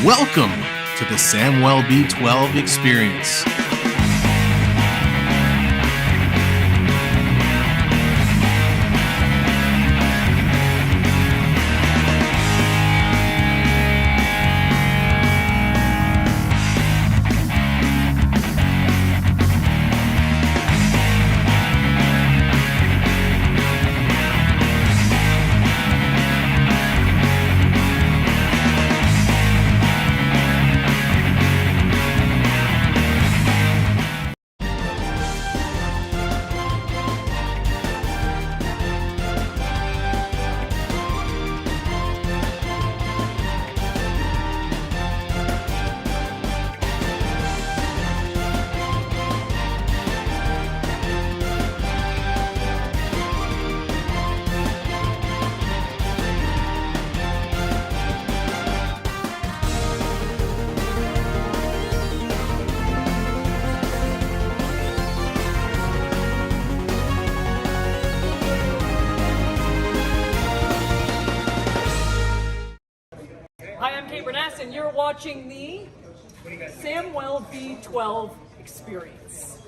Welcome to the Samwelb12 Experience. And you're watching the Samwelb12 Experience.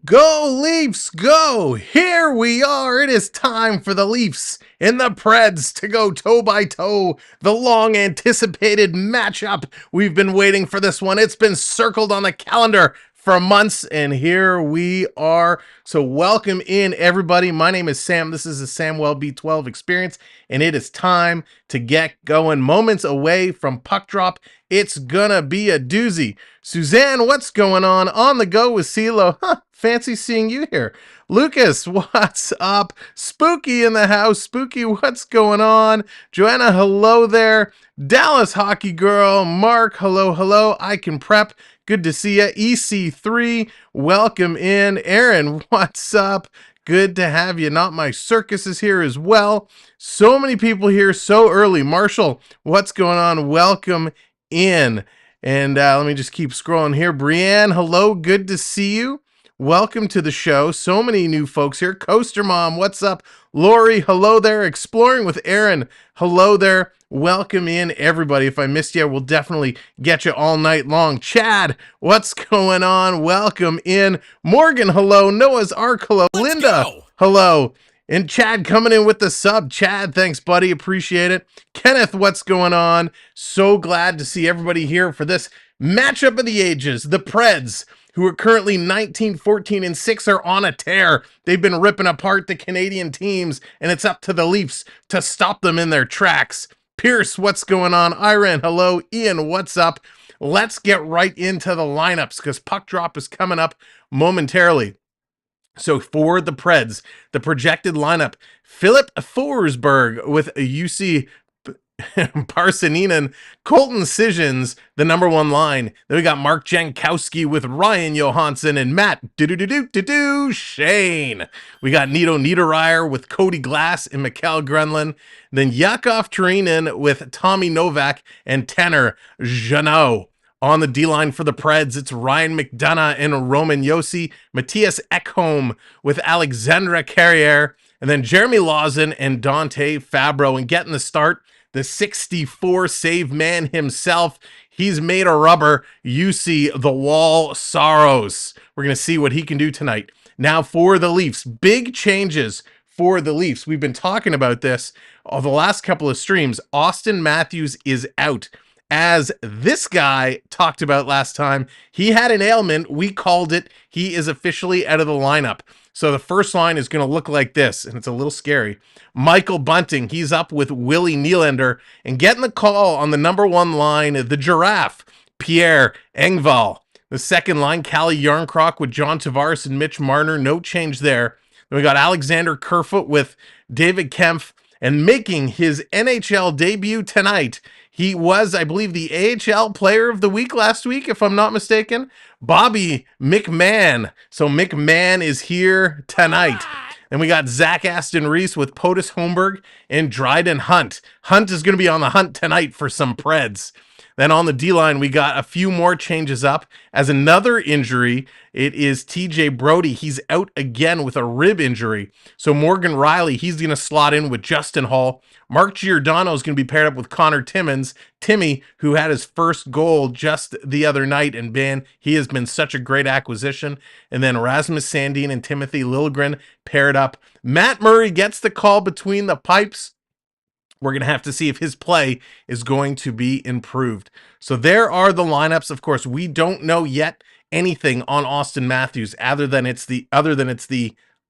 Go Leafs, go! Here we are. It is time for the Leafs and the Preds to go toe by toe. The long anticipated matchup. We've been waiting for this one. It's been circled on the calendar for months, and here we are. So welcome in, everybody. My name is Sam. This is the Samwelb12 Experience, and it is time to get going. Moments away from puck drop. It's gonna be a doozy. Suzanne, what's going on the go with CeeLo? Fancy seeing you here. Lucas, what's up? Spooky in the house. Spooky, what's going on? Joanna, hello there. Dallas Hockey Girl. Mark, hello. I can prep. Good to see you. EC3, welcome in. Aaron, what's up? Good to have you. Not My Circus is here as well. So many people here so early. Marshall, what's going on? Welcome in. And let me just keep scrolling here. Brienne, hello. Good to see you. Welcome to the show. So many new folks here. Coaster Mom, what's up? Lori, hello there. Exploring with Aaron, hello there. Welcome in, everybody. If I missed you, we'll definitely get you all night long. Chad, what's going on? Welcome in. Morgan, hello. Noah's Ark, hello. Linda, hello. And Chad coming in with the sub. Chad, thanks, buddy. Appreciate it. Kenneth, what's going on? So glad to see everybody here for this matchup of the ages. The Preds, who are currently 19, 14, and 6, are on a tear. They've been ripping apart the Canadian teams, and it's up to the Leafs to stop them in their tracks. Pierce, what's going on? Iran, hello. Ian, what's up? Let's get right into the lineups because puck drop is coming up momentarily. So for the Preds, the projected lineup: Filip Forsberg with Juuse Saros, Colton Sissons, the number one line. Then we got Mark Jankowski with Ryan Johansson and Matt Shane. We got Nito Niederreiter with Cody Glass and Mikael Grenlund. Then Yakov Turinin with Tommy Novak and Tanner Jeannot. On the D-line for the Preds, it's Ryan McDonough and Roman Josi, Matthias Ekholm with Alexandra Carrier, and then Jeremy Lawson and Dante Fabro. And getting the start, the 64 save man himself. He's made of rubber. Juuse the Wall Saros. We're going to see what he can do tonight. Now for the Leafs, big changes for the Leafs. We've been talking about this the last couple of streams. Austin Matthews is out. As this guy talked about last time, he had an ailment. We called it. He is officially out of the lineup. So the first line is going to look like this, and it's a little scary. Michael Bunting, he's up with William Nylander, and getting the call on the number one line, the Giraffe, Pierre Engvall. The second line, Calle Jarnkrok with John Tavares and Mitch Marner. No change there. Then we got Alexander Kerfoot with David Kempf, and making his NHL debut tonight, he was, I believe, the AHL Player of the Week last week, if I'm not mistaken, Bobby McMahon. So McMahon is here tonight. Then we got Zach Aston Reese with POTUS Holmberg and Dryden Hunt. Hunt is going to be on the hunt tonight for some Preds. Then on the D-line, we got a few more changes up. As another injury, it is TJ Brody. He's out again with a rib injury. So Morgan Riley, he's going to slot in with Justin Hall. Mark Giordano is going to be paired up with Connor Timmins. Timmy, who had his first goal just the other night, and man, he has been such a great acquisition. And then Rasmus Sandin and Timothy Liljegren paired up. Matt Murray gets the call between the pipes. We're going to have to see if his play is going to be improved. So there are the lineups. Of course, we don't know yet anything on Austin Matthews other than it's the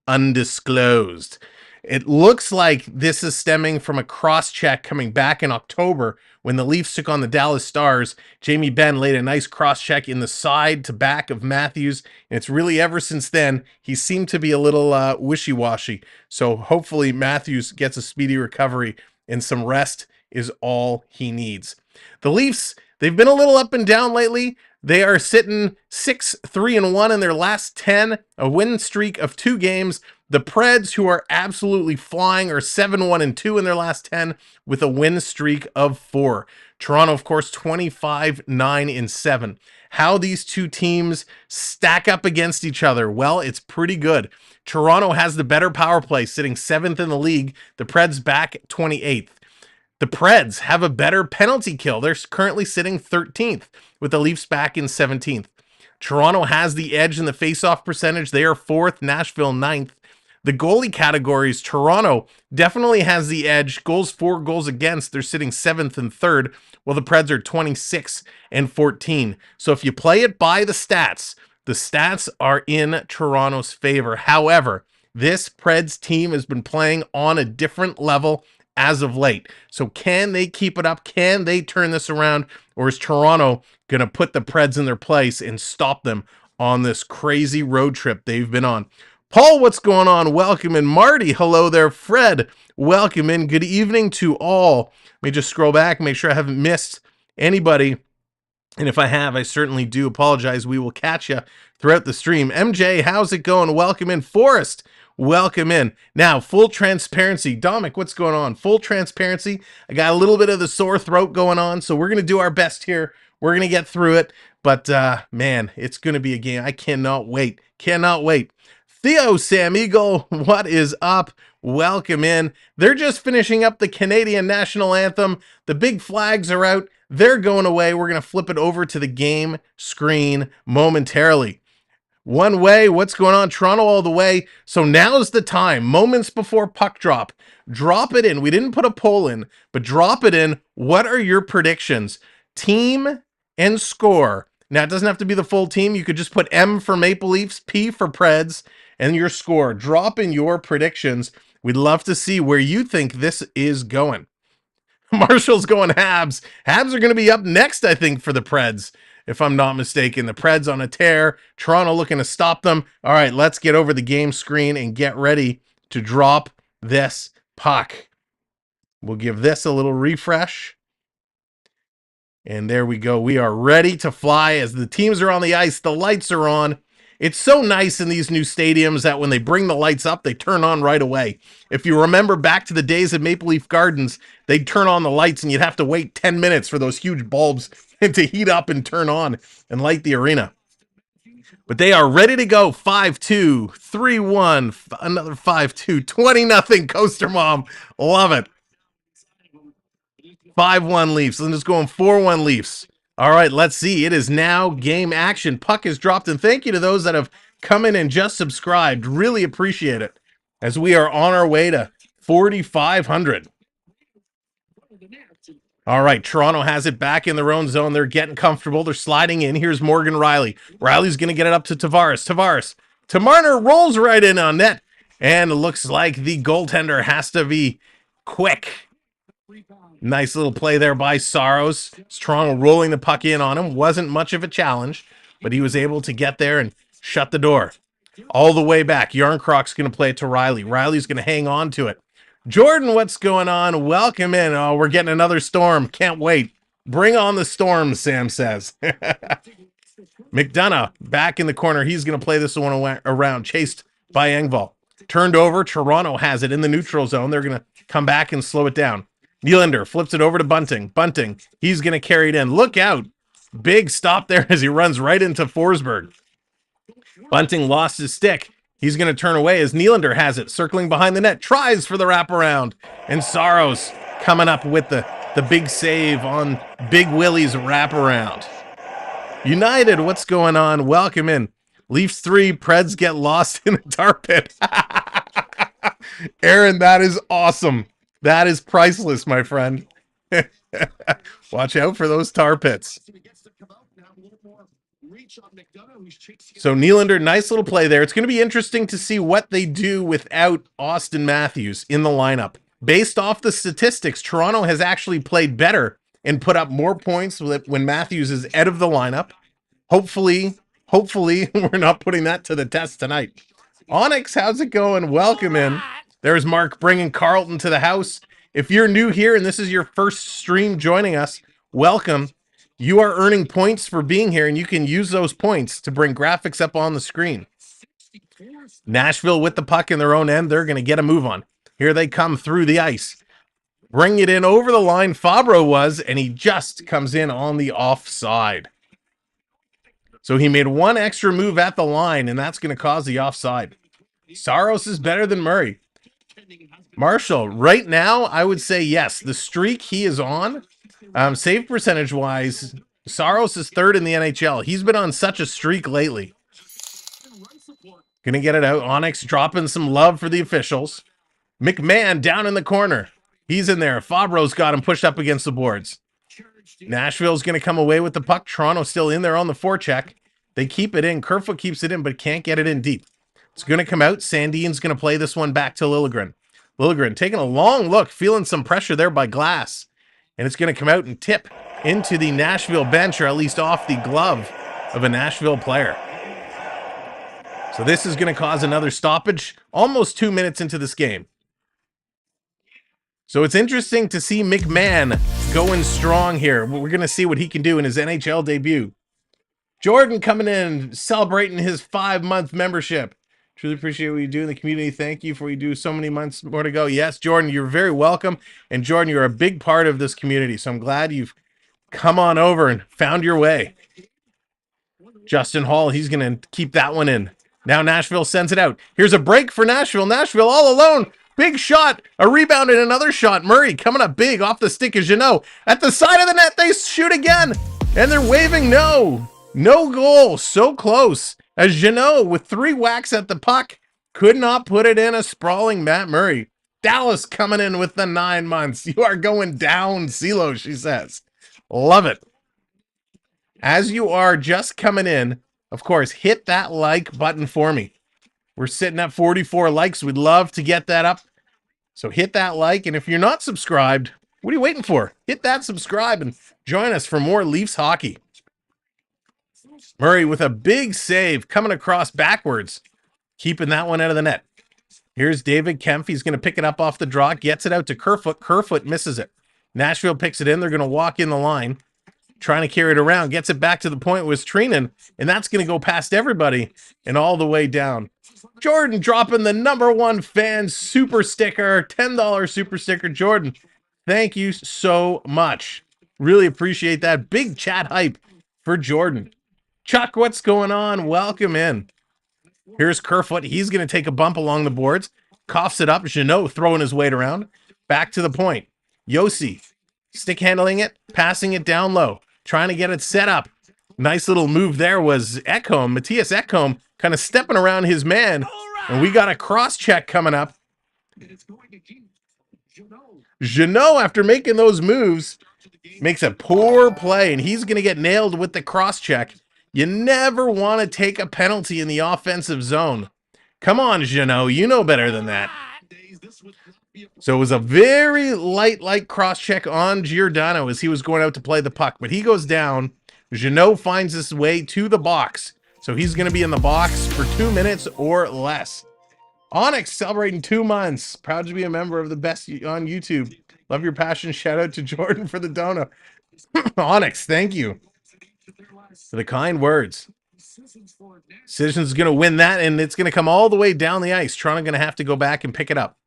undisclosed. It looks like this is stemming from a cross-check coming back in October when the Leafs took on the Dallas Stars. Jamie Benn laid a nice cross-check in the side to back of Matthews, and it's really ever since then he seemed to be a little wishy-washy. So hopefully Matthews gets a speedy recovery, and some rest is all he needs. The Leafs, they've been a little up and down lately. They are sitting 6-3-1 in their last 10, a win streak of 2 games. The Preds, who are absolutely flying, are 7-1-2 in their last 10 with a win streak of 4. Toronto, of course, 25-9-7. How these two teams stack up against each other? Well, it's pretty good. Toronto has the better power play, sitting 7th in the league. The Preds back 28th. The Preds have a better penalty kill. They're currently sitting 13th, with the Leafs back in 17th. Toronto has the edge in the face-off percentage. They are 4th, Nashville 9th. The goalie categories, Toronto definitely has the edge. Goals for, goals against, they're sitting 7th and 3rd, while the Preds are 26 and 14. So if you play it by the stats are in Toronto's favor. However, this Preds team has been playing on a different level as of late. So can they keep it up? Can they turn this around? Or is Toronto going to put the Preds in their place and stop them on this crazy road trip they've been on? Paul, what's going on? Welcome in. Marty, hello there. Fred, welcome in. Good evening to all. Let me just scroll back, make sure I haven't missed anybody. And if I have, I certainly do apologize. We will catch you throughout the stream. MJ, how's it going? Welcome in. Forrest, welcome in. Now, full transparency. Dominic, what's going on? Full transparency. I got a little bit of the sore throat going on, so we're going to do our best here. We're going to get through it. But, man, it's going to be a game. I cannot wait. Cannot wait. Theo Sam Eagle, what is up? Welcome in. They're just finishing up the Canadian national anthem. The big flags are out. They're going away. We're going to flip it over to the game screen momentarily. one way. What's going on? Toronto all the way. So now's the time, moments before puck drop. Drop it in. We didn't put a poll in, but drop it in. What are your predictions? Team and score. Now, it doesn't have to be the full team. You could just put M for Maple Leafs, P for Preds, and your score. Drop in your predictions. We'd love to see where you think this is going. Marshall's going Habs. Habs are going to be up next, I think, for the Preds, if I'm not mistaken. The Preds on a tear. Toronto looking to stop them. All right, let's get over the game screen and get ready to drop this puck. We'll give this a little refresh. And there we go. We are ready to fly as the teams are on the ice. The lights are on. It's so nice in these new stadiums that when they bring the lights up, they turn on right away. If you remember back to the days of Maple Leaf Gardens, they'd turn on the lights and you'd have to wait 10 minutes for those huge bulbs to heat up and turn on and light the arena. But they are ready to go. 5-2, 3-1, another 5-2, 20-0 Coaster Mom. Love it. 5-1 Leafs. And just going 4-1 Leafs. All right, let's see. It is now game action. Puck is dropped. And thank you to those that have come in and just subscribed. Really appreciate it. As we are on our way to 4,500. All right, Toronto has it back in their own zone. They're getting comfortable. They're sliding in. Here's Morgan Rielly. Rielly's going to get it up to Tavares. Tavares to Marner, rolls right in on net. And it looks like the goaltender has to be quick. Nice little play there by Saros. Toronto rolling the puck in on him. Wasn't much of a challenge, but he was able to get there and shut the door. All the way back. Yarncrock's going to play it to Rielly. Rielly's going to hang on to it. Jordan, what's going on? Welcome in. Oh, we're getting another storm. Can't wait. Bring on the storm, Sam says. McDonough back in the corner. He's going to play this one around. Chased by Engvall. Turned over. Toronto has it in the neutral zone. They're going to come back and slow it down. Nylander flips it over to Bunting. Bunting, he's going to carry it in. Look out. Big stop there as he runs right into Forsberg. Bunting lost his stick. He's going to turn away as Nylander has it. Circling behind the net. Tries for the wraparound. And Saros coming up with the big save on Big Willie's wraparound. United, what's going on? Welcome in. Leafs 3, Preds get lost in a tar pit. Aaron, that is awesome. That is priceless, my friend. Watch out for those tar pits. So Nylander, nice little play there. It's going to be interesting to see what they do without Austin Matthews in the lineup. Based off the statistics, Toronto has actually played better and put up more points when Matthews is out of the lineup. Hopefully, we're not putting that to the test tonight. Onyx, how's it going? Welcome in. There's Mark bringing Carlton to the house. If you're new here and this is your first stream joining us, welcome. You are earning points for being here, and you can use those points to bring graphics up on the screen. Nashville with the puck in their own end. They're going to get a move on. Here they come through the ice. Bring it in over the line. Fabro was, and he just comes in on the offside. So he made one extra move at the line, and that's going to cause the offside. Saros is better than Murray. Marshall, right now, I would say yes. The streak he is on, save percentage-wise, Saros is third in the NHL. He's been on such a streak lately. Gonna get it out. Onyx dropping some love for the officials. McMahon down in the corner. He's in there. Fabro's got him pushed up against the boards. Nashville's gonna come away with the puck. Toronto still in there on the forecheck. They keep it in. Kerfoot keeps it in, but can't get it in deep. It's going to come out. Sandin's going to play this one back to Liljegren. Liljegren taking a long look, feeling some pressure there by Glass. And it's going to come out and tip into the Nashville bench, or at least off the glove of a Nashville player. So this is going to cause another stoppage, almost 2 minutes into this game. So it's interesting to see McMahon going strong here. We're going to see what he can do in his NHL debut. Jordan coming in, celebrating his 5-month membership. Truly appreciate what you do in the community. Thank you for what you do. So many months more to go. Yes, Jordan, you're very welcome. And Jordan, you're a big part of this community. So I'm glad you've come on over and found your way. Justin Hall, he's going to keep that one in. Now Nashville sends it out. Here's a break for Nashville. Nashville all alone. Big shot. A rebound and another shot. Murray coming up big off the stick, as you know. At the side of the net, they shoot again. And they're waving no. No goal. So close. as Jeannot, with 3 whacks at the puck, could not put it in. A sprawling Matt Murray. Dallas coming in with the 9 months. You are going down, CeeLo, she says. Love it. As you are just coming in, of course, hit that like button for me. We're sitting at 44 likes. We'd love to get that up. So hit that like, and if you're not subscribed, what are you waiting for? Hit that subscribe and join us for more Leafs hockey. Murray with a big save coming across backwards, keeping that one out of the net. Here's David Kempf. He's going to pick it up off the draw, gets it out to Kerfoot. Kerfoot misses it. Nashville picks it in. They're going to walk in the line, trying to carry it around, gets it back to the point with Treinen, and that's going to go past everybody and all the way down. Jordan dropping the #1 fan super sticker, $10 super sticker. Jordan, thank you so much. Really appreciate that. Big chat hype for Jordan. Chuck, what's going on? Welcome in. Here's Kerfoot. He's going to take a bump along the boards. Coughs it up. Jeannot throwing his weight around. Back to the point. Josi stick handling it, passing it down low, trying to get it set up. Nice little move there was Ekholm. Matthias Ekholm kind of stepping around his man. And we got a cross check coming up. Jeannot, after making those moves, makes a poor play, and he's going to get nailed with the cross check. You never want to take a penalty in the offensive zone. Come on, Jeannot, you know better than that. So it was a very light cross check on Giordano as he was going out to play the puck, but he goes down. Jeannot finds his way to the box, so he's going to be in the box for 2 minutes or less. Onyx celebrating 2 months. Proud to be a member of the best on YouTube. Love your passion. Shout out to Jordan for the donut. Onyx, thank you for the kind words. Citizens going to win that, and it's going to come all the way down the ice. Toronto going to have to go back and pick it up.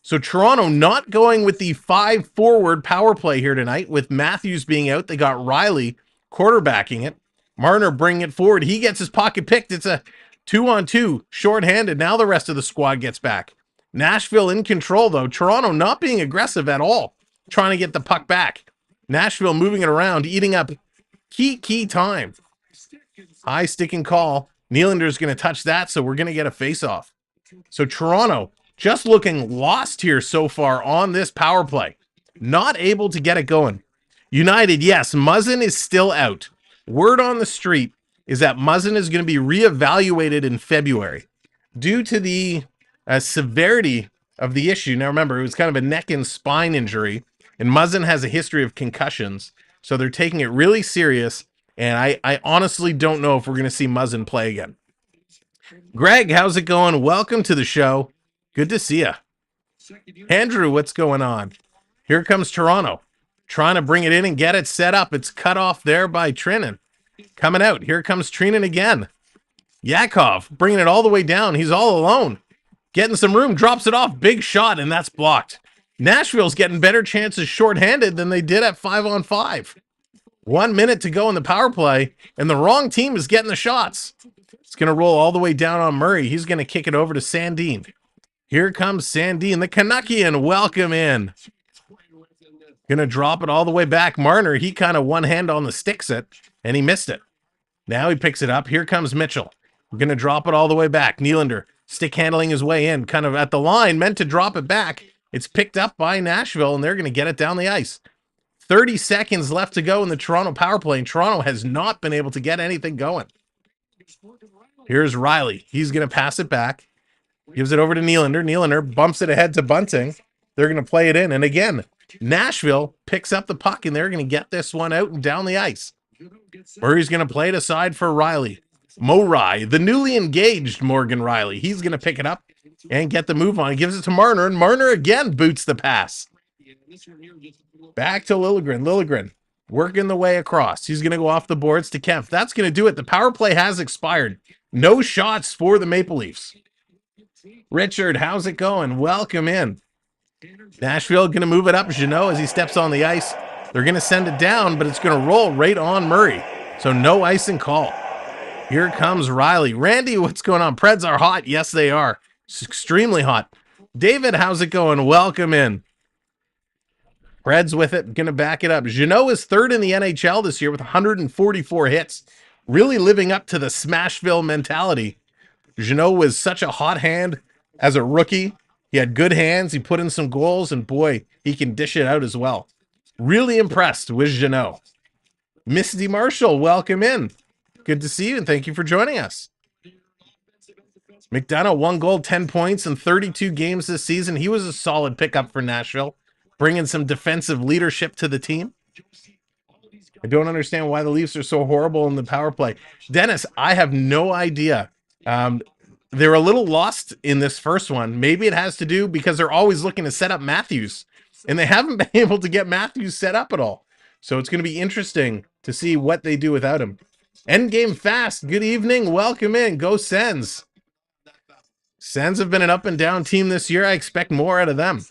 So Toronto not going with the 5-forward power play here tonight. With Matthews being out, they got Riley quarterbacking it. Marner bringing it forward. He gets his pocket picked. It's a 2-on-2, shorthanded. Now the rest of the squad gets back. Nashville in control, though. Toronto not being aggressive at all, trying to get the puck back. Nashville moving it around, eating up key time. High sticking call. Nylander's going to touch that, so we're going to get a face-off. So Toronto just looking lost here so far on this power play. Not able to get it going. United, yes, Muzzin is still out. Word on the street is that Muzzin is going to be reevaluated in February due to the severity of the issue. Now remember, it was kind of a neck and spine injury, and Muzzin has a history of concussions, so they're taking it really serious, and I honestly don't know if we're going to see Muzzin play again. Greg, how's it going? Welcome to the show. Good to see you. Andrew, what's going on? Here comes Toronto, trying to bring it in and get it set up. It's cut off there by Treinen. Coming out. Here comes Treinen again. Yakov bringing it all the way down. He's all alone. Getting some room, drops it off. Big shot, and that's blocked. Nashville's getting better chances shorthanded than they did at 5-on-5. 1 minute to go in the power play, and the wrong team is getting the shots. It's going to roll all the way down on Murray. He's going to kick it over to Sandin. Here comes Sandin, the Canuckian. Welcome in. Going to drop it all the way back. Marner, he kind of one hand on the sticks it, and he missed it. Now he picks it up. Here comes Mitchell. We're going to drop it all the way back. Nylander stick handling his way in, kind of at the line, meant to drop it back. It's picked up by Nashville, and they're going to get it down the ice. 30 seconds left to go in the Toronto power play, and Toronto has not been able to get anything going. Here's Riley. He's going to pass it back. Gives it over to Nylander. Nylander bumps it ahead to Bunting. They're going to play it in. And again, Nashville picks up the puck, and they're going to get this one out and down the ice. Murray's going to play it aside for Riley. Morai, the newly engaged Morgan Riley. He's going to pick it up and get the move on. He gives it to Marner, and Marner again boots the pass. Back to Liljegren. Liljegren working the way across. He's going to go off the boards to Kempf. That's going to do it. The power play has expired. No shots for the Maple Leafs. Richard, how's it going? Welcome in. Nashville going to move it up. Jeannot, as he steps on the ice, they're going to send it down, but it's going to roll right on Murray. So no icing call. Here comes Riley. Randy, what's going on? Preds are hot. Yes, they are. It's extremely hot. David, how's it going? Welcome in. Preds with it. Going to back it up. Jeannot is third in the NHL this year with 144 hits. really living up to the Smashville mentality. Jeannot was such a hot hand as a rookie. He had good hands. He put in some goals, and boy, he can dish it out as well. Really impressed with Jeannot. Misty Marshall, welcome in. Good to see you, and thank you for joining us. McDonough, 1 goal, 10 points in 32 games this season. He was a solid pickup for Nashville, bringing some defensive leadership to the team. I don't understand why the Leafs are so horrible in the power play. Dennis, I have no idea. They're a little lost in this first one. Maybe it has to do because they're always looking to set up Matthews, and they haven't been able to get Matthews set up at all. So it's going to be interesting to see what they do without him. Endgame Fast, good evening. Welcome in. Go Sens. Sens have been an up and down team this year. I expect more out of them.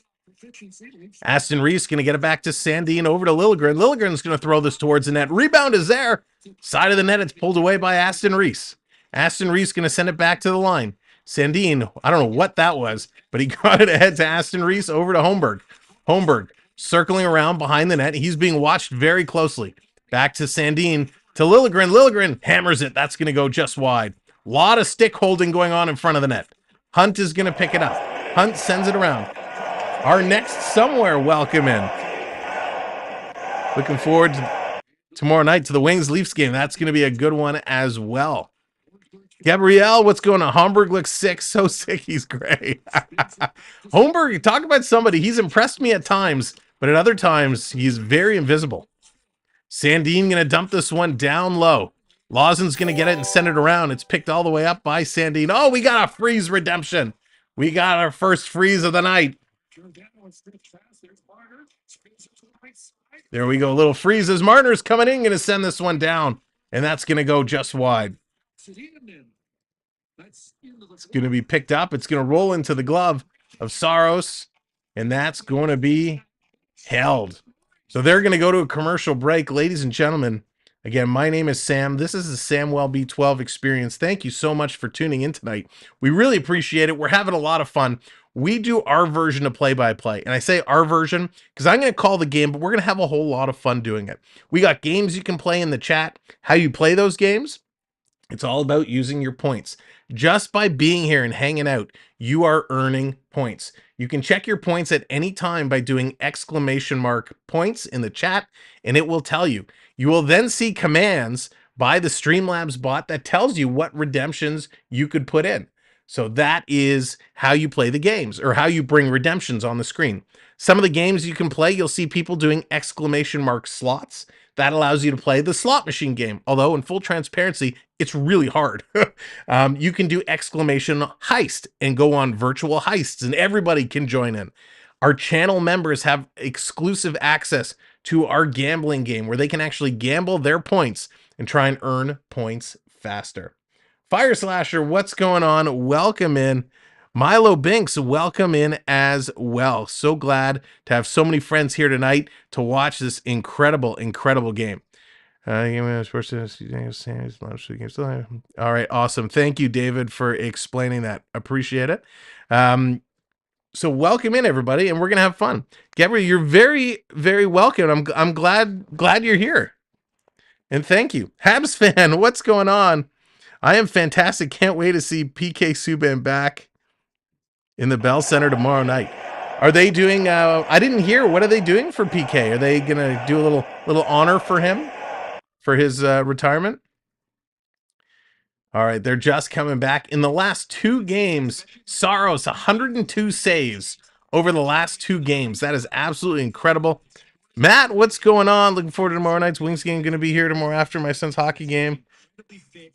Aston Reese going to get it back to Sandin over to Liljegren. Liljegren's going to throw this towards the net. Rebound is there. Side of the net, it's pulled away by Aston Reese. Aston Reese going to send it back to the line. Sandin, I don't know what that was, but he got it ahead to Aston Reese over to Holmberg. Holmberg circling around behind the net. He's being watched very closely. Back to Sandin to Liljegren. Liljegren hammers it. That's going to go just wide. A lot of stick holding going on in front of the net. Hunt is going to pick it up. Hunt sends it around. Our next somewhere, welcome in. Looking forward to tomorrow night to the Wings Leafs game. That's going to be a good one as well. Gabrielle, what's going on? Holmberg looks sick. So sick, he's gray. Holmberg, talk about somebody. He's impressed me at times, but at other times, he's very invisible. Sandin going to dump this one down low. Lawson's going to get it and send it around. It's picked all the way up by Sandin. Oh, we got a freeze redemption. We got our first freeze of the night. There we go. Little freezes. Marner's coming in, going to send this one down, and that's going to go just wide. It's going to be picked up. It's going to roll into the glove of Saros, and that's going to be held. So they're going to go to a commercial break. Ladies and gentlemen, again, my name is Sam. This is the Samwelb12 Experience. Thank you so much for tuning in tonight. We really appreciate it. We're having a lot of fun. We do our version of play-by-play, and I say our version because I'm going to call the game, but we're going to have a whole lot of fun doing it. We got games you can play in the chat. How you play those games? It's all about using your points. Just by being here and hanging out, you are earning points. You can check your points at any time by doing !points in the chat, and it will tell you. You will then see commands by the Streamlabs bot that tells you what redemptions you could put in. So that is how you play the games, or how you bring redemptions on the screen. Some of the games you can play, you'll see people doing slots. That allows you to play the slot machine game. Although in full transparency, it's really hard. You can do heist and go on virtual heists, and everybody can join in. Our channel members have exclusive access to our gambling game where they can actually gamble their points and try and earn points faster. Fire Slasher, what's going on? Welcome in. Milo Binks, welcome in as well. So glad to have so many friends here tonight to watch this incredible, incredible game. All right, awesome. Thank you, David, for explaining that. Appreciate it. So welcome in, everybody, and we're gonna have fun. Gabriel, you're very, very welcome. I'm glad you're here, and thank you. Habs fan, what's going on? I am fantastic. Can't wait to see PK Subban back in the Bell Center tomorrow night. Are they doing? I didn't hear. What are they doing for PK? Are they gonna do a little honor for him for his retirement? All right, they're just coming back. In the last 2 games, Saros 102 saves over the last 2 games. That is absolutely incredible. Matt, what's going on? Looking forward to tomorrow night's Wings game. Going to be here tomorrow after my son's hockey game.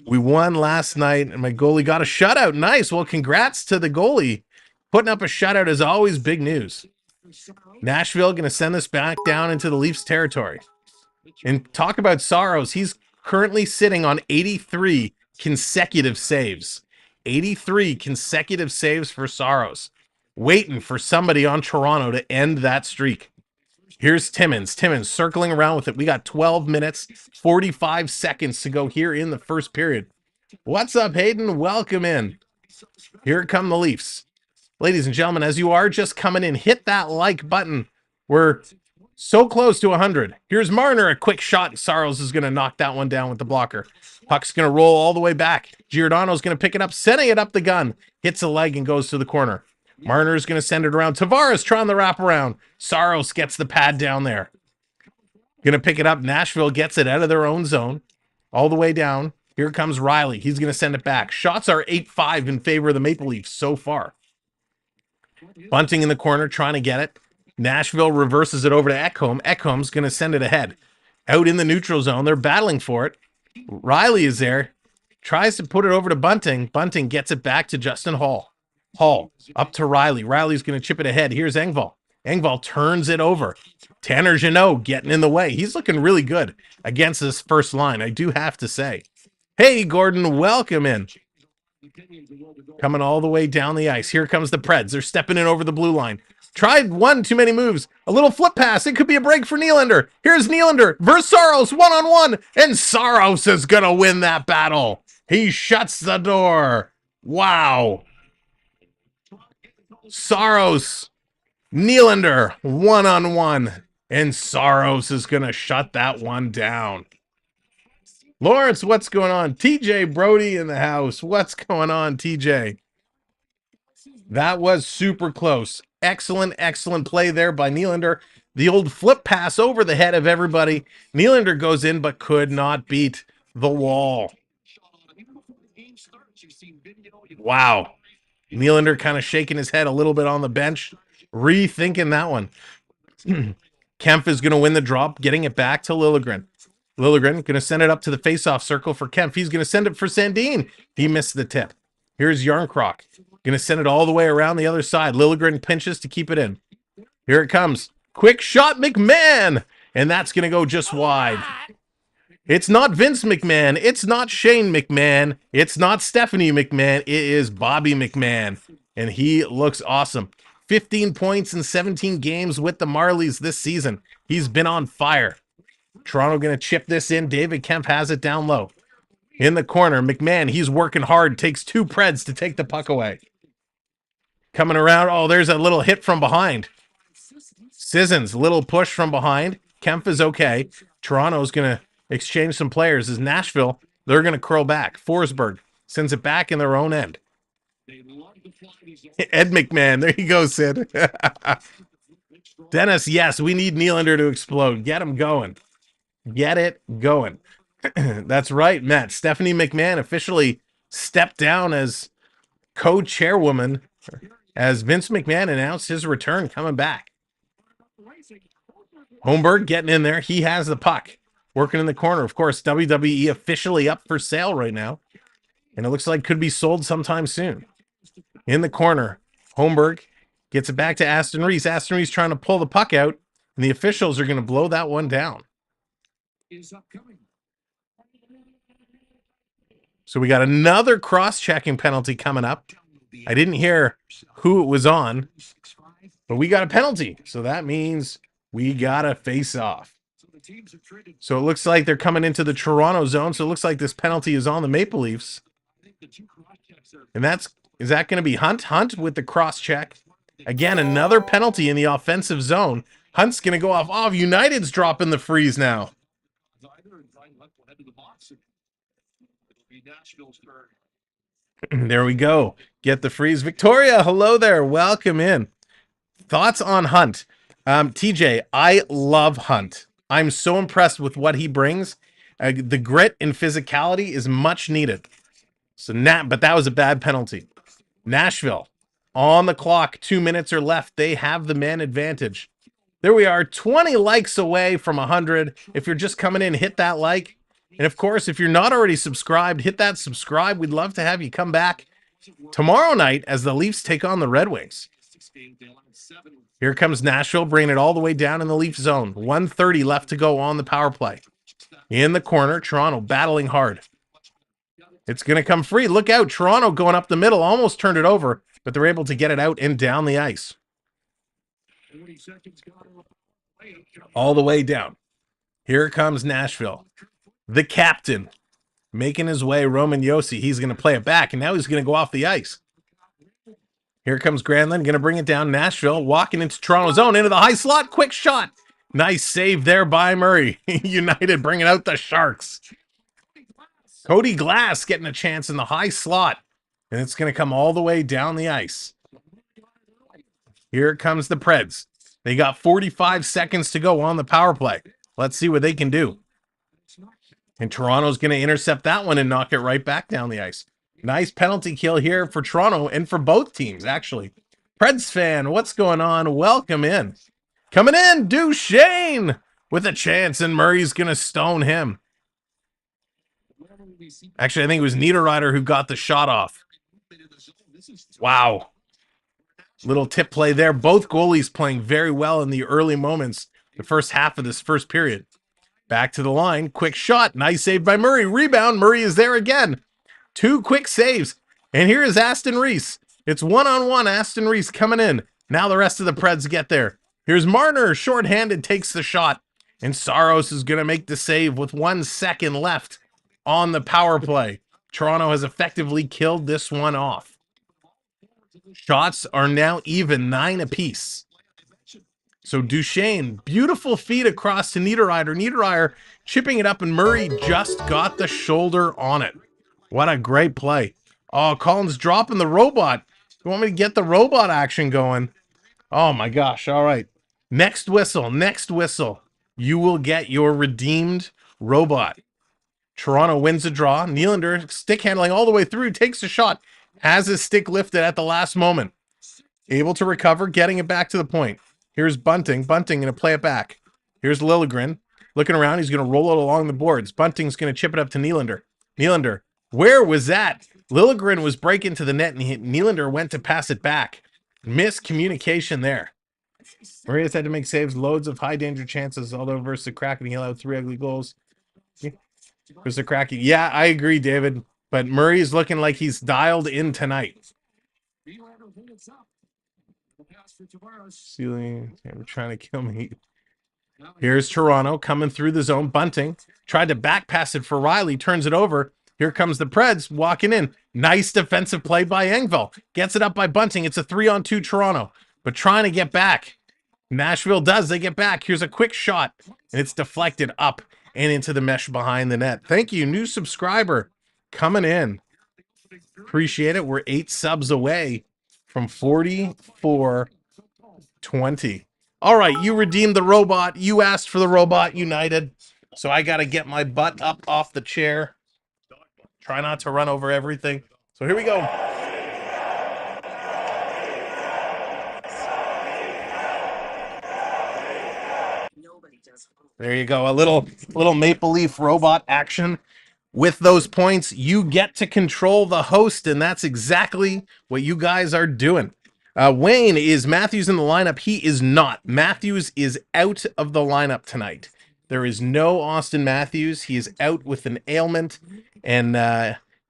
We won last night, and my goalie got a shutout. Nice. Well, congrats to the goalie. Putting up a shutout is always big news. Nashville going to send this back down into the Leafs territory. And talk about Saros. He's currently sitting on 83 consecutive saves. 83 consecutive saves for Saros. Waiting for somebody on Toronto to end that streak. Here's Timmins. Timmins circling around with it. We got 12 minutes, 45 seconds to go here in the first period. What's up, Hayden? Welcome in. Here come the Leafs. Ladies and gentlemen, as you are just coming in, hit that like button. We're So close to 100. Here's Marner, a quick shot. Saros is going to knock that one down with the blocker. Puck's going to roll all the way back. Giordano's going to pick it up, sending it up the gun. Hits a leg and goes to the corner. Marner's going to send it around. Tavares trying the wrap around. Saros gets the pad down there. Going to pick it up. Nashville gets it out of their own zone. All the way down. Here comes Riley. He's going to send it back. Shots are 8-5 in favor of the Maple Leafs so far. Bunting in the corner trying to get it. Nashville reverses it over to Ekholm. Ekholm's going to send it ahead. Out in the neutral zone. They're battling for it. Riley is there. Tries to put it over to Bunting. Bunting gets it back to Justin Hall. Hall up to Riley. Riley's going to chip it ahead. Here's Engvall. Engvall turns it over. Tanner Jeannot getting in the way. He's looking really good against this first line, I do have to say. Hey, Gordon, welcome in. Coming all the way down the ice. Here comes the Preds. They're stepping in over the blue line. Tried one too many moves. A little flip pass. It could be a break for Nylander. Here's Nylander versus Saros one-on-one. And Saros is going to win that battle. He shuts the door. Wow. Saros, Nylander one-on-one. And Saros is going to shut that one down. Lawrence, what's going on? TJ Brody in the house. What's going on, TJ? That was super close. Excellent, excellent play there by Nylander. The old flip pass over the head of everybody. Nylander goes in, but could not beat the wall. Wow. Nylander kind of shaking his head a little bit on the bench, rethinking that one. Kempf is going to win the drop, getting it back to Liljegren. Liljegren going to send it up to the faceoff circle for Kempf. He's going to send it for Sandin. He missed the tip. Here's Yarncroc. Going to send it all the way around the other side. Liljegren pinches to keep it in. Here it comes. Quick shot, McMahon. And that's going to go just wide. It's not Vince McMahon. It's not Shane McMahon. It's not Stephanie McMahon. It is Bobby McMahon. And he looks awesome. 15 points in 17 games with the Marlies this season. He's been on fire. Toronto going to chip this in. David Kempf has it down low. In the corner, McMahon, he's working hard. Takes two Preds to take the puck away. Coming around. Oh, there's a little hit from behind. Sissons, little push from behind. Kempf is okay. Toronto's going to exchange some players. As Nashville, they're going to curl back. Forsberg sends it back in their own end. Ed McMahon. There you go, Sid. Dennis, yes, we need Nylander to explode. Get him going. Get it going. That's right, Matt. Stephanie McMahon officially stepped down as co-chairwoman as Vince McMahon announced his return coming back. Holmberg getting in there. He has the puck. Working in the corner. Of course, WWE officially up for sale right now. And it looks like could be sold sometime soon. In the corner, Holmberg gets it back to Aston Reese. Aston Reese trying to pull the puck out. And the officials are going to blow that one down. So we got another cross-checking penalty coming up. I didn't hear who it was on, but we got a penalty. So that means we got a face-off. So it looks like they're coming into the Toronto zone. So it looks like this penalty is on the Maple Leafs. And is that going to be Hunt? Hunt with the cross-check. Again, another penalty in the offensive zone. Hunt's going to go off. Oh, United's dropping the freeze now. There we go. Get the freeze. Victoria, hello there. Welcome in. Thoughts on Hunt? TJ, I love Hunt. I'm so impressed with what he brings. The grit and physicality is much needed. But that was a bad penalty. Nashville, on the clock, 2 minutes are left. They have the man advantage. There we are, 20 likes away from 100. If you're just coming in, hit that like. And of course, if you're not already subscribed, hit that subscribe. We'd love to have you come back tomorrow night as the Leafs take on the Red Wings. Here comes Nashville, bringing it all the way down in the Leaf zone. 1:30 left to go on the power play. In the corner, Toronto battling hard. It's going to come free. Look out, Toronto going up the middle, almost turned it over, but they're able to get it out and down the ice. All the way down. Here comes Nashville. The captain making his way, Roman Josi. He's going to play it back, and now he's going to go off the ice. Here comes Granlund, going to bring it down. Nashville walking into Toronto zone, into the high slot. Quick shot. Nice save there by Murray. United bringing out the Sharks. Cody Glass getting a chance in the high slot. And it's going to come all the way down the ice. Here comes the Preds. They got 45 seconds to go on the power play. Let's see what they can do. And Toronto's going to intercept that one and knock it right back down the ice. Nice penalty kill here for Toronto and for both teams, actually. Preds fan, what's going on? Welcome in. Coming in, Duchene with a chance, and Murray's going to stone him. Actually, I think it was Niederreiter who got the shot off. Wow. Little tip play there. Both goalies playing very well in the early moments, the first half of this first period. Back to the line. Quick shot. Nice save by Murray. Rebound. Murray is there again. 2 quick saves. And here is Aston Reese. It's one-on-one. Aston Reese coming in. Now the rest of the Preds get there. Here's Marner. Short-handed takes the shot. And Saros is going to make the save with 1 second left on the power play. Toronto has effectively killed this one off. Shots are now even 9 apiece. So Duchene, beautiful feed across to Niederreiter. Niederreiter chipping it up, and Murray just got the shoulder on it. What a great play. Oh, Collins dropping the robot. You want me to get the robot action going? Oh my gosh, all right. Next whistle, next whistle. You will get your redeemed robot. Toronto wins the draw. Nylander, stick handling all the way through, takes a shot. Has his stick lifted at the last moment. Able to recover, getting it back to the point. Here's Bunting. Bunting going to play it back. Here's Liljegren. Looking around, he's going to roll it along the boards. Bunting's going to chip it up to Nylander. Nylander, where was that? Liljegren was breaking to the net, and Nylander went to pass it back. Miscommunication there. Murray has had to make saves, loads of high-danger chances, although versus the Kraken, he allowed 3 ugly goals. Versus the Kraken. Yeah, I agree, David. But Murray's looking like he's dialed in tonight. Ceiling, we're trying to kill me. Here's Toronto coming through the zone. Bunting tried to back pass it for Riley, turns it over. Here comes the Preds walking in. Nice defensive play by Engvall. Gets it up by Bunting. It's a 3-on-2 Toronto, but trying to get back. Nashville does. They get back. Here's a quick shot, and it's deflected up and into the mesh behind the net. Thank you, new subscriber coming in. Appreciate it. We're 8 subs away from 4420. All right, you redeemed the robot. You asked for the robot, United. So I got to get my butt up off the chair. Try not to run over everything. So here we go. There you go. A little Maple Leaf robot action. With those points, you get to control the host, and that's exactly what you guys are doing. Wayne, is Matthews in the lineup? He is not. Matthews is out of the lineup tonight. There is no Austin Matthews. He is out with an ailment, and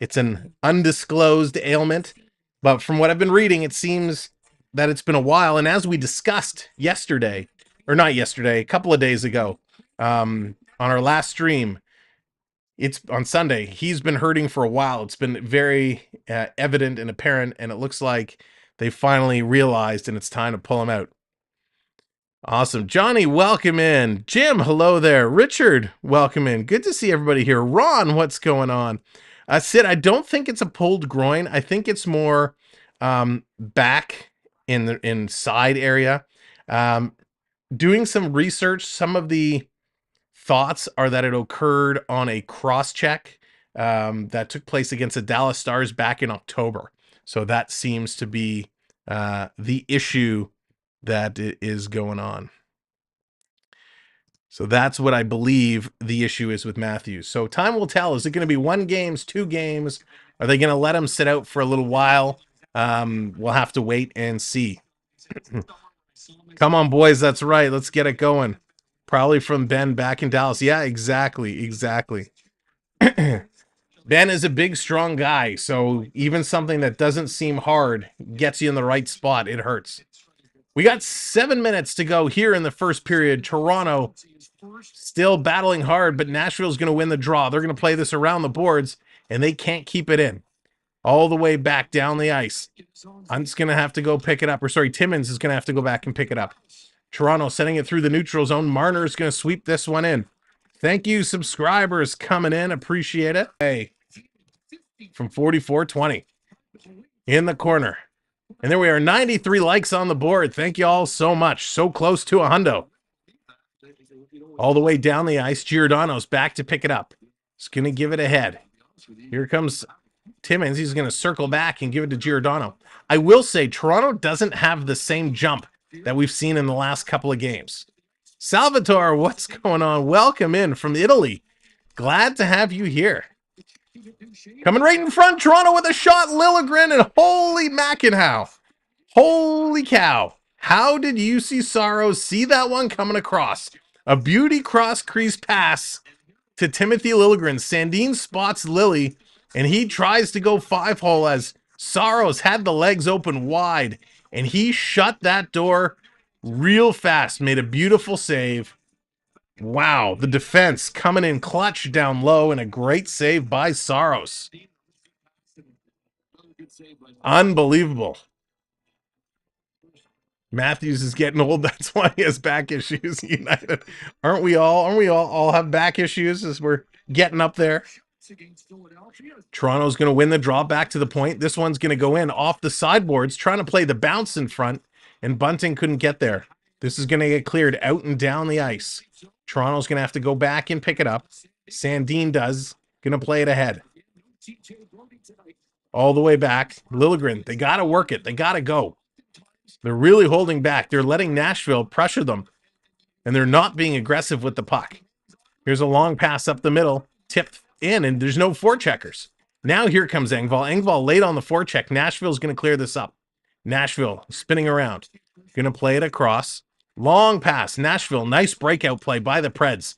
it's an undisclosed ailment. But from what I've been reading, it seems that it's been a while. And as we discussed yesterday, or not yesterday, a couple of days ago, on our last stream, it's on Sunday, he's been hurting for a while. It's been very evident and apparent, and it looks like they finally realized, and it's time to pull him out. Awesome. Johnny, welcome in. Jim, hello there. Richard, welcome in. Good to see everybody here. Ron, what's going on? Sid, I don't think it's a pulled groin. I think it's more back in the side area. Doing some research, some of the thoughts are that it occurred on a cross-check that took place against the Dallas Stars back in October. So that seems to be the issue that is going on. So that's what I believe the issue is with Matthews. So time will tell. Is it going to be 1 game, 2 games? Are they going to let him sit out for a little while? We'll have to wait and see. Come on, boys. That's right. Let's get it going. Probably from Ben back in Dallas. Yeah, exactly. Ben is a big, strong guy, so even something that doesn't seem hard gets you in the right spot. It hurts. We got 7 minutes to go here in the first period. Toronto still battling hard, but Nashville's going to win the draw. They're going to play this around the boards, and they can't keep it in. All the way back down the ice. I'm just going to have to go pick it up. Or sorry, Timmins is going to have to go back and pick it up. Toronto sending it through the neutral zone. Marner's going to sweep this one in. Thank you, subscribers coming in. Appreciate it. Hey, from 4420 in the corner. And there we are, 93 likes on the board. Thank you all so much. So close to a hundo. All the way down the ice. Giordano's back to pick it up. He's going to give it ahead. Here comes Timmins. He's going to circle back and give it to Giordano. I will say Toronto doesn't have the same jump that we've seen in the last couple of games. Salvatore, what's going on? Welcome in from Italy. Glad to have you here. Coming right in front, Toronto with a shot, Liljegren, and holy Mackenhow. Holy cow. How did Juuse Saros see that one coming across? A beauty cross crease pass to Timothy Liljegren. Sandin spots Lily, and he tries to go 5-hole as Saros had the legs open wide, and he shut that door real fast. Made a beautiful save. Wow, the defense coming in clutch down low, and a great save by Saros. Unbelievable. Matthews is getting old. That's why he has back issues. United, aren't we all? Aren't we all have back issues as we're getting up there? Toronto's going to win the draw back to the point. This one's going to go in off the sideboards, trying to play the bounce in front, and Bunting couldn't get there. This is going to get cleared out and down the ice. Toronto's going to have to go back and pick it up. Sandin does. Going to play it ahead. All the way back. Liljegren, they got to work it. They got to go. They're really holding back. They're letting Nashville pressure them, and they're not being aggressive with the puck. Here's a long pass up the middle, tipped in, and there's no forecheckers. Now here comes Engvall. Engvall late on the forecheck. Nashville's going to clear this up. Nashville spinning around. Going to play it across. Long pass. Nashville, nice breakout play by the Preds.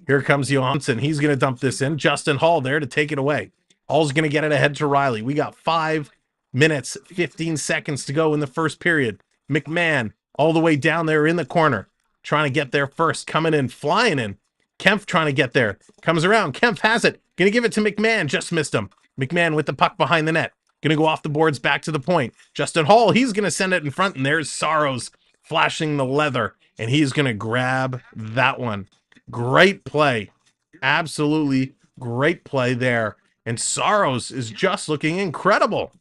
Here comes Johansson. He's going to dump this in. Justin Hall there to take it away. Hall's going to get it ahead to Riley. We got 5 minutes, 15 seconds to go in the first period. McMahon all the way down there in the corner, trying to get there first, coming in, flying in. Kempf trying to get there, comes around. Kempf has it, gonna give it to McMahon, just missed him. McMahon with the puck behind the net, gonna go off the boards back to the point. Justin Hall, he's gonna send it in front, and there's Saros flashing the leather, and he's gonna grab that one. Great play, absolutely great play there, and Saros is just looking incredible.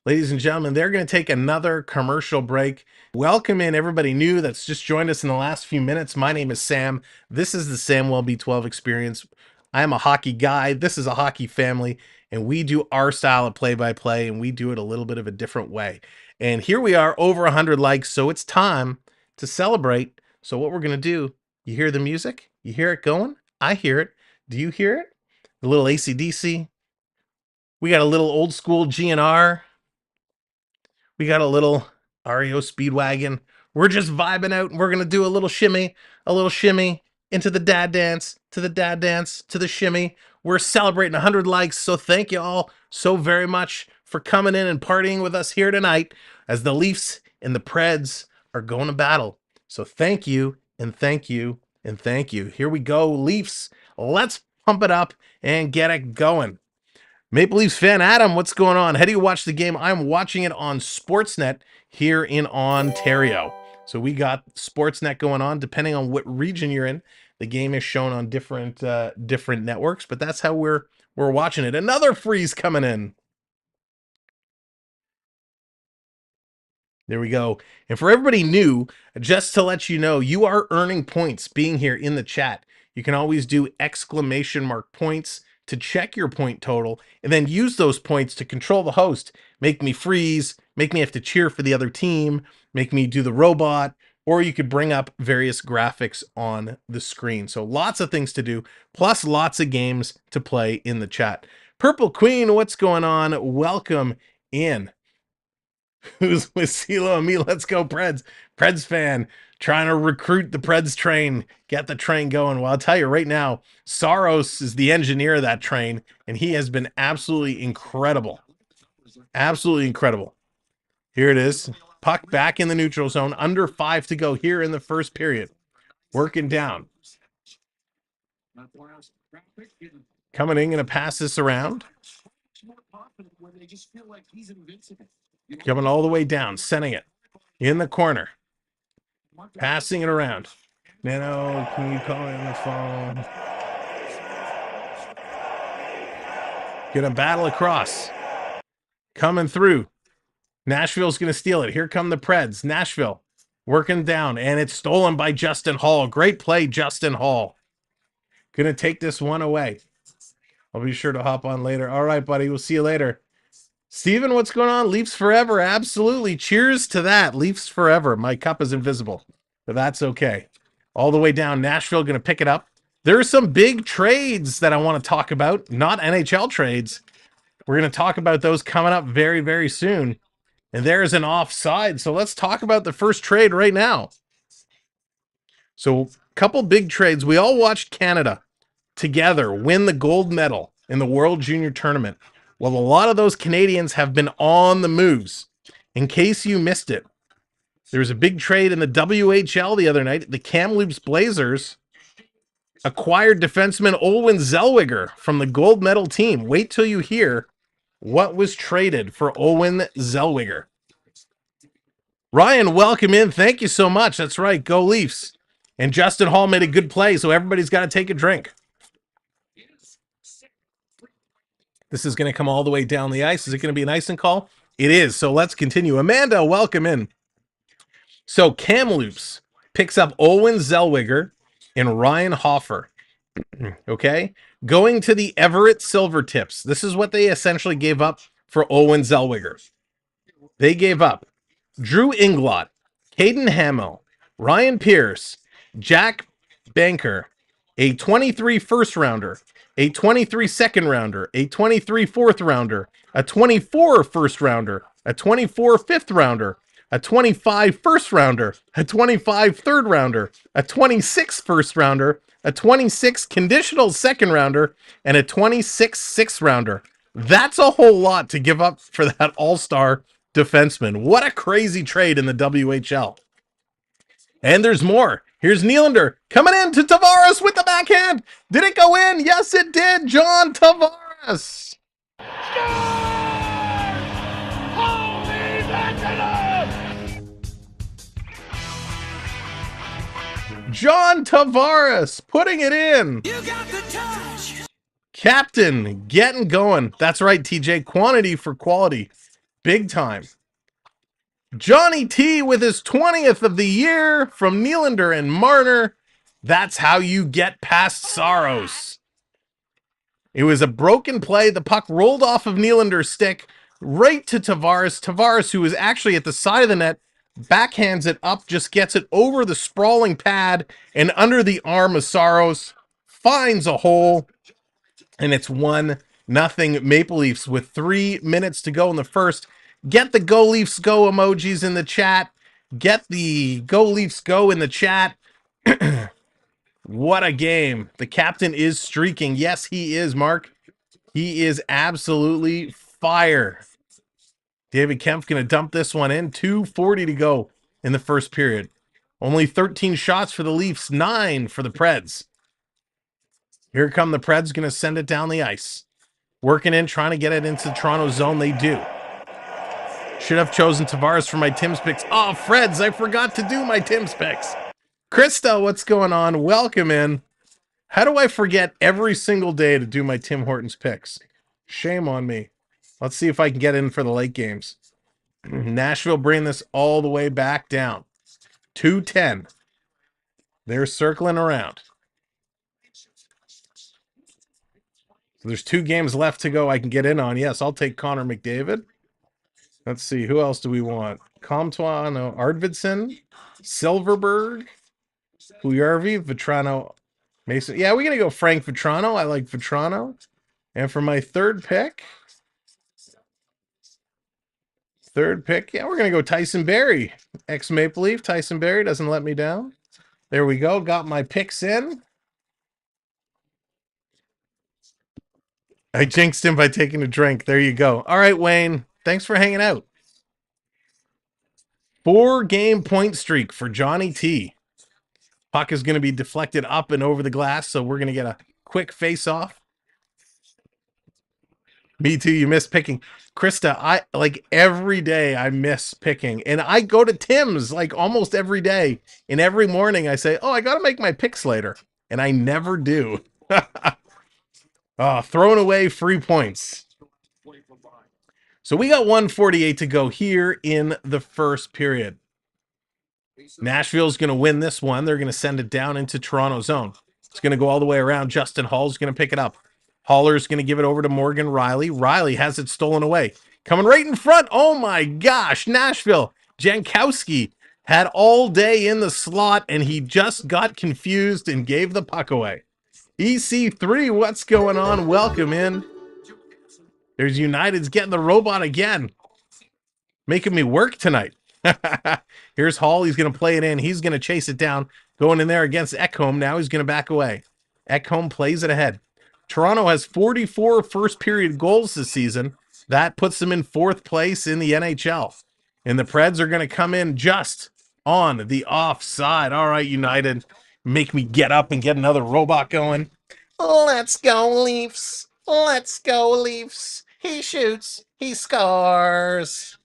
Ladies and gentlemen, they're going to take another commercial break. Welcome in everybody new that's just joined us in the last few minutes. My name is Sam. This is the Samwelb12 Experience. I am a hockey guy. This is a hockey family, and we do our style of play-by-play, and we do it a little bit of a different way. And here we are, over 100 likes, so it's time to celebrate. So what we're going to do, you hear the music? You hear it going? I hear it. Do you hear it? A little AC/DC. We got a little old school GNR. We got a little REO Speedwagon. We're just vibing out, and we're going to do a little shimmy into the dad dance, to the dad dance, to the shimmy. We're celebrating 100 likes, so thank you all so very much for coming in and partying with us here tonight as the Leafs and the Preds are going to battle. So thank you, and thank you, and thank you. Here we go, Leafs. Let's pump it up and get it going. Maple Leafs fan Adam, what's going on? How do you watch the game? I'm watching it on Sportsnet here in Ontario. So we got Sportsnet going on. Depending on what region you're in, the game is shown on different networks, but that's how we're watching it. Another freeze coming in. There we go. And for everybody new, just to let you know, you are earning points being here in the chat. You can always do ! points to check your point total, and then use those points to control the host. Make me freeze, make me have to cheer for the other team, make me do the robot, or you could bring up various graphics on the screen. So lots of things to do, plus lots of games to play in the chat. Purple Queen, what's going on? Welcome in. Who's with CeeLo and me? Let's go Preds. Preds fan trying to recruit the Preds train, get the train going. Well, I'll tell you right now, Saros is the engineer of that train, and he has been absolutely incredible. Absolutely incredible. Here it is. Puck back in the neutral zone. Under 5 to go here in the first period. Working down. Coming in, going to pass this around. Coming all the way down, sending it in the corner. Passing it around. Nano, can you call me on the phone? Gonna battle across. Coming through. Nashville's gonna steal it. Here come the Preds. Nashville working down, and it's stolen by Justin Hall. Great play, Justin Hall. Gonna take this one away. I'll be sure to hop on later. All right, buddy. We'll see you later. Steven, what's going on? Leafs forever. Absolutely. Cheers to that. Leafs forever. My cup is invisible, but that's okay. All the way down. Nashville going to pick it up. There are some big trades that I want to talk about. Not NHL trades. We're going to talk about those coming up very, very soon. And there's an offside. So let's talk about the first trade right now. So a couple big trades. We all watched Canada together win the gold medal in the World Junior Tournament. Well, a lot of those Canadians have been on the moves. In case you missed it, there was a big trade in the WHL the other night. The Kamloops Blazers acquired defenseman Olwen Zellweger from the gold medal team. Wait till you hear what was traded for Olwen Zellweger. Ryan, welcome in. Thank you so much. That's right. Go Leafs. And Justin Hall made a good play, so everybody's got to take a drink. This is going to come all the way down the ice. Is it going to be an icing call? It is. So let's continue. Amanda, welcome in. So Kamloops picks up Olwen Zellweger and Ryan Hoffer. Okay. Going to the Everett Silvertips. This is what they essentially gave up for Olwen Zellweger. They gave up Drew Inglot, Caden Hamill, Ryan Pierce, Jack Banker, a 23 first rounder, a 23 second rounder, a 23 fourth rounder, a 24 first rounder, a 24 fifth rounder, a 25 first rounder, a 25 third rounder, a 26 first rounder, a 26 conditional second rounder, and a 26 sixth rounder. That's a whole lot to give up for that all-star defenseman. What a crazy trade in the WHL. And there's more. Here's Nylander coming in to Tavares with the backhand. Did it go in? Yes, it did. John Tavares. John Tavares putting it in. You got the touch. Captain getting going. That's right, TJ. Quantity for quality. Big time. Johnny T with his 20th of the year from Nylander and Marner. That's how you get past Saros. It was a broken play. The puck rolled off of Nylander's stick right to Tavares. Tavares, who was actually at the side of the net, backhands it up, just gets it over the sprawling pad and under the arm of Saros, finds a hole, and it's 1-0 Maple Leafs with 3 minutes to go in the first. Get the Go Leafs Go emojis in the chat. Get the Go Leafs Go in the chat. What a game. The captain is streaking. Yes, he is, Mark. He is absolutely fire. David Kempf going to dump this one in. 2:40 to go in the first period. Only 13 shots for the Leafs, 9 for the Preds. Here come the Preds, going to send it down the ice. Working in, trying to get it into the Toronto zone. They do. Should have chosen Tavares for my Tim's picks. Oh, Freds, I forgot to do my Tim's picks. Krista, what's going on? Welcome in. How do I forget every single day to do my Tim Hortons picks? Shame on me. Let's see if I can get in for the late games. Nashville bring this all the way back down. 2:10. They're circling around. So there's 2 games left to go I can get in on. Yes, I'll take Connor McDavid. Let's see, who else do we want? Comtois, no, Arvidsson, Silverberg, Pujärvi, Vetrano, Mason. Yeah, we're going to go Frank Vetrano. I like Vetrano. And for my third pick, yeah, we're going to go Tyson Barrie. Ex-Maple Leaf, Tyson Barrie doesn't let me down. There we go. Got my picks in. I jinxed him by taking a drink. There you go. All right, Wayne. Thanks for hanging out. 4-game point streak for Johnny T. Puck is going to be deflected up and over the glass, so we're going to get a quick face-off. Me too. You miss picking. Krista, I like every day I miss picking. And I go to Tim's like almost every day. And every morning I say, oh, I got to make my picks later. And I never do. Oh, throwing away free points. So we got 148 to go here in the first period. Nashville's going to win this one. They're going to send it down into Toronto zone. It's going to go all the way around. Justin Hall's going to pick it up. Haller's going to give it over to Morgan Riley. Riley has it stolen away. Coming right in front. Oh my gosh. Nashville. Jankowski had all day in the slot, and he just got confused and gave the puck away. EC3, what's going on? Welcome in. There's United's getting the robot again. Making me work tonight. Here's Hall. He's going to play it in. He's going to chase it down. Going in there against Ekholm. Now he's going to back away. Ekholm plays it ahead. Toronto has 44 first period goals this season. That puts them in 4th place in the NHL. And the Preds are going to come in just on the offside. All right, United. Make me get up and get another robot going. Let's go, Leafs. Let's go, Leafs. He shoots. He scores.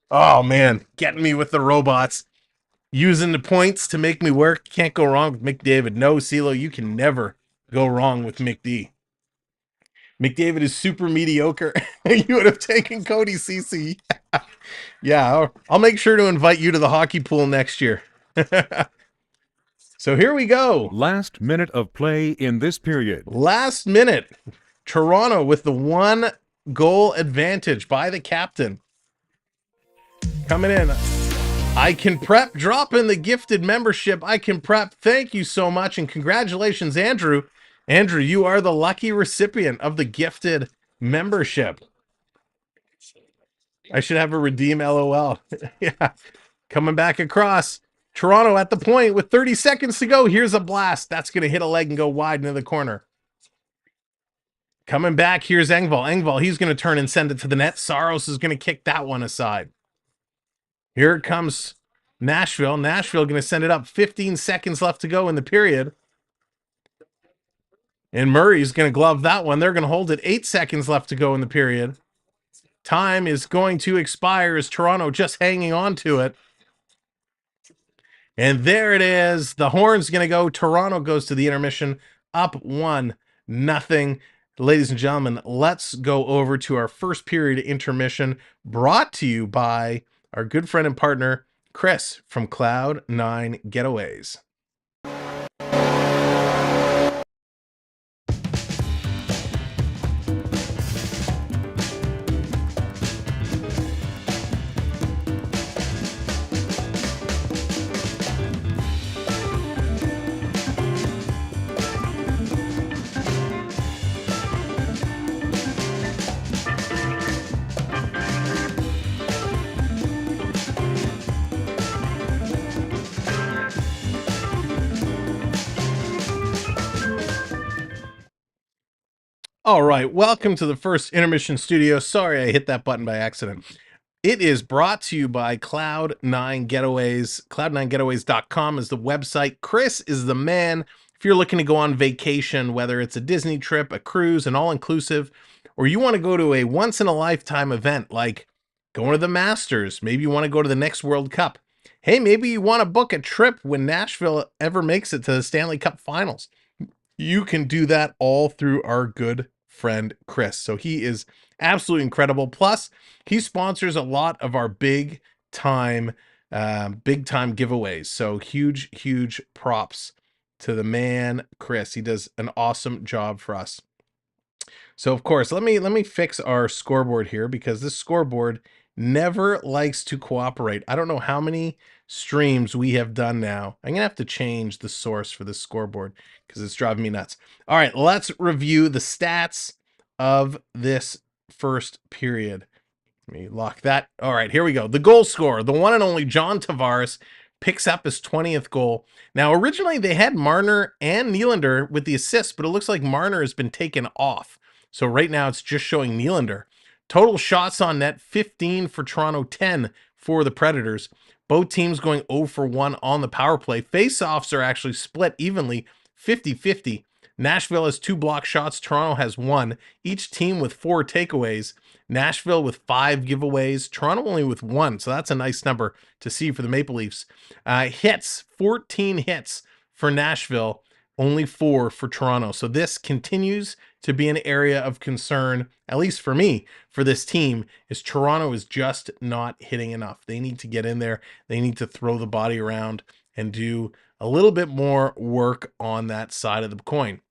Oh, man. Getting me with the robots. Using the points to make me work. Can't go wrong with McDavid. No, CeeLo, you can never go wrong with McD. McDavid is super mediocre. You would have taken Cody Ceci. Yeah, I'll make sure to invite you to the hockey pool next year. So here we go. Last minute of play in this period. Last minute. Toronto with the 1-goal advantage by the captain. Coming in. I Can Prep, drop in the gifted membership. I Can Prep, thank you so much, and congratulations, Andrew. Andrew, you are the lucky recipient of the gifted membership. I should have a redeem LOL. Yeah, coming back across. Toronto at the point with 30 seconds to go. Here's a blast. That's going to hit a leg and go wide into the corner. Coming back, here's Engvall. Engvall, he's going to turn and send it to the net. Saros is going to kick that one aside. Here comes Nashville. Nashville going to send it up. 15 seconds left to go in the period. And Murray's going to glove that one. They're going to hold it. 8 seconds left to go in the period. Time is going to expire as Toronto just hanging on to it. And there it is. The horn's going to go. Toronto goes to the intermission up 1-0. Ladies and gentlemen, let's go over to our first period intermission, brought to you by our good friend and partner, Chris from Cloud9 Getaways. All right, welcome to the first intermission studio. Sorry, I hit that button by accident. It is brought to you by Cloud9 Getaways. Cloud9getaways.com is the website. Chris is the man. If you're looking to go on vacation, whether it's a Disney trip, a cruise, an all-inclusive, or you want to go to a once-in-a-lifetime event like going to the Masters, maybe you want to go to the next World Cup. Hey, maybe you want to book a trip when Nashville ever makes it to the Stanley Cup Finals. You can do that all through our good friend Chris. So he is absolutely incredible. Plus, he sponsors a lot of our big time giveaways. So huge props to the man Chris. He does an awesome job for us. So of course, let me fix our scoreboard here, because this scoreboard never likes to cooperate. I don't know how many streams we have done now. I'm gonna have to change the source for this scoreboard because it's driving me nuts. All right, let's review the stats of this first period. Let me lock that. All right, here we go. The goal scorer, the one and only John Tavares, picks up his 20th goal. Now, originally they had Marner and Nylander with the assist, but it looks like Marner has been taken off. So right now it's just showing Nylander. Total shots on net, 15 for Toronto, 10 for the Predators. Both teams going 0 for 1 on the power play. Face-offs are actually split evenly, 50-50. Nashville has 2 block shots. Toronto has 1. Each team with 4 takeaways. Nashville with 5 giveaways. Toronto only with 1. So that's a nice number to see for the Maple Leafs. Hits, 14 hits for Nashville, only 4 for Toronto. So this continues to be an area of concern, at least for me, for this team, is Toronto is just not hitting enough. They need to get in there. They need to throw the body around and do a little bit more work on that side of the coin.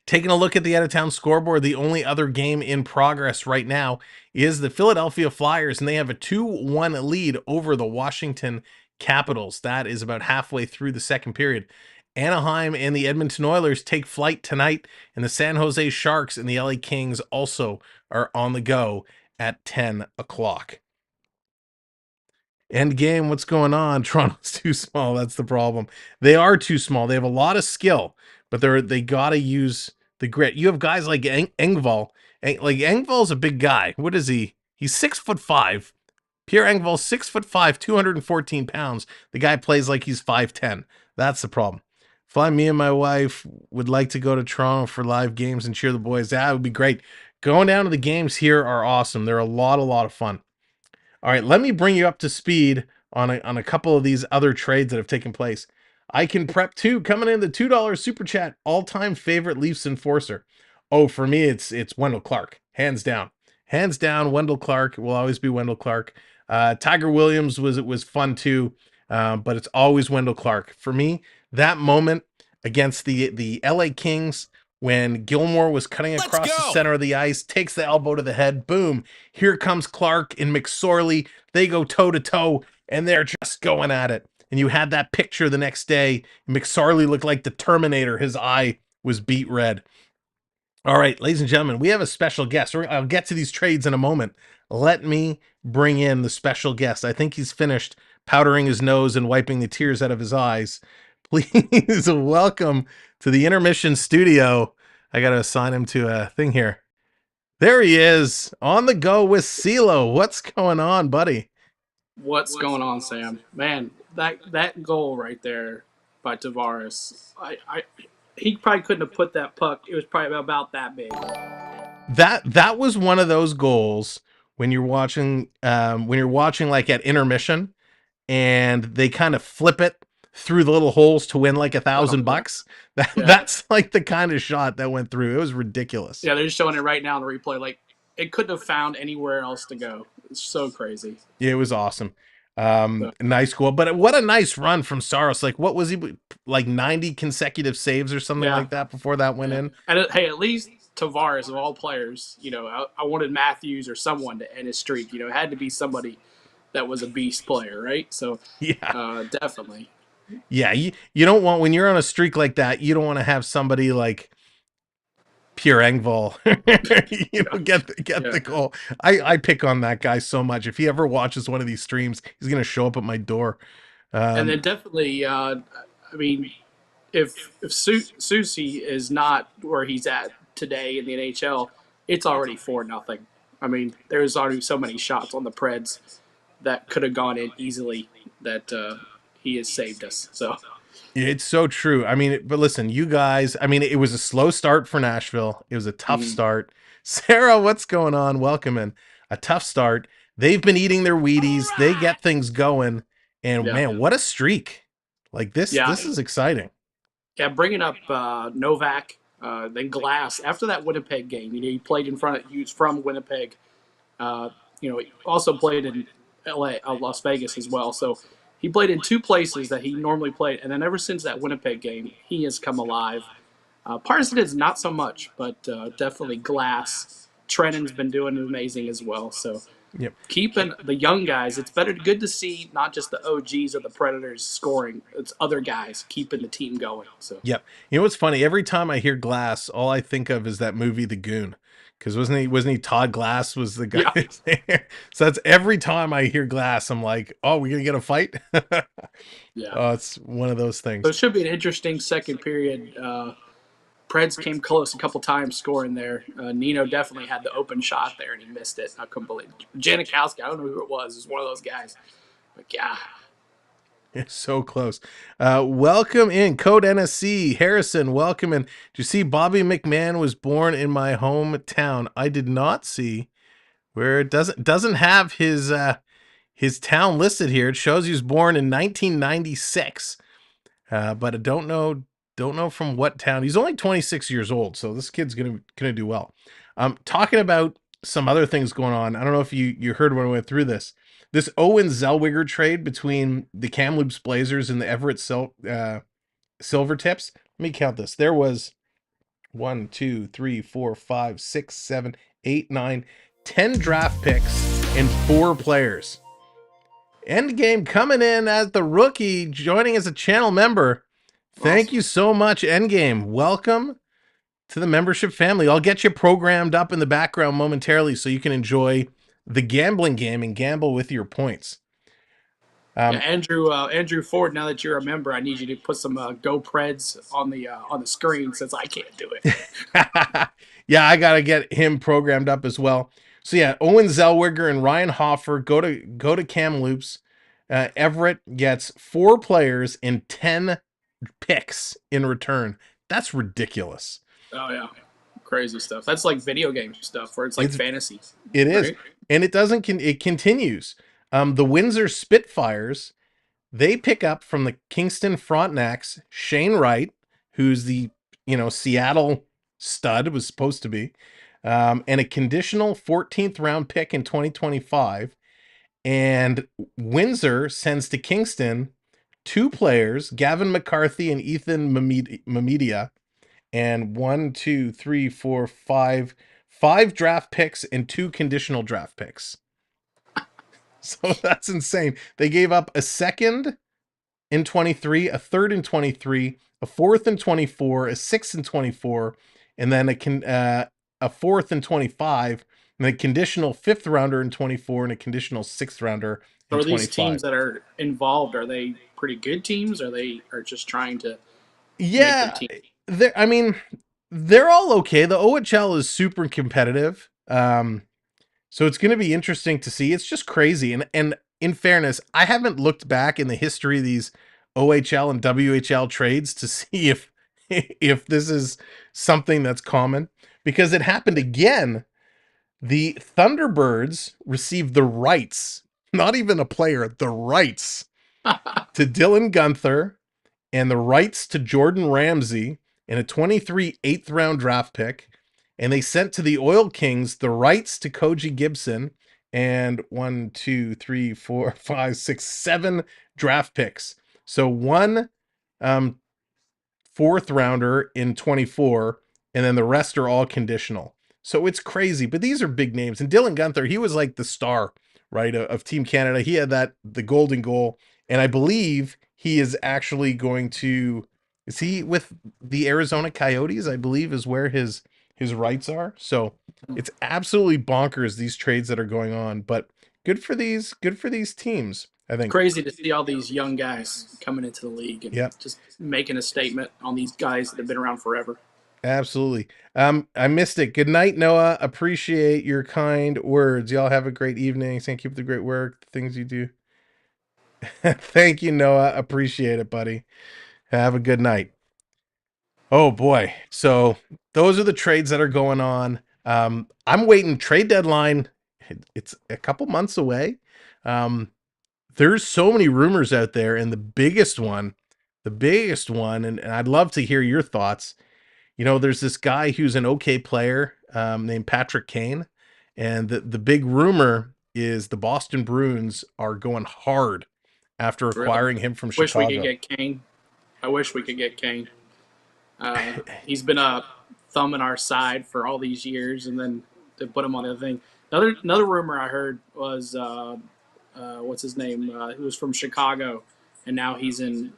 Taking a look at the out-of-town scoreboard, the only other game in progress right now is the Philadelphia Flyers, and they have a 2-1 lead over the Washington Capitals. That is about halfway through the second period. Anaheim and the Edmonton Oilers take flight tonight, and the San Jose Sharks and the LA Kings also are on the go at 10 o'clock. End game, what's going on? Toronto's too small. That's the problem. They are too small. They have a lot of skill, but they got to use the grit. You have guys like Engvall. Like Engvall's a big guy. What is he? He's 6'5". Pierre Engvall, 6'5", 214 pounds. The guy plays like he's 5'10". That's the problem. Fly, me and my wife would like to go to Toronto for live games and cheer the boys. That would be great. Going down to the games here are awesome. They're a lot of fun. All right, let me bring you up to speed on a couple of these other trades that have taken place. I can prep too. Coming in the $2 super chat, all-time favorite Leafs enforcer. Oh, for me, it's Wendell Clark, hands down. Hands down, Wendell Clark will always be Wendell Clark. Tiger Williams was fun too, but it's always Wendell Clark. For me, that moment against the LA Kings when Gilmore was cutting across the center of the ice, takes the elbow to the head, boom. Here comes Clark and McSorley. They go toe-to-toe, and they're just going at it. And you had that picture the next day. McSorley looked like the Terminator. His eye was beet red. All right, ladies and gentlemen, we have a special guest. I'll get to these trades in a moment. Let me bring in the special guest. I think he's finished powdering his nose and wiping the tears out of his eyes. Please welcome to the Intermission studio. I got to assign him to a thing here. There he is, on the go with CeeLo. What's going on, buddy? What's going on, Sam? Man, that goal right there by Tavares, he probably couldn't have put that puck. It was probably about that big. That was one of those goals when you're watching like at intermission, and they kind of flip it through the little holes to win like $1,000. That's like the kind of shot that went through. It was ridiculous. Yeah, they're just showing it right now in the replay. Like, it couldn't have found anywhere else to go. It's so crazy. Yeah, it was awesome. Nice goal, but what a nice run from Saros. Like, what was he, like 90 consecutive saves or something like that before that went in? And hey, at least Tavares, of all players, I wanted Matthews or someone to end his streak. It had to be somebody that was a beast player, right? So yeah, definitely. Yeah, you don't want, when you're on a streak like that, you don't want to have somebody like Pierre Engvall, get the goal. I pick on that guy so much. If he ever watches one of these streams, he's gonna show up at my door. And then definitely, I mean, if Susie is not where he's at today in the NHL, it's already 4-0. I mean, there's already so many shots on the Preds that could have gone in easily that he has saved us. So it's so true. I mean, but listen, you guys, I mean, it was a slow start for Nashville. It was a tough start. Sarah, what's going on? Welcome in. A tough start. They've been eating their Wheaties. Right. They get things going. And man, what a streak. Like this is exciting. Yeah, bringing up Novak, then Glass. After that Winnipeg game, he played he was from Winnipeg. He also played in Las Vegas as well. So he played in 2 places that he normally played, and then ever since that Winnipeg game, he has come alive. Parsons not so much, but definitely Glass. Trennan's been doing amazing as well. So keeping the young guys, it's good to see not just the OGs or the Predators scoring. It's other guys keeping the team going. So you know what's funny? Every time I hear Glass, all I think of is that movie The Goon. Because wasn't he Todd Glass was the guy there? So that's every time I hear Glass, I'm like, oh, we're gonna get a fight. Oh, it's one of those things. So it should be an interesting second period. Preds came close a couple times scoring there. Nino definitely had the open shot there, and he missed it. I couldn't believe it. Janikowski, I don't know who it was. It was one of those guys. But yeah. So close. Welcome in, Code NSC. Harrison, welcome in. Did you see Bobby McMahon was born in my hometown? I did not see where it doesn't have his town listed here. It shows he was born in 1996. But I don't know from what town. He's only 26 years old, so this kid's gonna do well. Talking about some other things going on. I don't know if you heard when we went through this. This Owen Zellweger trade between the Kamloops Blazers and the Everett Silvertips. Let me count this. There was 1, 2, 3, 4, 5, 6, 7, 8, 9, 10 draft picks and 4 players. Endgame coming in as the rookie, joining as a channel member. Thank you so much, Endgame. Welcome to the membership family. I'll get you programmed up in the background momentarily so you can enjoy the gambling game and gamble with your points. Andrew Ford, now that you're a member, I need you to put some Go Preds on the screen since I can't do it. Yeah, I got to get him programmed up as well. So yeah, Owen Zellweger and Ryan Hoffer go to Kamloops. Everett gets 4 players and 10 picks in return. That's ridiculous. Oh yeah, crazy stuff. That's like video game stuff where it's like fantasy. It is, and it doesn't. It continues. The Windsor Spitfires, they pick up from the Kingston Frontenacs Shane Wright, who's the Seattle stud was supposed to be, and a conditional 14th round pick in 2025. And Windsor sends to Kingston 2 players, Gavin McCarthy and Ethan Mamedia, and 1, 2, 3, 4, 5 draft picks and 2 conditional draft picks. So that's insane. They gave up a second in 23, a third in 23, a fourth in 24, a sixth in 24, and then a fourth in 25, and a conditional 5th rounder in 24, and a conditional 6th rounder in 25. So are these teams that are involved, are they pretty good teams, or they are just trying to make the team? They're all okay. The OHL is super competitive. So it's going to be interesting to see. It's just crazy. And in fairness, I haven't looked back in the history of these OHL and WHL trades to see if this is something that's common, because it happened again. The Thunderbirds received the rights, not even a player, the rights to Dylan Gunther and the rights to Jordan Ramsey and a 23 8th round draft pick. And they sent to the Oil Kings the rights to Koji Gibson and 1, 2, 3, 4, 5, 6, 7 draft picks. So 1 4th rounder in 24, and then the rest are all conditional. So it's crazy, but these are big names. And Dylan Gunther, he was like the star, right, of Team Canada. He had the golden goal, and I believe he is actually going to. Is he with the Arizona Coyotes? I believe is where his rights are. So it's absolutely bonkers, these trades that are going on, but good for these teams, I think. Crazy to see all these young guys coming into the league and just making a statement on these guys that have been around forever. Absolutely. I missed it. Good night, Noah. Appreciate your kind words. Y'all have a great evening. Thank you for the great work, the things you do. Thank you, Noah. Appreciate it, buddy. Have a good night. Oh boy. So those are the trades that are going on. I'm waiting. Trade deadline. It's a couple months away. There's so many rumors out there, and the biggest one, and I'd love to hear your thoughts. There's this guy who's an okay player named Patrick Kane, and the big rumor is the Boston Bruins are going hard after acquiring him from Chicago. Wish we could get Kane. I wish we could get Kane. He's been a thumb in our side for all these years, and then to put him on the other thing. Another rumor I heard was what's his name? He was from Chicago, and now he's in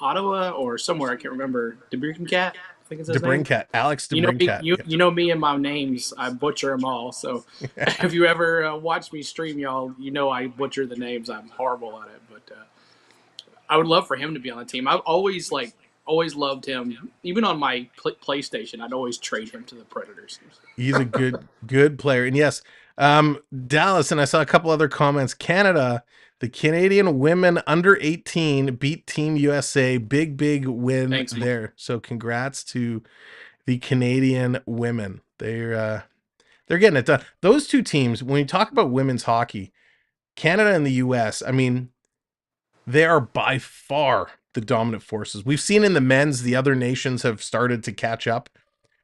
Ottawa or somewhere. I can't remember. DeBrincat, I think it's his name. DeBrincat, Alex DeBrincat. You know me and my names. I butcher them all. So if you ever watch me stream, y'all, I butcher the names. I'm horrible at it, but I would love for him to be on the team. I've always loved him. Even on my PlayStation, I'd always trade him to the Predators. He's a good player. And yes, Dallas, and I saw a couple other comments. Canada, The Canadian women under 18 beat Team USA. Big win Thanks, man. there. So congrats to the Canadian women. They're getting it done. Those two teams, when you talk about women's hockey, Canada and the US, I mean, they are by far the dominant forces. We've seen in the men's, the other nations have started to catch up.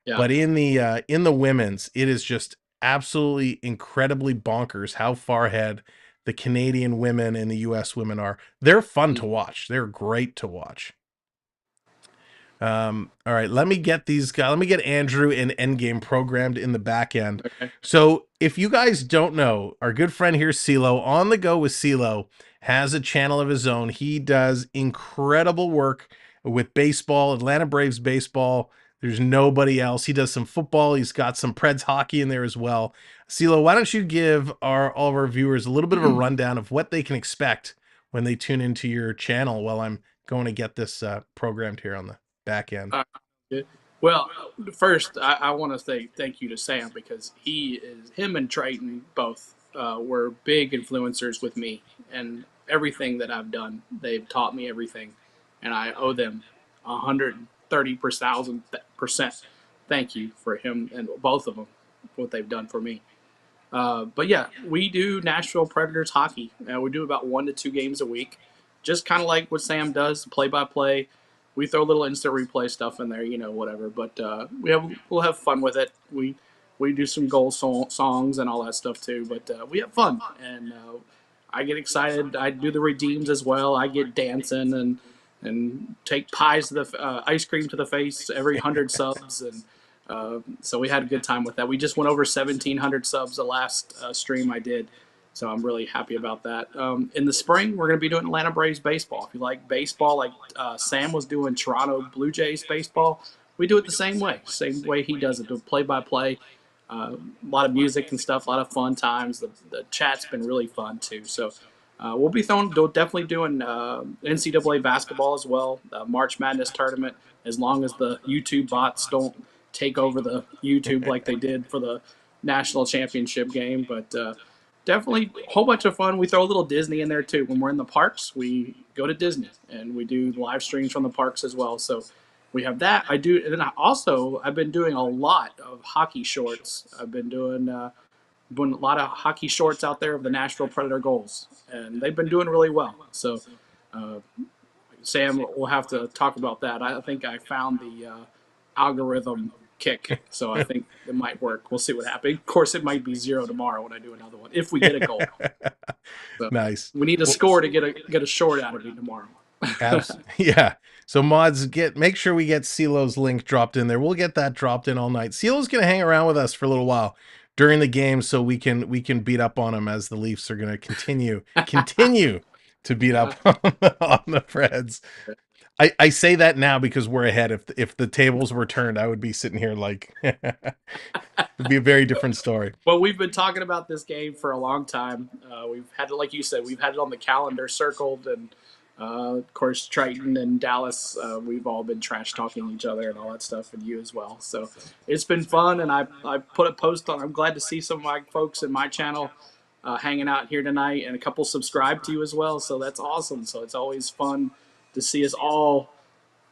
Yeah. But in the women's, it is just absolutely incredibly bonkers how far ahead the Canadian women and the US women are. They're fun to watch. They're great to watch. All right, let me get these guys. Let me get Andrew and Endgame programmed in the back end. Okay. So if you guys don't know, our good friend here, CeeLo, On the Go with CeeLo, has a channel of his own. He does incredible work with baseball, Atlanta Braves baseball. There's nobody else. He does some football. He's got some Preds hockey in there as well. CeeLo, why don't you give all of our viewers a little bit of a rundown of what they can expect when they tune into your channel while I'm going to get this programmed here on the back end. Well, first, I want to say thank you to Sam because him and Triton both were big influencers with me and everything that I've done. They've taught me everything, and I owe them 130,000% thank you for him and both of them, what they've done for me. But yeah, we do Nashville Predators hockey. We do about 1 to 2 games a week, just kind of like what Sam does, play-by-play. We throw a little instant replay stuff in there, whatever. But we'll have fun with it. We do some goal songs and all that stuff too. But we have fun, and I get excited. I do the redeems as well. I get dancing and take pies to the ice cream to the face every 100 subs, and so we had a good time with that. We just went over 1,700 subs the last stream I did. So I'm really happy about that. In the spring, we're going to be doing Atlanta Braves baseball. If you like baseball, like Sam was doing Toronto Blue Jays baseball, we do it the same way he does it, do play-by-play. A lot of music and stuff, a lot of fun times. The chat's been really fun, too. So we'll be definitely doing NCAA basketball as well, March Madness tournament, as long as the YouTube bots don't take over the YouTube like they did for the national championship game. But definitely a whole bunch of fun. We throw a little Disney in there too. When we're in the parks, we go to Disney and we do live streams from the parks as well. So we have that. I do, and then I've been doing a lot of hockey shorts. I've been doing a lot of hockey shorts out there of the Nashville Predator goals, and they've been doing really well. So Sam will have to talk about that. I think I found the algorithm kick, so I think it might work. We'll see what happens. Of course, it might be 0 tomorrow when I do another one if we get a goal. So nice. We need a score to get a short out of me tomorrow. Yeah. So mods, make sure we get CeeLo's link dropped in there. We'll get that dropped in all night. CeeLo's gonna hang around with us for a little while during the game, so we can beat up on him as the Leafs are gonna continue to beat up on the Preds. I say that now because we're ahead. If the tables were turned, I would be sitting here like it'd be a very different story. Well, we've been talking about this game for a long time. We've had it, like you said, we've had it on the calendar circled, and of course Triton and Dallas, we've all been trash talking each other and all that stuff, and you as well. So it's been fun, and I put a post on. I'm glad to see some of my folks in my channel hanging out here tonight, and a couple subscribe to you as well. So that's awesome. So it's always fun to see us all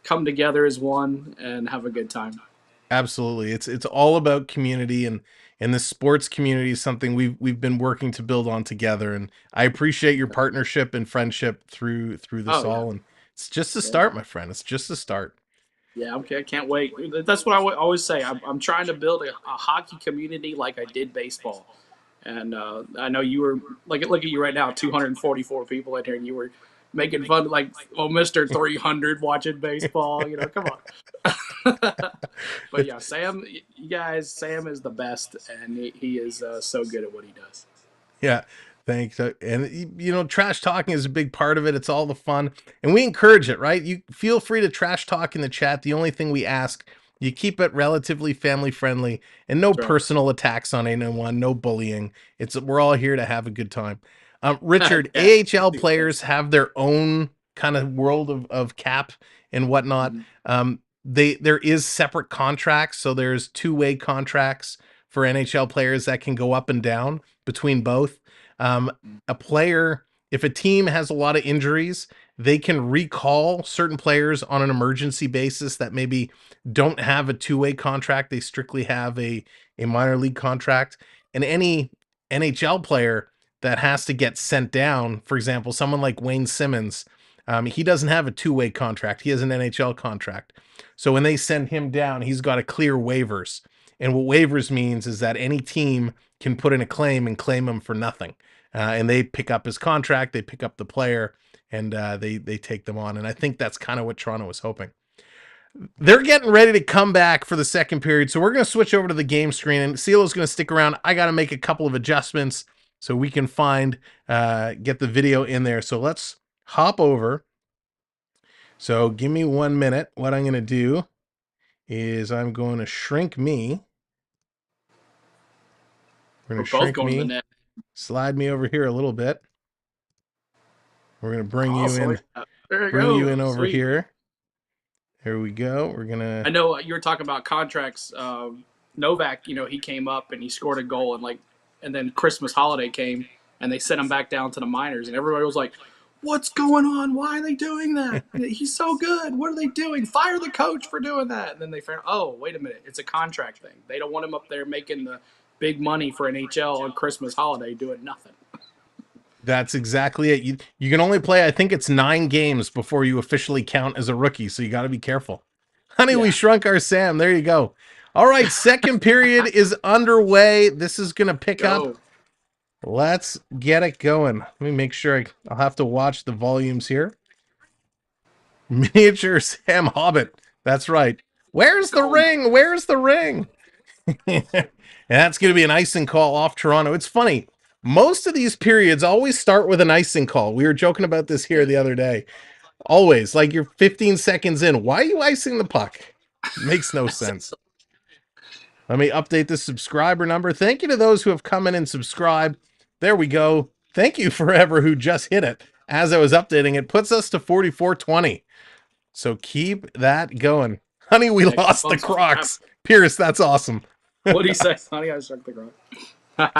come together as one and have a good time. Absolutely. It's all about community, and the sports community is something we've been working to build on together. And I appreciate your partnership and friendship through this all. And it's just a start, my friend. It's just a start. Yeah, okay, I can't wait. That's what I always say. I'm trying to build a hockey community like I did baseball. And I know you were, look at you right now, 244 people in here, and you were making fun of, like, Mr. 300 watching baseball. Come on. But yeah, Sam is the best, and he is so good at what he does. Yeah, thanks. And trash talking is a big part of it. It's all the fun, and we encourage it, right? You feel free to trash talk in the chat. The only thing we ask, you keep it relatively family friendly, and no personal attacks on anyone, no bullying. We're all here to have a good time. Richard, AHL players have their own kind of world of cap and whatnot. There is separate contracts, so there's two-way contracts for NHL players that can go up and down between both. A player if a team has a lot of injuries, they can recall certain players on an emergency basis that maybe don't have a two-way contract. They strictly have a minor league contract. And any NHL player that has to get sent down, for example, someone like Wayne Simmons, he doesn't have a two-way contract. He has an NHL contract. So when they send him down, he's got to clear waivers. And what waivers means is that any team can put in a claim and claim him for nothing. And they pick up his contract, they pick up the player, and they take them on. And I think that's kind of what Toronto was hoping. They're getting ready to come back for the second period, so we're going to switch over to the game screen, and Cilo's going to stick around. I got to make a couple of adjustments so we can get the video in there. So let's hop over. So give me 1 minute. What I'm going to do is I'm going to shrink me. We're going to shrink me, slide me over here a little bit. We're going to bring you in. Bring you in over here. Here we go. We're gonna. I know you were talking about contracts. Novak, he came up and he scored a goal, and then Christmas holiday came and they sent him back down to the minors, and everybody was like, "What's going on? Why are they doing that? He's so good. What are they doing? Fire the coach for doing that." And then they found, oh, wait a minute, it's a contract thing. They don't want him up there making the big money for NHL on Christmas holiday doing nothing. That's exactly it. You can only play, I think it's 9 games before you officially count as a rookie, so you got to be careful. Honey, we shrunk our Sam. There you go. All right, second period is underway. This is going to pick up. Let's get it going. Let me make sure I'll have to watch the volumes here. Miniature Sam Hobbit. That's right. Where's the ring? Where's the ring? And that's going to be an icing call off Toronto. It's funny. Most of these periods always start with an icing call. We were joking about this here the other day. Always, like you're 15 seconds in. Why are you icing the puck? Makes no sense. Let me update the subscriber number. Thank you to those who have come in and subscribed. There we go. Thank you forever who just hit it. As I was updating, it puts us to 4420. So keep that going. Honey, we lost the Crocs. Pierce, that's awesome. What do you say? Honey, I struck the Crocs.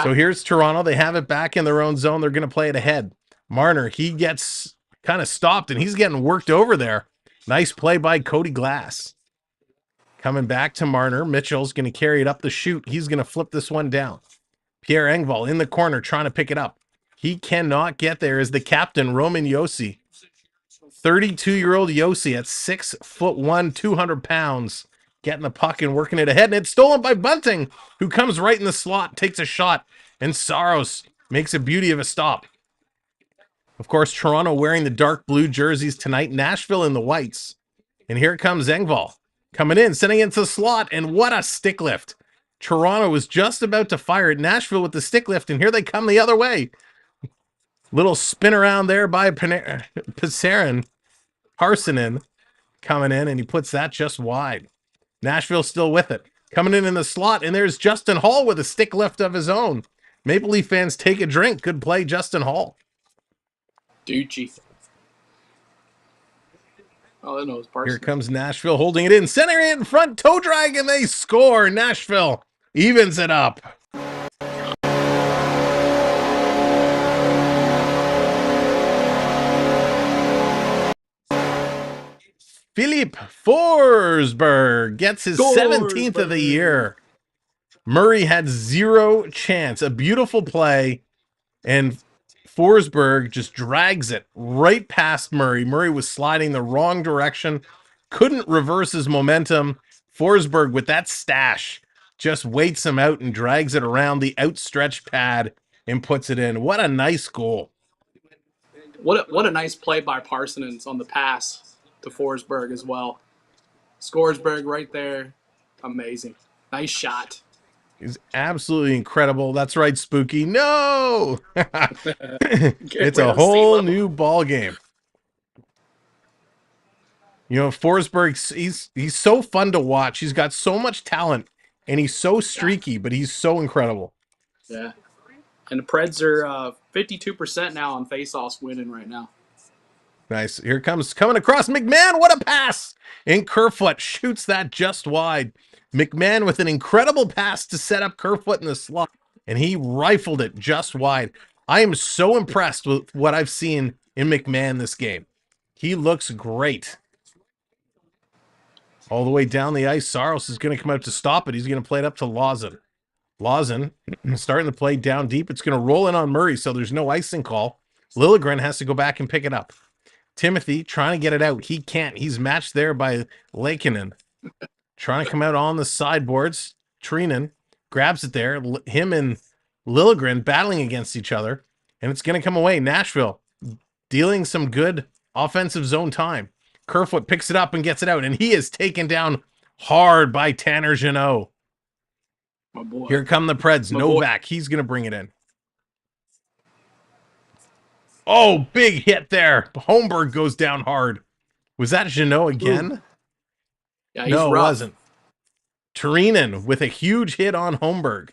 So here's Toronto. They have it back in their own zone. They're going to play it ahead. Marner, he gets kind of stopped, and he's getting worked over there. Nice play by Cody Glass. Coming back to Marner. Mitchell's going to carry it up the chute. He's going to flip this one down. Pierre Engvall in the corner trying to pick it up. He cannot get there as the captain, Roman Josi. 32-year-old Josi at 6'1", 200 pounds. Getting the puck and working it ahead, and it's stolen by Bunting, who comes right in the slot, takes a shot, and Saros makes a beauty of a stop. Of course, Toronto wearing the dark blue jerseys tonight, Nashville in the whites. And here comes Engvall, coming in, sending it into the slot, and what a stick lift. Toronto was just about to fire it. Nashville with the stick lift, and here they come the other way. Little spin around there by Parssinen coming in, and he puts that just wide. Nashville still with it. Coming in the slot, and there's Justin Hall with a stick lift of his own. Maple Leaf fans take a drink. Good play, Justin Hall. Duchene. Oh, that knows Parsons. Here comes Nashville holding it in. Center in front, toe drag, and they score. Nashville evens it up. Filip Forsberg gets his 17th of the year. Murray had 0 chance. A beautiful play, and Forsberg just drags it right past Murray. Murray was sliding the wrong direction, couldn't reverse his momentum. Forsberg, with that stash, just waits him out and drags it around the outstretched pad and puts it in. What a nice goal. What a nice play by Parsons on the pass to Forsberg as well. Scoresberg right there. Amazing. Nice shot. He's absolutely incredible. That's right, Spooky. No! It's a whole new ball game. You know, Forsberg, he's so fun to watch. He's got so much talent, and he's so streaky, but he's so incredible. Yeah. And the Preds are 52% now on faceoffs winning right now. Nice. Here coming across McMahon. What a pass! And Kerfoot shoots that just wide. McMahon with an incredible pass to set up Kerfoot in the slot, and he rifled it just wide. I am so impressed with what I've seen in McMahon this game. He looks great. All the way down the ice, Saros is going to come out to stop it. He's going to play it up to Lawson. Lawson starting to play down deep. It's going to roll in on Murray, so there's no icing call. Liljegren has to go back and pick it up. Timothy trying to get it out. He can't. He's matched there by Laakkonen. Trying to come out on the sideboards. Treinen grabs it there. Him and Liljegren battling against each other, and it's going to come away. Nashville dealing some good offensive zone time. Kerfoot picks it up and gets it out, and he is taken down hard by Tanner Jeannot. My boy. Here come the Preds. My Novak, he's going to bring it in. Oh, big hit there. Holmberg goes down hard. Was that Jeannot again? Ooh. Yeah, No, it rough. wasn't. Treinen with a huge hit on Holmberg.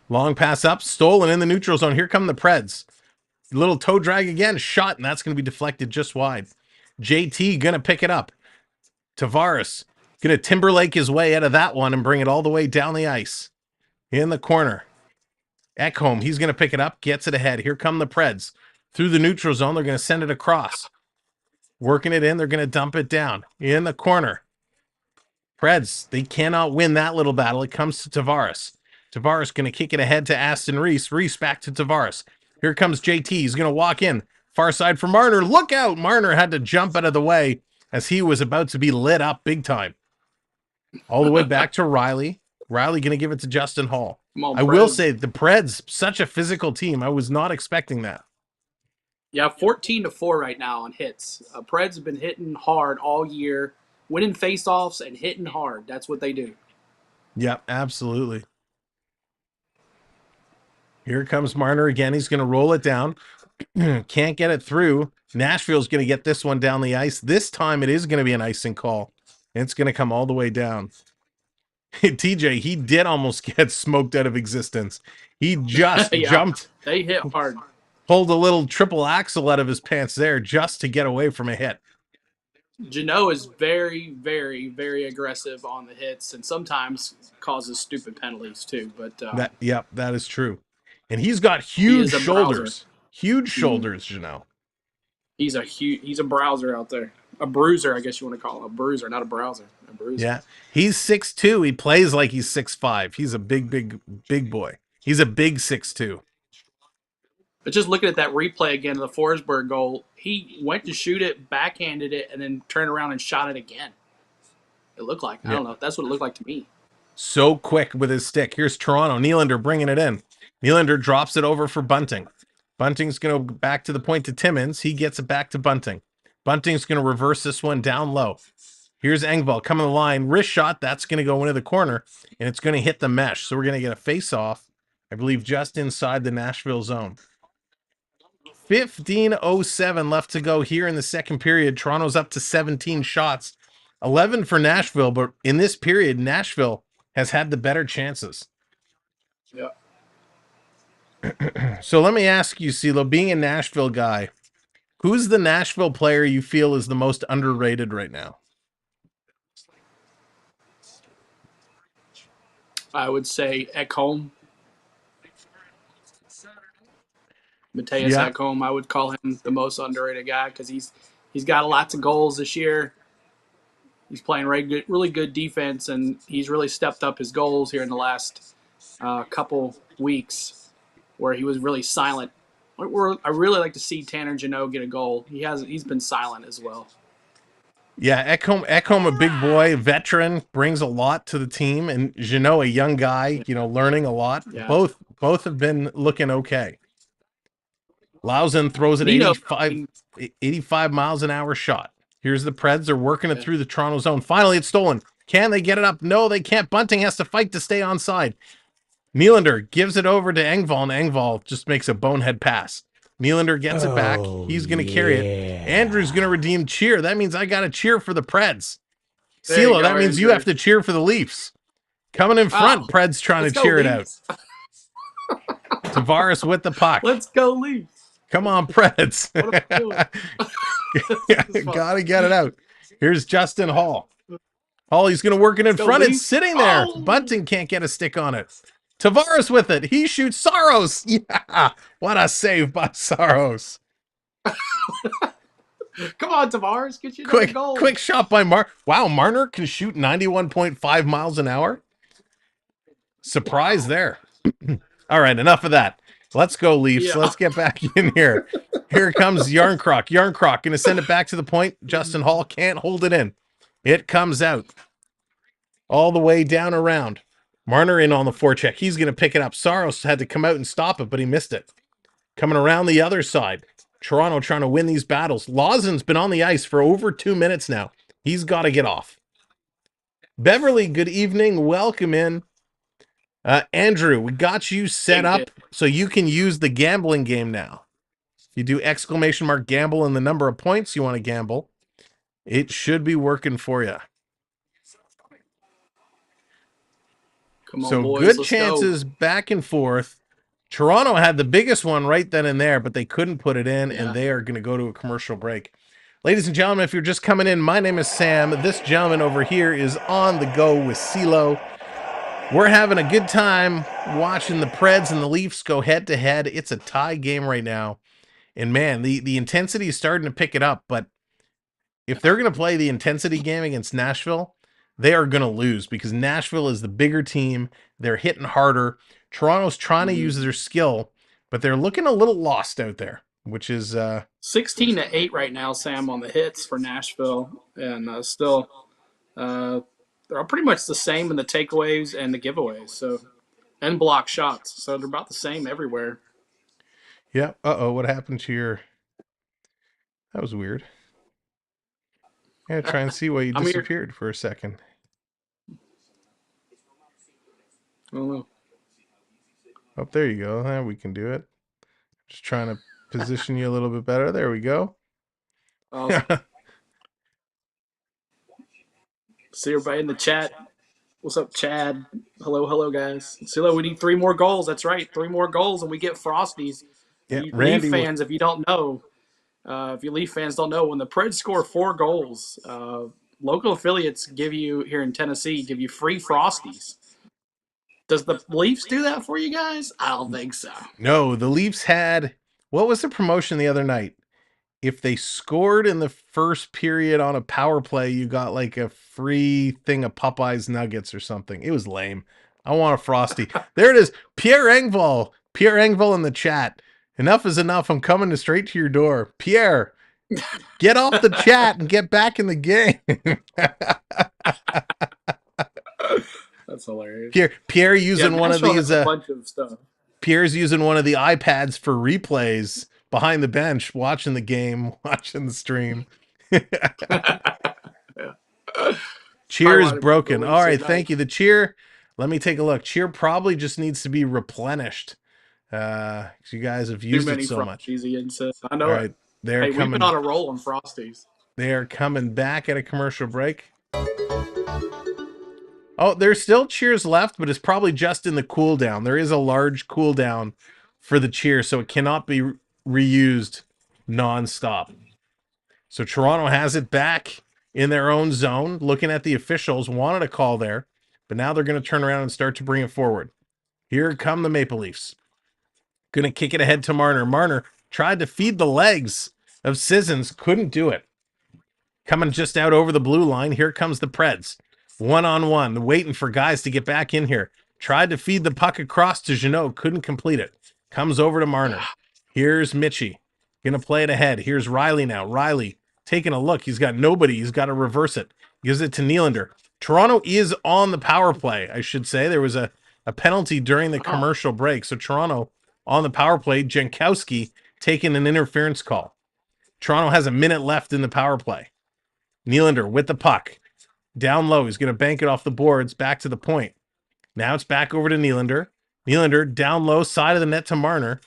Long pass up, stolen in the neutral zone. Here come the Preds. Little toe drag again, shot, and that's going to be deflected just wide. JT going to pick it up. Tavares going to Timberlake his way out of that one and bring it all the way down the ice. In the corner. Ekholm, he's going to pick it up, gets it ahead. Here come the Preds. Through the neutral zone, they're going to send it across. Working it in, they're going to dump it down. In the corner. Preds, they cannot win that little battle. It comes to Tavares. Tavares going to kick it ahead to Aston Reese. Reese back to Tavares. Here comes JT. He's going to walk in. Far side for Marner. Look out! Marner had to jump out of the way as he was about to be lit up big time. All the way back to Riley. Riley going to give it to Justin Hall. On, I will say, the Preds, such a physical team. I was not expecting that. Yeah, 14-4 right now on hits. Preds have been hitting hard all year, winning faceoffs and hitting hard. That's what they do. Yep, absolutely. Here comes Marner again. He's going to roll it down. Can't get it through. Nashville's going to get this one down the ice. This time it is going to be an icing call. It's going to come all the way down. TJ, he did almost get smoked out of existence. He just jumped. They hit hard. Pulled a little triple axle out of his pants there just to get away from a hit. Jeannot is very, very, very aggressive on the hits and sometimes causes stupid penalties too. But that is true. And he's got huge shoulders. Huge shoulders, Jeannot. He's a browser out there. A bruiser, I guess you want to call him. A bruiser, not a browser. A bruiser. Yeah. He's 6'2". He plays like he's 6'5". He's a big boy. He's a big 6'2". But just looking at that replay again of the Forsberg goal, he went to shoot it, backhanded it, and then turned around and shot it again. It looked like. I don't know. That's what it looked like to me. So quick with his stick. Here's Toronto. Nylander bringing it in. Nylander drops it over for Bunting. Bunting's going to go back to the point to Timmins. He gets it back to Bunting. Bunting's going to reverse this one down low. Here's Engvall coming to the line. Wrist shot. That's going to go into the corner, and it's going to hit the mesh. So we're going to get a face-off, I believe, just inside the Nashville zone. 15:07 left to go here in the second period. Toronto's up to 17 shots. 11 for Nashville, but in this period, Nashville has had the better chances. Yeah. So let me ask you, CeeLo, being a Nashville guy, who's the Nashville player you feel is the most underrated right now? I would say Ekholm. Mateus Ekholm, I would call him the most underrated guy because he's got lots of goals this year. He's playing really good defense, and he's really stepped up his goals here in the last couple weeks where he was really silent. I really like to see Tanner Jeannot get a goal. He's been silent as well. Yeah, Ekholm, a big boy, veteran, brings a lot to the team, and Jeannot, a young guy, learning a lot. Yeah. Both have been looking okay. Lausen throws it 85 miles an hour shot. Here's the Preds. They're working it through the Toronto zone. Finally, it's stolen. Can they get it up? No, they can't. Bunting has to fight to stay onside. Nylander gives it over to Engvall, and Engvall just makes a bonehead pass. Nylander gets it back. He's going to carry it. Andrew's going to redeem cheer. That means I got to cheer for the Preds. CeeLo, that means you have to cheer for the Leafs. Coming in front, Preds trying to cheer it out. Tavares with the puck. Let's go Leafs. Come on, Preds. Gotta get it out. Here's Justin Hall. Hall, he's going to work it in front. It's sitting there. Bunting can't get a stick on it. Tavares with it. He shoots Saros. Yeah. What a save by Saros. Come on, Tavares, get you another goal. Quick shot by Wow, Marner can shoot 91.5 miles an hour. Surprise there. All right, enough of that. Let's go, Leafs. Yeah. Let's get back in here. Here comes Yarncroc. Yarncroc going to send it back to the point. Justin Hall can't hold it in. It comes out. All the way down around. Marner in on the forecheck. He's going to pick it up. Saros had to come out and stop it, but he missed it. Coming around the other side. Toronto trying to win these battles. Lawson's been on the ice for over 2 minutes now. He's got to get off. Beverly, good evening. Welcome in. Andrew, we got you set up so you can use the gambling game now. You do ! gamble and the number of points you want to gamble. It should be working for you. Come on, so boys, good let's chances go. back and forth. Toronto had the biggest one right then and there, but they couldn't put it in, Yeah. and they are going to go to a commercial break. Ladies and gentlemen, if you're just coming in, my name is Sam. This gentleman over here is on the go with CeeLo. We're having a good time watching the Preds and the Leafs go head-to-head. It's a tie game right now. And, man, the intensity is starting to pick it up. But if they're going to play the intensity game against Nashville, they are going to lose because Nashville is the bigger team. They're hitting harder. Toronto's trying to use their skill, but they're looking a little lost out there, which is 16-8 right now, Sam, on the hits for Nashville, and still they're pretty much the same in the takeaways and the giveaways, so and block shots. So they're about the same everywhere. Yeah. What happened to your? That was weird. Yeah, try and see why you disappeared for a second. I don't know. Oh, there you go. Now we can do it. Just trying to position you a little bit better. There we go. Awesome. See everybody in the chat. What's up, Chad? Hello, guys. CeeLo, we need 3 more goals. That's right, 3 more goals, and we get Frosties. Yeah, Leaf fans, if you don't know, if you Leaf fans don't know, when the Preds score 4 goals, local affiliates give you here in Tennessee give you free Frosties. Does the Leafs do that for you guys? I don't think so. No, the Leafs had, what was the promotion the other night? If they scored in the first period on a power play, you got like a free thing of Popeye's nuggets or something. It was lame. I want a Frosty. There it is. Pierre Engvall in the chat. Enough is enough. I'm coming straight to your door. Pierre, get off the chat and get back in the game. That's hilarious. Pierre using one of these. A bunch of stuff. Pierre's using one of the iPads for replays behind the bench, watching the game, watching the stream. Cheer is broken. All right, thank you. The cheer. Let me take a look. Cheer probably just needs to be replenished. You guys have used it so much. I know. All right, they're coming. We've been on a roll on Frosties. They are coming back at a commercial break. Oh, there's still cheers left, but it's probably just in the cooldown. There is a large cooldown for the cheer, so it cannot be reused nonstop. So Toronto has it back in their own zone. Looking at the officials, wanted a call there, but now they're going to turn around and start to bring it forward. Here come the Maple Leafs. Going to kick it ahead to Marner. Marner tried to feed the legs of Sissons, couldn't do it. Coming just out over the blue line, here comes the Preds. One-on-one, waiting for guys to get back in here. Tried to feed the puck across to Jeannot, couldn't complete it. Comes over to Marner. Here's Mitchie. Gonna play it ahead. Here's Riley now. Riley taking a look. He's got nobody. He's got to reverse it. Gives it to Nylander. Toronto is on the power play, I should say. There was a penalty during the commercial break. So Toronto on the power play. Jankowski taking an interference call. Toronto has a minute left in the power play. Nylander with the puck. Down low. He's going to bank it off the boards back to the point. Now it's back over to Nylander. Nylander down low, side of the net to Marner.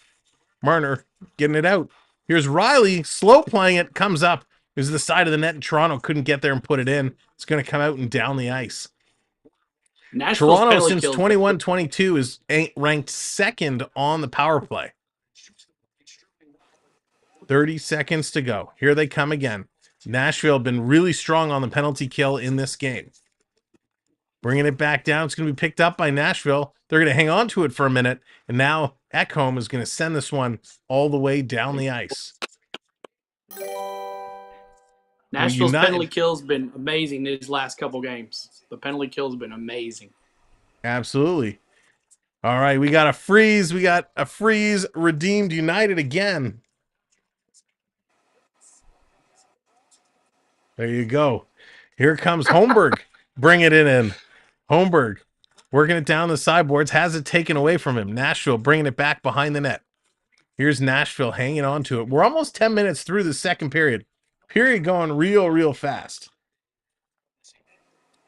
Marner getting it out. Here's Riley, slow playing it, comes up. It was the side of the net, and Toronto couldn't get there and put it in. It's going to come out and down the ice. Toronto, since 21-22, is ranked second on the power play. 30 seconds to go. Here they come again. Nashville have been really strong on the penalty kill in this game. Bringing it back down. It's going to be picked up by Nashville. They're going to hang on to it for a minute, and now Ekholm is going to send this one all the way down the ice. Nashville's penalty kill's been amazing these last couple games. The penalty kill's been amazing. Absolutely. All right, we got a freeze. We got a freeze redeemed United again. There you go. Here comes Holmberg. Bring it in. Holmberg working it down the sideboards. Has it taken away from him. Nashville bringing it back behind the net. Here's Nashville hanging on to it. We're almost 10 minutes through the second period. Period going real fast.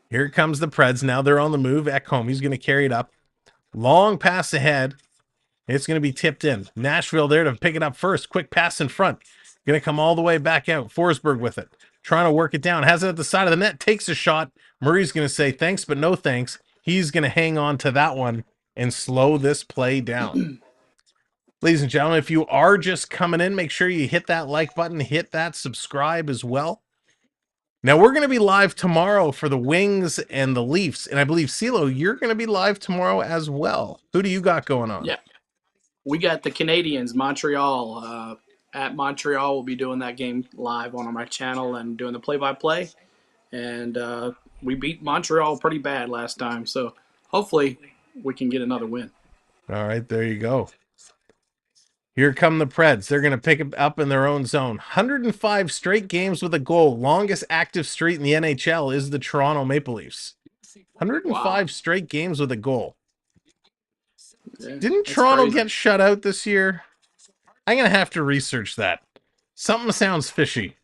Here comes the Preds. Now they're on the move. Ekholm, he's going to carry it up. Long pass ahead. It's going to be tipped in. Nashville there to pick it up first. Quick pass in front. Going to come all the way back out. Forsberg with it. Trying to work it down. Has it at the side of the net. Takes a shot. Murray's going to say thanks, but no thanks. He's going to hang on to that one and slow this play down. Ladies and gentlemen, if you are just coming in, make sure you hit that like button. Hit that subscribe as well. Now, we're going to be live tomorrow for the Wings and the Leafs. And I believe, CeeLo, you're going to be live tomorrow as well. Who do you got going on? Yeah. We got the Canadiens, Montreal. At Montreal, we'll be doing that game live on my channel and doing the play-by-play. And we beat Montreal pretty bad last time. So hopefully we can get another win. All right, there you go. Here come the Preds. They're going to pick it up in their own zone. 105 straight games with a goal. Longest active streak in the NHL is the Toronto Maple Leafs. 105 straight games with a goal. Yeah, Didn't Toronto get shut out this year? I'm going to have to research that. Something sounds fishy.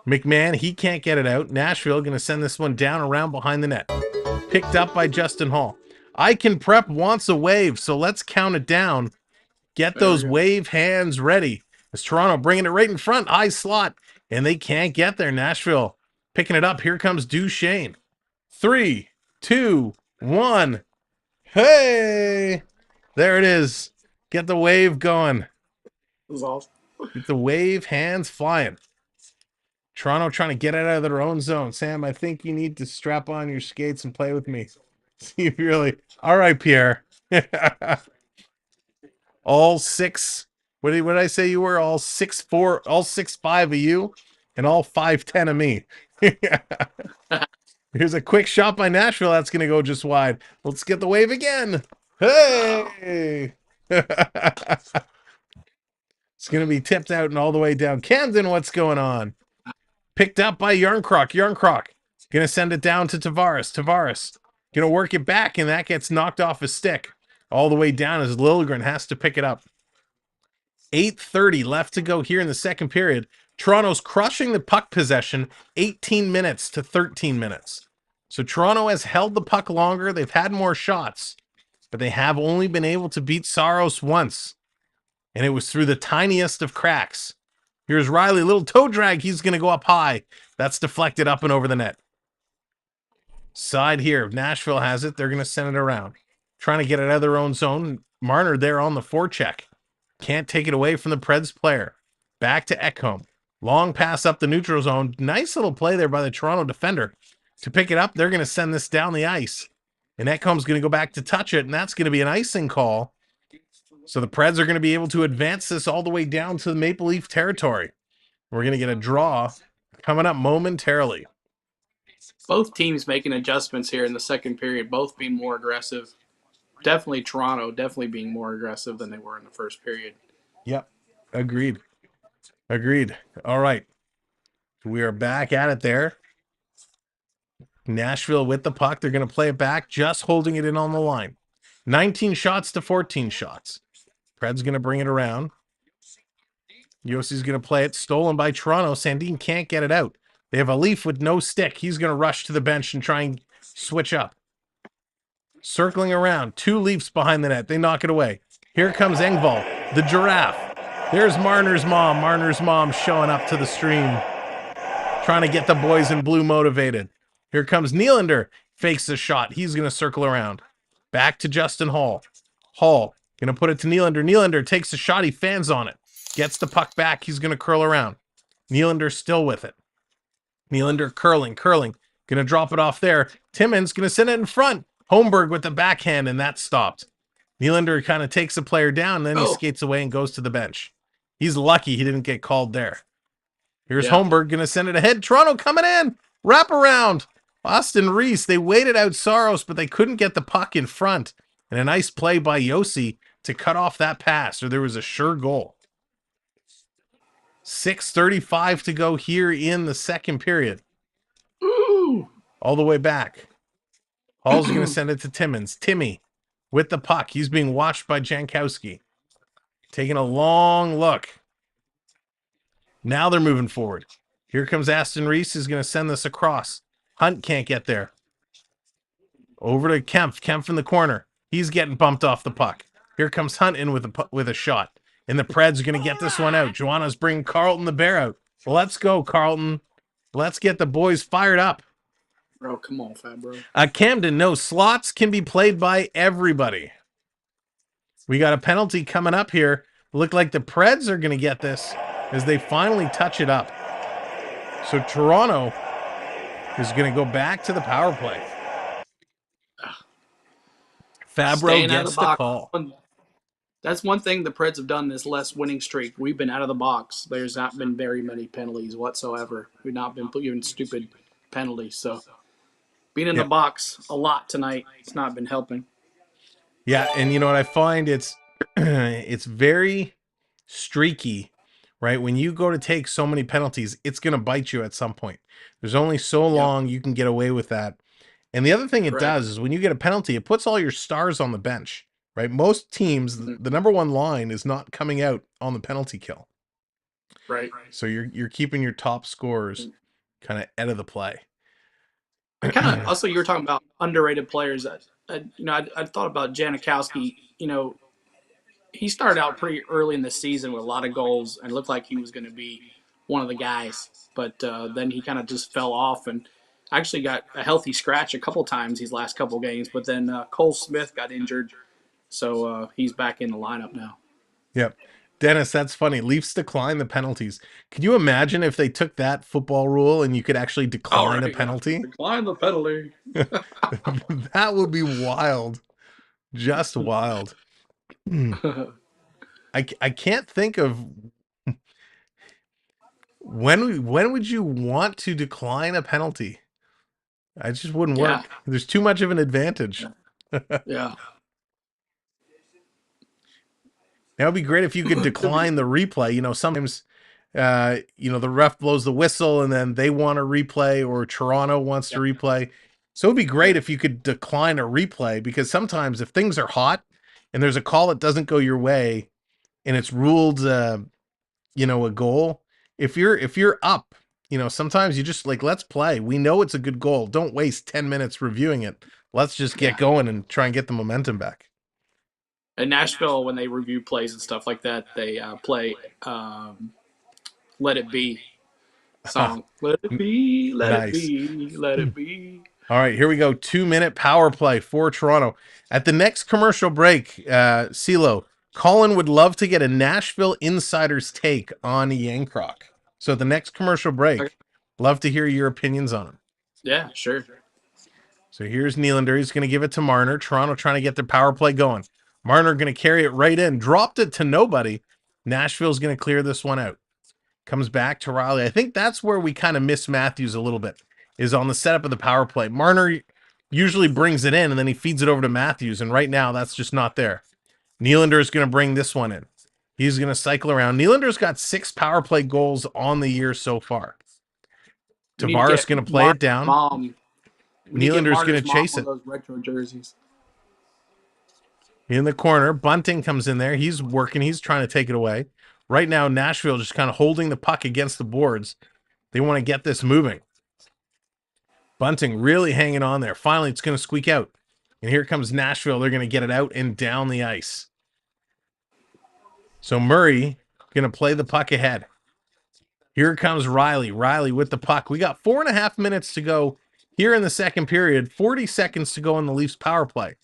McMahon, he can't get it out. Nashville going to send this one down around behind the net. Picked up by Justin Hall. I Can Prep wants a wave, so let's count it down. Get those wave hands ready. As Toronto bringing it right in front, high slot, and they can't get there. Nashville picking it up. Here comes Duchene. 3, 2, 1. Hey! There it is. Get the wave going. That was awesome. Get the wave hands flying. Toronto trying to get it out of their own zone. Sam, I think you need to strap on your skates and play with me. See if you really... All right, Pierre. All 6... What did I say you were? All 6'4", all 6'5" of you, and all 5'10" of me. Here's a quick shot by Nashville. That's going to go just wide. Let's get the wave again. Hey! It's going to be tipped out and all the way down. Camden, what's going on? Picked up by Yarncroc. Yarncroc going to send it down to Tavares. Tavares going to work it back, and that gets knocked off his stick all the way down as Liljegren has to pick it up. 8:30 left to go here in the second period. Toronto's crushing the puck possession 18 minutes to 13 minutes. So Toronto has held the puck longer. They've had more shots, but they have only been able to beat Saros once. And it was through the tiniest of cracks. Here's Riley, little toe drag. He's going to go up high. That's deflected up and over the net. Side here. If Nashville has it, they're going to send it around. Trying to get it out of their own zone. Marner there on the forecheck. Can't take it away from the Preds player. Back to Ekholm. Long pass up the neutral zone. Nice little play there by the Toronto defender. To pick it up, they're going to send this down the ice. And Ekholm's going to go back to touch it, and that's going to be an icing call. So the Preds are going to be able to advance this all the way down to the Maple Leaf territory. We're going to get a draw coming up momentarily. Both teams making adjustments here in the second period, both being more aggressive. Definitely Toronto, definitely being more aggressive than they were in the first period. Yep. Agreed. Agreed. All right. We are back at it there. Nashville with the puck. They're going to play it back, just holding it in on the line. 19 shots to 14 shots. Pred's going to bring it around. Josi's going to play it. Stolen by Toronto. Sandin can't get it out. They have a Leaf with no stick. He's going to rush to the bench and try and switch up. Circling around. 2 Leafs behind the net. They knock it away. Here comes Engvall, the giraffe. There's Marner's mom. Marner's mom showing up to the stream. Trying to get the boys in blue motivated. Here comes Nylander. Fakes the shot. He's going to circle around. Back to Justin Hall. Hall going to put it to Nylander. Nylander takes a shot. He fans on it. Gets the puck back. He's going to curl around. Nylander still with it. Nylander curling. Gonna drop it off there. Timmins gonna send it in front. Holmberg with the backhand, and that stopped. Nylander kind of takes the player down, then he skates away and goes to the bench. He's lucky he didn't get called there. Here's Holmberg gonna send it ahead. Toronto coming in. Wrap around. Austin Reese, they waited out Saros, but they couldn't get the puck in front. And a nice play by Josi to cut off that pass, or there was a sure goal. 6:35 to go here in the second period. Ooh. All the way back. Hall's going to send it to Timmins. Timmy with the puck. He's being watched by Jankowski. Taking a long look. Now they're moving forward. Here comes Aston Reese, who's going to send this across. Hunt can't get there. Over to Kempf. Kempf in the corner. He's getting bumped off the puck. Here comes Hunt in with a shot. And the Preds are going to get this one out. Joanna's bringing Carlton the bear out. Well, let's go, Carlton. Let's get the boys fired up. Bro, come on, fat bro. Camden, no, slots can be played by everybody. We got a penalty coming up here. Look like the Preds are going to get this as they finally touch it up. So Toronto is going to go back to the power play. Fabro gets the call. That's one thing the Preds have done this less winning streak. We've been out of the box. There's not been very many penalties whatsoever. We've not been giving stupid penalties. So being in the box a lot tonight, it's not been helping. Yeah, and you know what I find? It's very streaky, right? When you go to take so many penalties, it's going to bite you at some point. There's only so long you can get away with that. And the other thing it does is when you get a penalty, it puts all your stars on the bench. Right, most teams, the number one line is not coming out on the penalty kill. Right. So you're keeping your top scorers kind of out of the play. I kind of also you were talking about underrated players. I thought about Janikowski. You know, he started out pretty early in the season with a lot of goals and looked like he was going to be one of the guys. But then he kind of just fell off and actually got a healthy scratch a couple times these last couple games. But then Cole Smith got injured. So he's back in the lineup now. Yep. Dennis, that's funny. Leafs decline the penalties. Could you imagine if they took that football rule and you could actually decline a penalty? Decline the penalty. That would be wild. Just wild. I can't think of when would you want to decline a penalty? I just wouldn't work. There's too much of an advantage. Yeah. That would be great if you could decline the replay. You know, sometimes, the ref blows the whistle and then they want a replay or Toronto wants to replay. So it would be great if you could decline a replay because sometimes if things are hot and there's a call that doesn't go your way and it's ruled, a goal, if you're up, sometimes you just let's play. We know it's a good goal. Don't waste 10 minutes reviewing it. Let's just get going and try and get the momentum back. In Nashville, when they review plays and stuff like that, they play Let It Be song. Let it be, let it be, let it be. All right, here we go. 2-minute power play for Toronto. At the next commercial break, CeeLo, Colin would love to get a Nashville insider's take on Yankrok. So at the next commercial break, love to hear your opinions on him. Yeah, sure. So here's Nylander. He's going to give it to Marner. Toronto trying to get their power play going. Marner going to carry it right in. Dropped it to nobody. Nashville's going to clear this one out. Comes back to Riley. I think that's where we kind of miss Matthews a little bit, is on the setup of the power play. Marner usually brings it in, and then he feeds it over to Matthews, and right now that's just not there. Nylander is going to bring this one in. He's going to cycle around. Nylander's got 6 power play goals on the year so far. Tavares going to play it down. Nylander's going to chase it. Those retro jerseys. In the corner, Bunting comes in there. He's working. He's trying to take it away. Right now, Nashville just kind of holding the puck against the boards. They want to get this moving. Bunting really hanging on there. Finally, it's going to squeak out. And here comes Nashville. They're going to get it out and down the ice. So Murray going to play the puck ahead. Here comes Riley. Riley with the puck. We got 4.5 minutes to go here in the second period. 40 seconds to go in the Leafs power play.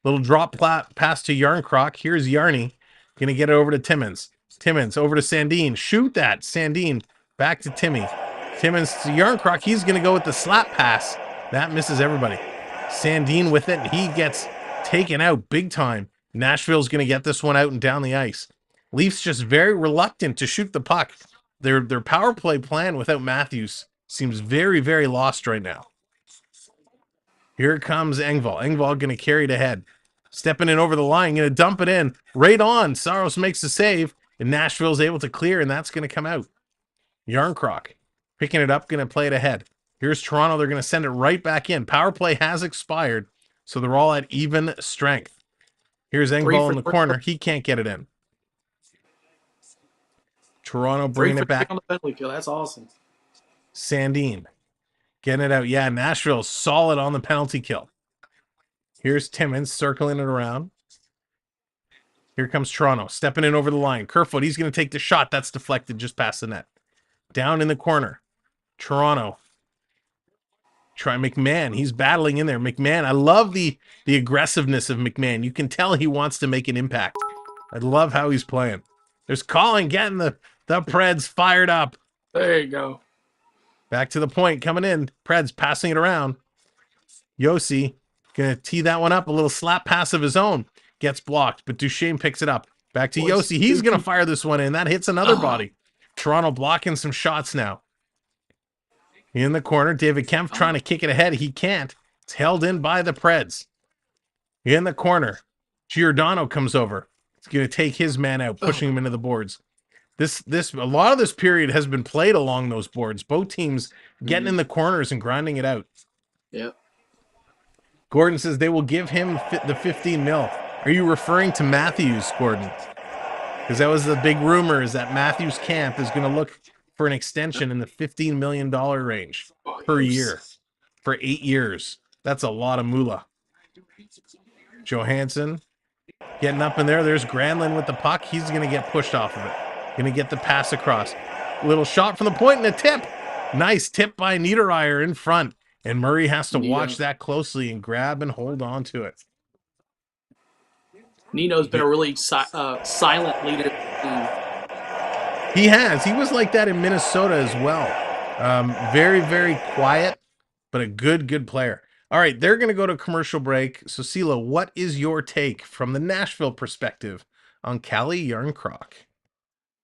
Little drop pass to Yarncroc. Here's Yarny. Going to get it over to Timmins. Timmins over to Sandin. Shoot that. Sandin back to Timmy. Timmins to Yarncroc. He's going to go with the slap pass. That misses everybody. Sandin with it, and he gets taken out big time. Nashville's going to get this one out and down the ice. Leafs just very reluctant to shoot the puck. Their power play plan without Matthews seems very, very lost right now. Here comes Engvall. Engvall going to carry it ahead. Stepping in over the line, going to dump it in. Right on. Saros makes the save, and Nashville's able to clear, and that's going to come out. Yarncroc picking it up, going to play it ahead. Here's Toronto. They're going to send it right back in. Power play has expired, so they're all at even strength. Here's Engvall in the corner. He can't get it in. Toronto bringing it back. On the penalty kill. That's awesome. Sandin getting it out. Yeah, Nashville solid on the penalty kill. Here's Timmins circling it around. Here comes Toronto stepping in over the line. Kerfoot, he's going to take the shot. That's deflected just past the net. Down in the corner. Toronto. Try McMahon. He's battling in there. McMahon. I love the aggressiveness of McMahon. You can tell he wants to make an impact. I love how he's playing. There's Colin getting the Preds fired up. There you go. Back to the point coming in. Preds passing it around. Josi gonna tee that one up. A little slap pass of his own. Gets blocked, but Duchene picks it up. Back to Josi. He's gonna fire this one in. That hits another body. Toronto blocking some shots now. In the corner, David Kempf trying to kick it ahead. He can't. It's held in by the Preds. In the corner, Giordano comes over. He's going to take his man out, pushing him into the boards. A lot of this period has been played along those boards. Both teams getting in the corners and grinding it out. Yep. Gordon says they will give him the 15 mil. Are you referring to Matthews, Gordon? Because that was the big rumor, is that Matthews camp is going to look for an extension in the $15 million range per year for 8 years. That's a lot of moolah. Johansson getting up in there. There's Granlund with the puck. He's going to get pushed off of it. Going to get the pass across. Little shot from the point and a tip. Nice tip by Niederreiter in front. And Murray has to watch that closely and grab and hold on to it. Nino's been a really silent leader. He has. He was like that in Minnesota as well. Very, very quiet, but a good player. All right, they're going to go to commercial break. So, Silo, what is your take from the Nashville perspective on Calle Yarncroc?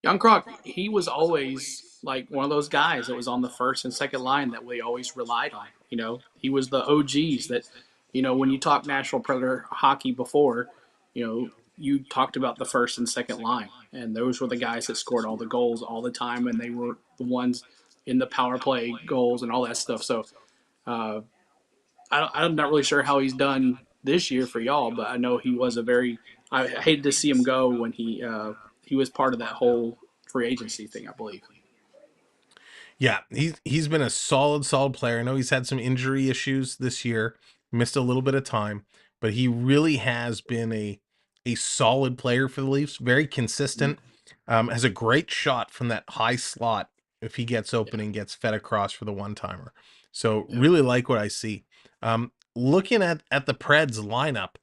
Yarncroc, he was always like one of those guys that was on the first and second line that we always relied on. You know, he was the OGs that, you know, when you talk Nashville Predator hockey before, you know, you talked about the first and second line, and those were the guys that scored all the goals all the time, and they were the ones in the power play goals and all that stuff. So I'm not really sure how he's done this year for y'all, but I know he was I hated to see him go when he was part of that whole free agency thing, I believe. Yeah, he's been a solid player. I know he's had some injury issues this year, missed a little bit of time, but he really has been a solid player for the Leafs, very consistent, has a great shot from that high slot if he gets open and gets fed across for the one-timer. So really like what I see. Looking at the Preds lineup,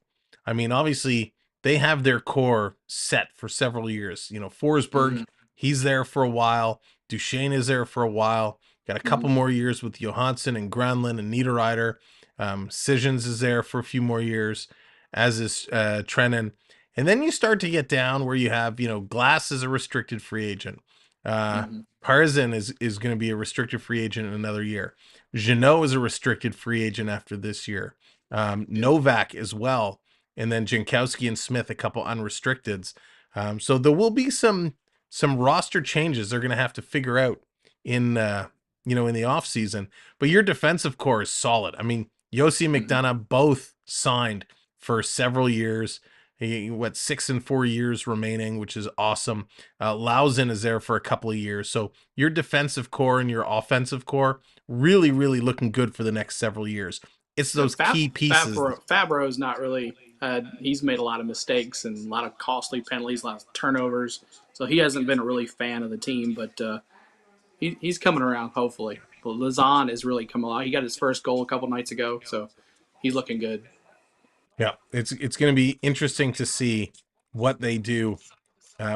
I mean, obviously they have their core set for several years. You know, Forsberg, he's there for a while. Duchene is there for a while. Got a couple more years with Johansson and Granlund and Niederreiter. Sissons is there for a few more years, as is Trenin. And then you start to get down where you have, you know, Glass is a restricted free agent. Parzin is going to be a restricted free agent in another year. Jeannot is a restricted free agent after this year. Novak as well. And then Jankowski and Smith, a couple unrestricteds. So there will be some roster changes they're going to have to figure out in the offseason. But your defensive core is solid. I mean, Josi and McDonough both signed for several years. 6 and 4 years remaining, which is awesome. Lausen is there for a couple of years. So your defensive core and your offensive core really, really looking good for the next several years. It's those key pieces. Fabro's not really he's made a lot of mistakes and a lot of costly penalties, a lot of turnovers. So he hasn't been a really fan of the team, but he's coming around, hopefully. But Lazan is really coming along. He got his first goal a couple nights ago, so he's looking good. Yeah, it's going to be interesting to see what they do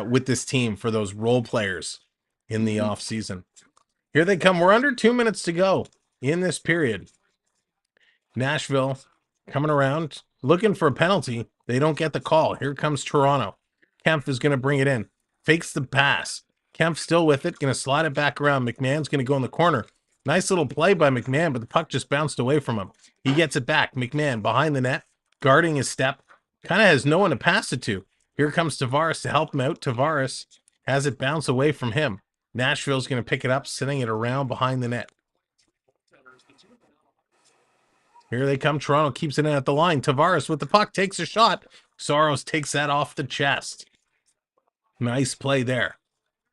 with this team for those role players in the offseason. Here they come. We're under 2 minutes to go in this period. Nashville coming around, looking for a penalty. They don't get the call. Here comes Toronto. Kempf is going to bring it in. Fakes the pass. Kempf still with it. Going to slide it back around. McMahon's going to go in the corner. Nice little play by McMahon, but the puck just bounced away from him. He gets it back. McMahon behind the net, guarding his step. Kind of has no one to pass it to. Here comes Tavares to help him out. Tavares has it bounce away from him. Nashville's going to pick it up, sending it around behind the net. Here they come. Toronto keeps it in at the line. Tavares with the puck takes a shot. Saros takes that off the chest. Nice play there.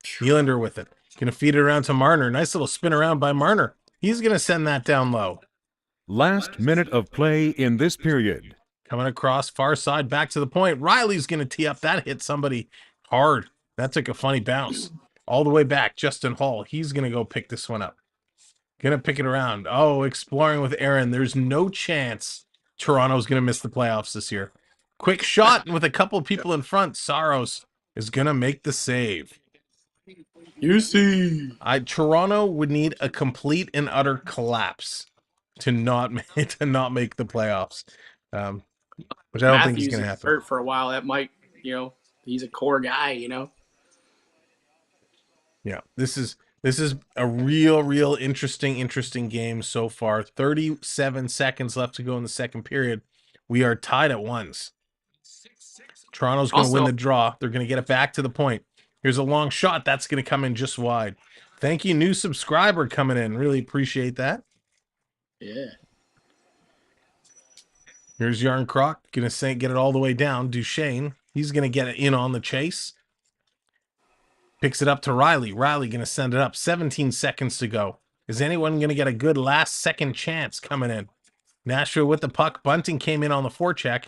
Nylander with it. Going to feed it around to Marner. Nice little spin around by Marner. He's going to send that down low. Last minute of play in this period. Coming across far side back to the point. Riley's going to tee up. That hit somebody hard. That took a funny bounce. All the way back. Justin Hall. He's going to go pick this one up. Gonna pick it around. Oh, exploring with Aaron. There's no chance Toronto's gonna miss the playoffs this year. Quick shot with a couple people in front. Saros is gonna make the save. Juuse. Toronto would need a complete and utter collapse to not make the playoffs, which I don't think is gonna happen. Hurt for a while. That might, he's a core guy. Yeah, this is a real interesting game so far. 37 seconds left to go in the second period. We are tied at ones. Toronto's going to win the draw. They're going to get it back to the point. Here's a long shot. That's going to come in just wide. Thank you, new subscriber coming in. Really appreciate that. Yeah. Here's Yarn Croc. Going to get it all the way down. Duchene. He's going to get it in on the chase. Picks it up to Riley. Riley going to send it up. 17 seconds to go. Is anyone going to get a good last second chance coming in? Nashville with the puck. Bunting came in on the forecheck.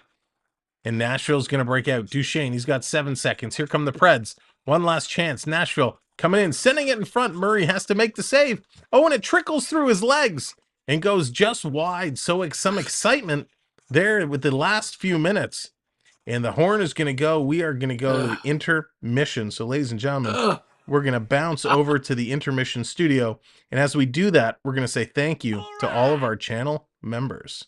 And Nashville's going to break out. Duchene, he's got 7 seconds. Here come the Preds. One last chance. Nashville coming in, sending it in front. Murray has to make the save. Oh, and it trickles through his legs and goes just wide. So some excitement there with the last few minutes. And the horn is going to go. We are going to go to the intermission. So, ladies and gentlemen, we're going to bounce over to the intermission studio. And as we do that, we're going to say thank you to all of our channel members.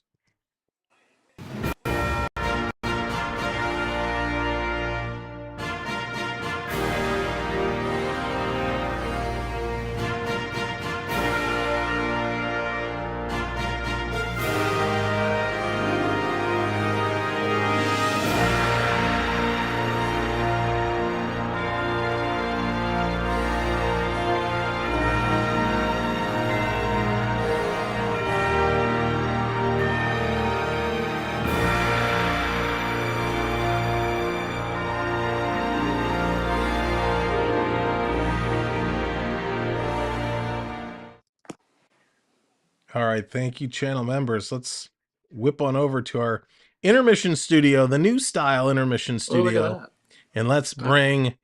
All right, thank you, channel members. Let's whip on over to our intermission studio, the new style intermission studio, and let's bring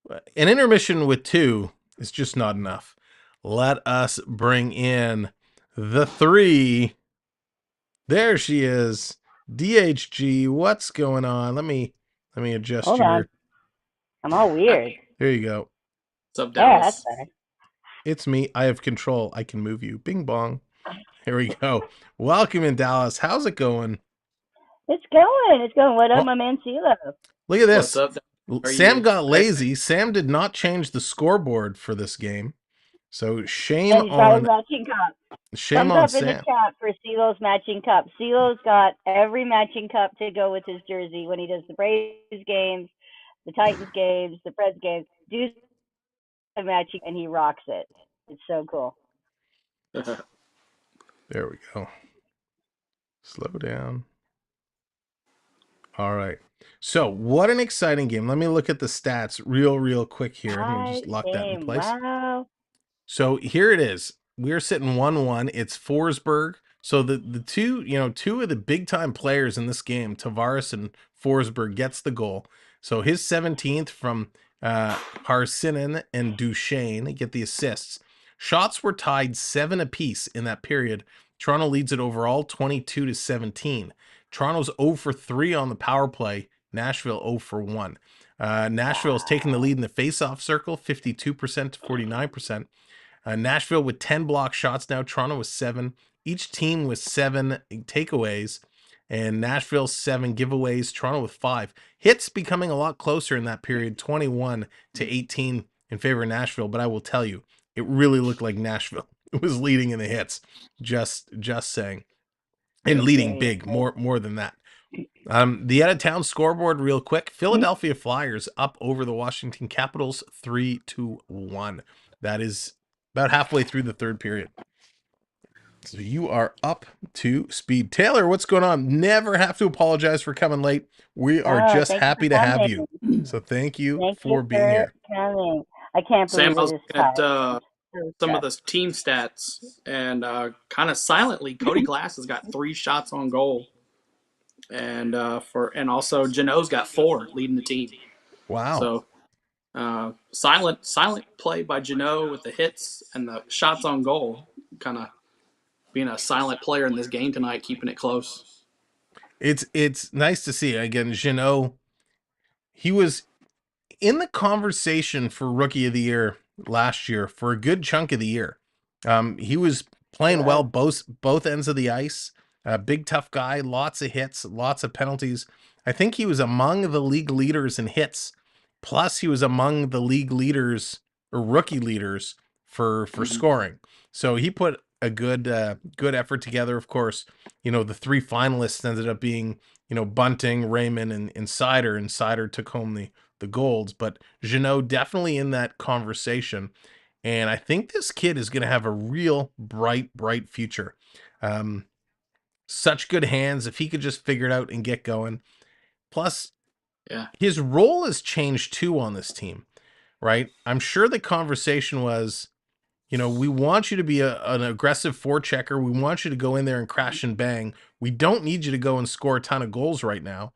an intermission with two is just not enough. Let us bring in the three. There she is, DHG. What's going on? Let me adjust Hold on. I'm all weird. There you go. What's up, Dallas? Yeah, that's better. It's me. I have control. I can move you. Bing bong. Here we go. Welcome in, Dallas. How's it going? It's going. It's going. What up, my man CeeLo? Look at this. What's up? Sam got lazy. Sam did not change the scoreboard for this game. So shame on matching cup. Shame Thumbs on up Sam. in the chat for CeeLo's matching cup. CeeLo's got every matching cup to go with his jersey when he does the Braves games, the Titans games, the Preds games. Do the matching, and he rocks it. It's so cool. There we go. Slow down. All right. So what an exciting game. Let me look at the stats real quick here. Let me just lock that in place. Wow. So here it is. We're sitting 1-1. It's Forsberg. So the two, two of the big time players in this game, Tavares and Forsberg, gets the goal. So his 17th from Parsinen and Duchene get the assists. Shots were tied 7 apiece in that period. Toronto leads it overall 22-17. Toronto's 0 for 3 on the power play. Nashville 0 for 1. Nashville is taking the lead in the face-off circle, 52% to 49%. Nashville with 10 block shots now. Toronto with 7. Each team with 7 takeaways. And Nashville 7 giveaways. Toronto with 5. Hits becoming a lot closer in that period, 21 to 18 in favor of Nashville. But I will tell you, it really looked like Nashville was leading in the hits. Just saying. And leading big, more than that. The out-of-town scoreboard real quick. Philadelphia Flyers up over the Washington Capitals 3-1. That is about halfway through the third period. So you are up to speed. Taylor, what's going on? Never have to apologize for coming late. We are just happy to have you. So thank you for being here. Coming. I can't believe Sam, I was it is looking at time. some of the team stats, and kind of silently, Cody Glass has got 3 shots on goal, and also Jeannot's got 4, leading the team. Wow. So silent play by Jeannot with the hits and the shots on goal, kind of being a silent player in this game tonight, keeping it close. It's nice to see. Again, Jeannot, he was in the conversation for Rookie of the Year last year for a good chunk of the year. He was playing well both ends of the ice. Big tough guy, lots of hits, lots of penalties. I think he was among the league leaders in hits. Plus, he was among the league leaders or rookie leaders for scoring. So he put a good effort together. Of course, the 3 finalists ended up being, Bunting, Raymond, and Sider. And Sider took home the golds. But Jeannot definitely in that conversation. And I think this kid is going to have a real bright future. Such good hands. If he could just figure it out and get going. Plus, his role has changed too on this team, right? I'm sure the conversation was, we want you to be an aggressive forechecker. We want you to go in there and crash and bang. We don't need you to go and score a ton of goals right now.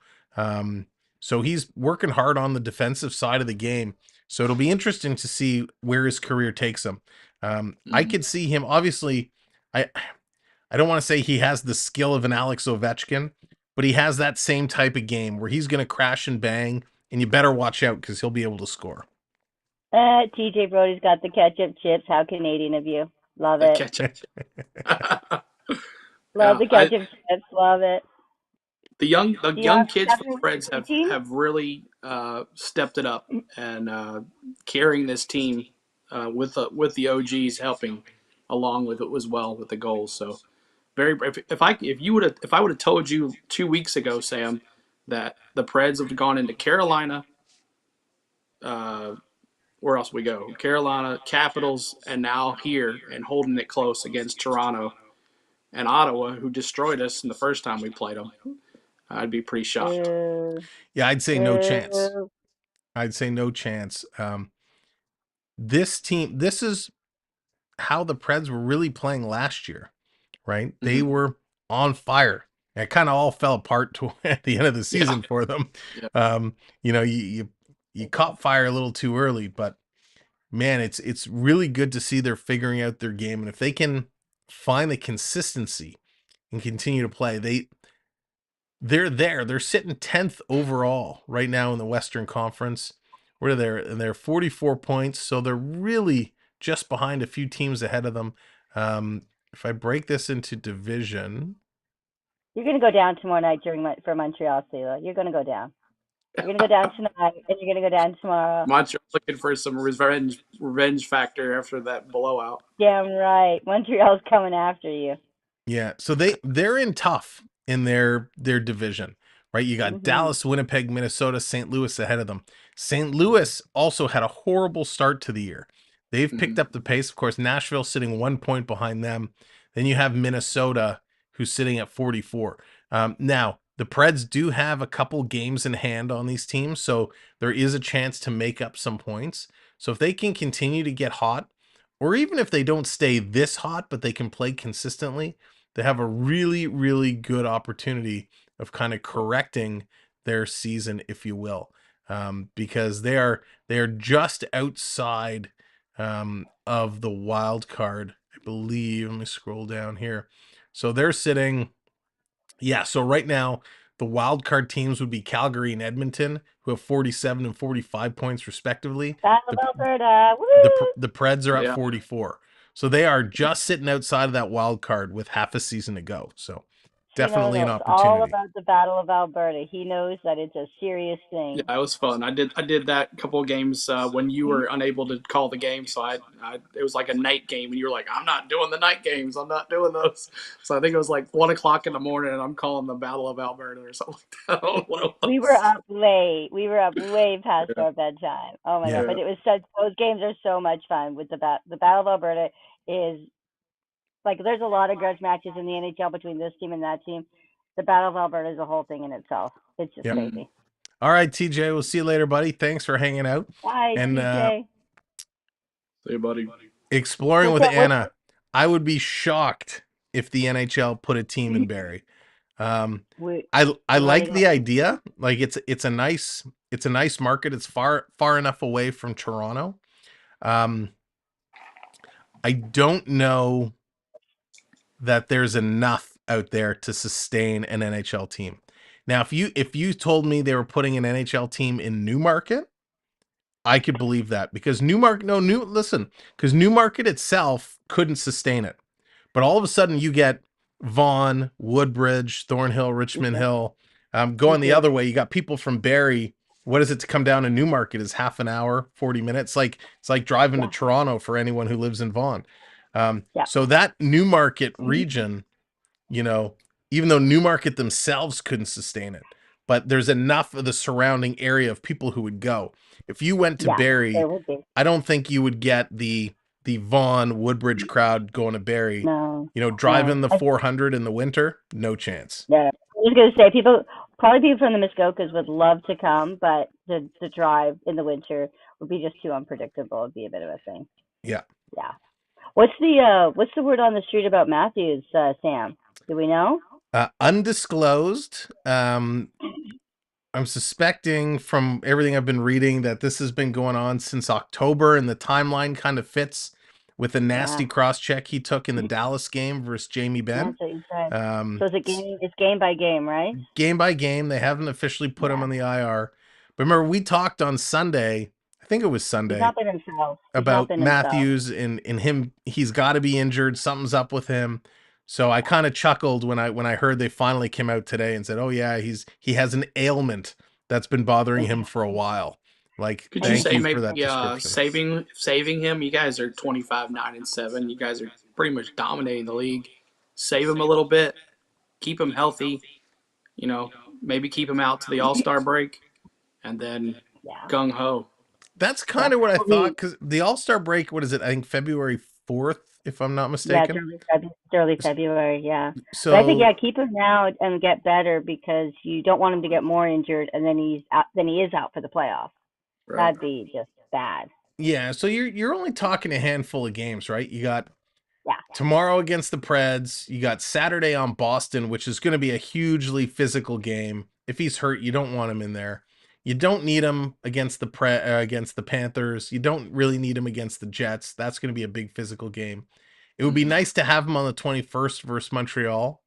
So he's working hard on the defensive side of the game. So it'll be interesting to see where his career takes him. I could see him, obviously, I don't want to say he has the skill of an Alex Ovechkin, but he has that same type of game where he's going to crash and bang, and you better watch out because he'll be able to score. TJ Brody's got the ketchup chips. How Canadian of you. Love it. Love the ketchup chips. Love it. The young kids for the Preds have really stepped it up and carrying this team with the OGs helping along with it as well with the goals. So if I would have told you 2 weeks ago, Sam, that the Preds have gone into Carolina, where else we go? Carolina, Capitals, and now here and holding it close against Toronto and Ottawa, who destroyed us in the first time we played them. I'd be pretty shocked. Yeah, I'd say no chance. I'd say no chance. This team, this is how the Preds were really playing last year, right? Mm-hmm. They were on fire. It kind of all fell apart at the end of the season for them. Yeah. You caught fire a little too early, but man, it's really good to see they're figuring out their game. And if they can find the consistency and continue to play, they're there. They're sitting 10th overall right now in the Western Conference. Where they're 44 points, so they're really just behind a few teams ahead of them. If I break this into division, you're going to go down tomorrow night for Montreal, Sela. You're going to go down. You're going to go down tonight, and you're going to go down tomorrow. Montreal's looking for some revenge factor after that blowout. Damn right. Montreal's coming after you. Yeah, so they're in tough in their division, right? You got Dallas, Winnipeg, Minnesota, St. Louis ahead of them. St. Louis also had a horrible start to the year. They've picked up the pace. Of course, Nashville sitting 1 point behind them. Then you have Minnesota, who's sitting at 44. Now, the Preds do have a couple games in hand on these teams, so there is a chance to make up some points. So if they can continue to get hot, or even if they don't stay this hot, but they can play consistently, they have a really, really good opportunity of kind of correcting their season, if you will, because they are just outside of the wild card, I believe. Let me scroll down here. So they're sitting... Yeah, so right now, the wild card teams would be Calgary and Edmonton, who have 47 and 45 points respectively. Alberta, the Preds are at 44. So they are just sitting outside of that wild card with half a season to go. So definitely an knows all opportunity. about the Battle of Alberta. He knows that it's a serious thing. Yeah, it was fun. I did that couple of games when you were unable to call the game. So it was like a night game, and you were like, "I'm not doing the night games. I'm not doing those." So I think it was like 1:00 in the morning, and I'm calling the Battle of Alberta or something like that. I don't know what it was. We were up late. We were up way past our bedtime. Oh my Yeah. god! But it was such. Those games are so much fun. With the Battle of Alberta is like there's a lot of grudge matches in the NHL between this team and that team. The Battle of Alberta is a whole thing in itself. It's just crazy. All right, TJ, we'll see you later, buddy. Thanks for hanging out. Bye, and TJ. See you, buddy. Exploring with Anna. I would be shocked if the NHL put a team in Barrie. I like the idea. Like it's a nice market. It's far enough away from Toronto. I don't know that there's enough out there to sustain an NHL team. Now, if you told me they were putting an NHL team in Newmarket, I could believe that because Newmarket itself couldn't sustain it. But all of a sudden you get Vaughan, Woodbridge, Thornhill, Richmond Hill. Going the other way, you got people from Barrie. What is it to come down to Newmarket is half an hour, 40 minutes. It's like driving to Toronto for anyone who lives in Vaughan. So that Newmarket region, even though Newmarket themselves couldn't sustain it, but there's enough of the surrounding area of people who would go. If you went to Barrie, I don't think you would get the Vaughan Woodbridge crowd going to Barrie. No. Driving the 400 in the winter, no chance. Yeah, I was going to say people from the Muskokas would love to come, but the drive in the winter would be just too unpredictable. It'd be a bit of a thing. Yeah. Yeah. What's the word on the street about Matthews, Sam? Do we know? Undisclosed. I'm suspecting from everything I've been reading that this has been going on since October, and the timeline kind of fits with the nasty cross check he took in the Dallas game versus Jamie Benn. That's what you said. So it's game by game, right? Game by game. They haven't officially put him on the IR. But remember, we talked on Sunday. I think it was Sunday. He's not been himself. About Matthews and him. He's got to be injured. Something's up with him. So I kind of chuckled when I heard they finally came out today and said, "Oh yeah, he has an ailment that's been bothering him for a while." Like, could you say maybe saving him? You guys are 25-9-7. You guys are pretty much dominating the league. Save him a little bit, keep him healthy. Maybe keep him out to the All-Star break, and then gung ho. That's kind of what I thought, because the All-Star break, what is it? I think February 4th, if I'm not mistaken. Yeah, early February, yeah. So but I think, keep him now and get better, because you don't want him to get more injured, and then he is out for the playoffs. Right. That'd be just bad. Yeah, so you're only talking a handful of games, right? You got tomorrow against the Preds. You got Saturday on Boston, which is going to be a hugely physical game. If he's hurt, you don't want him in there. You don't need him against the Panthers. You don't really need him against the Jets. That's going to be a big physical game. It would be nice to have him on the 21st versus Montreal.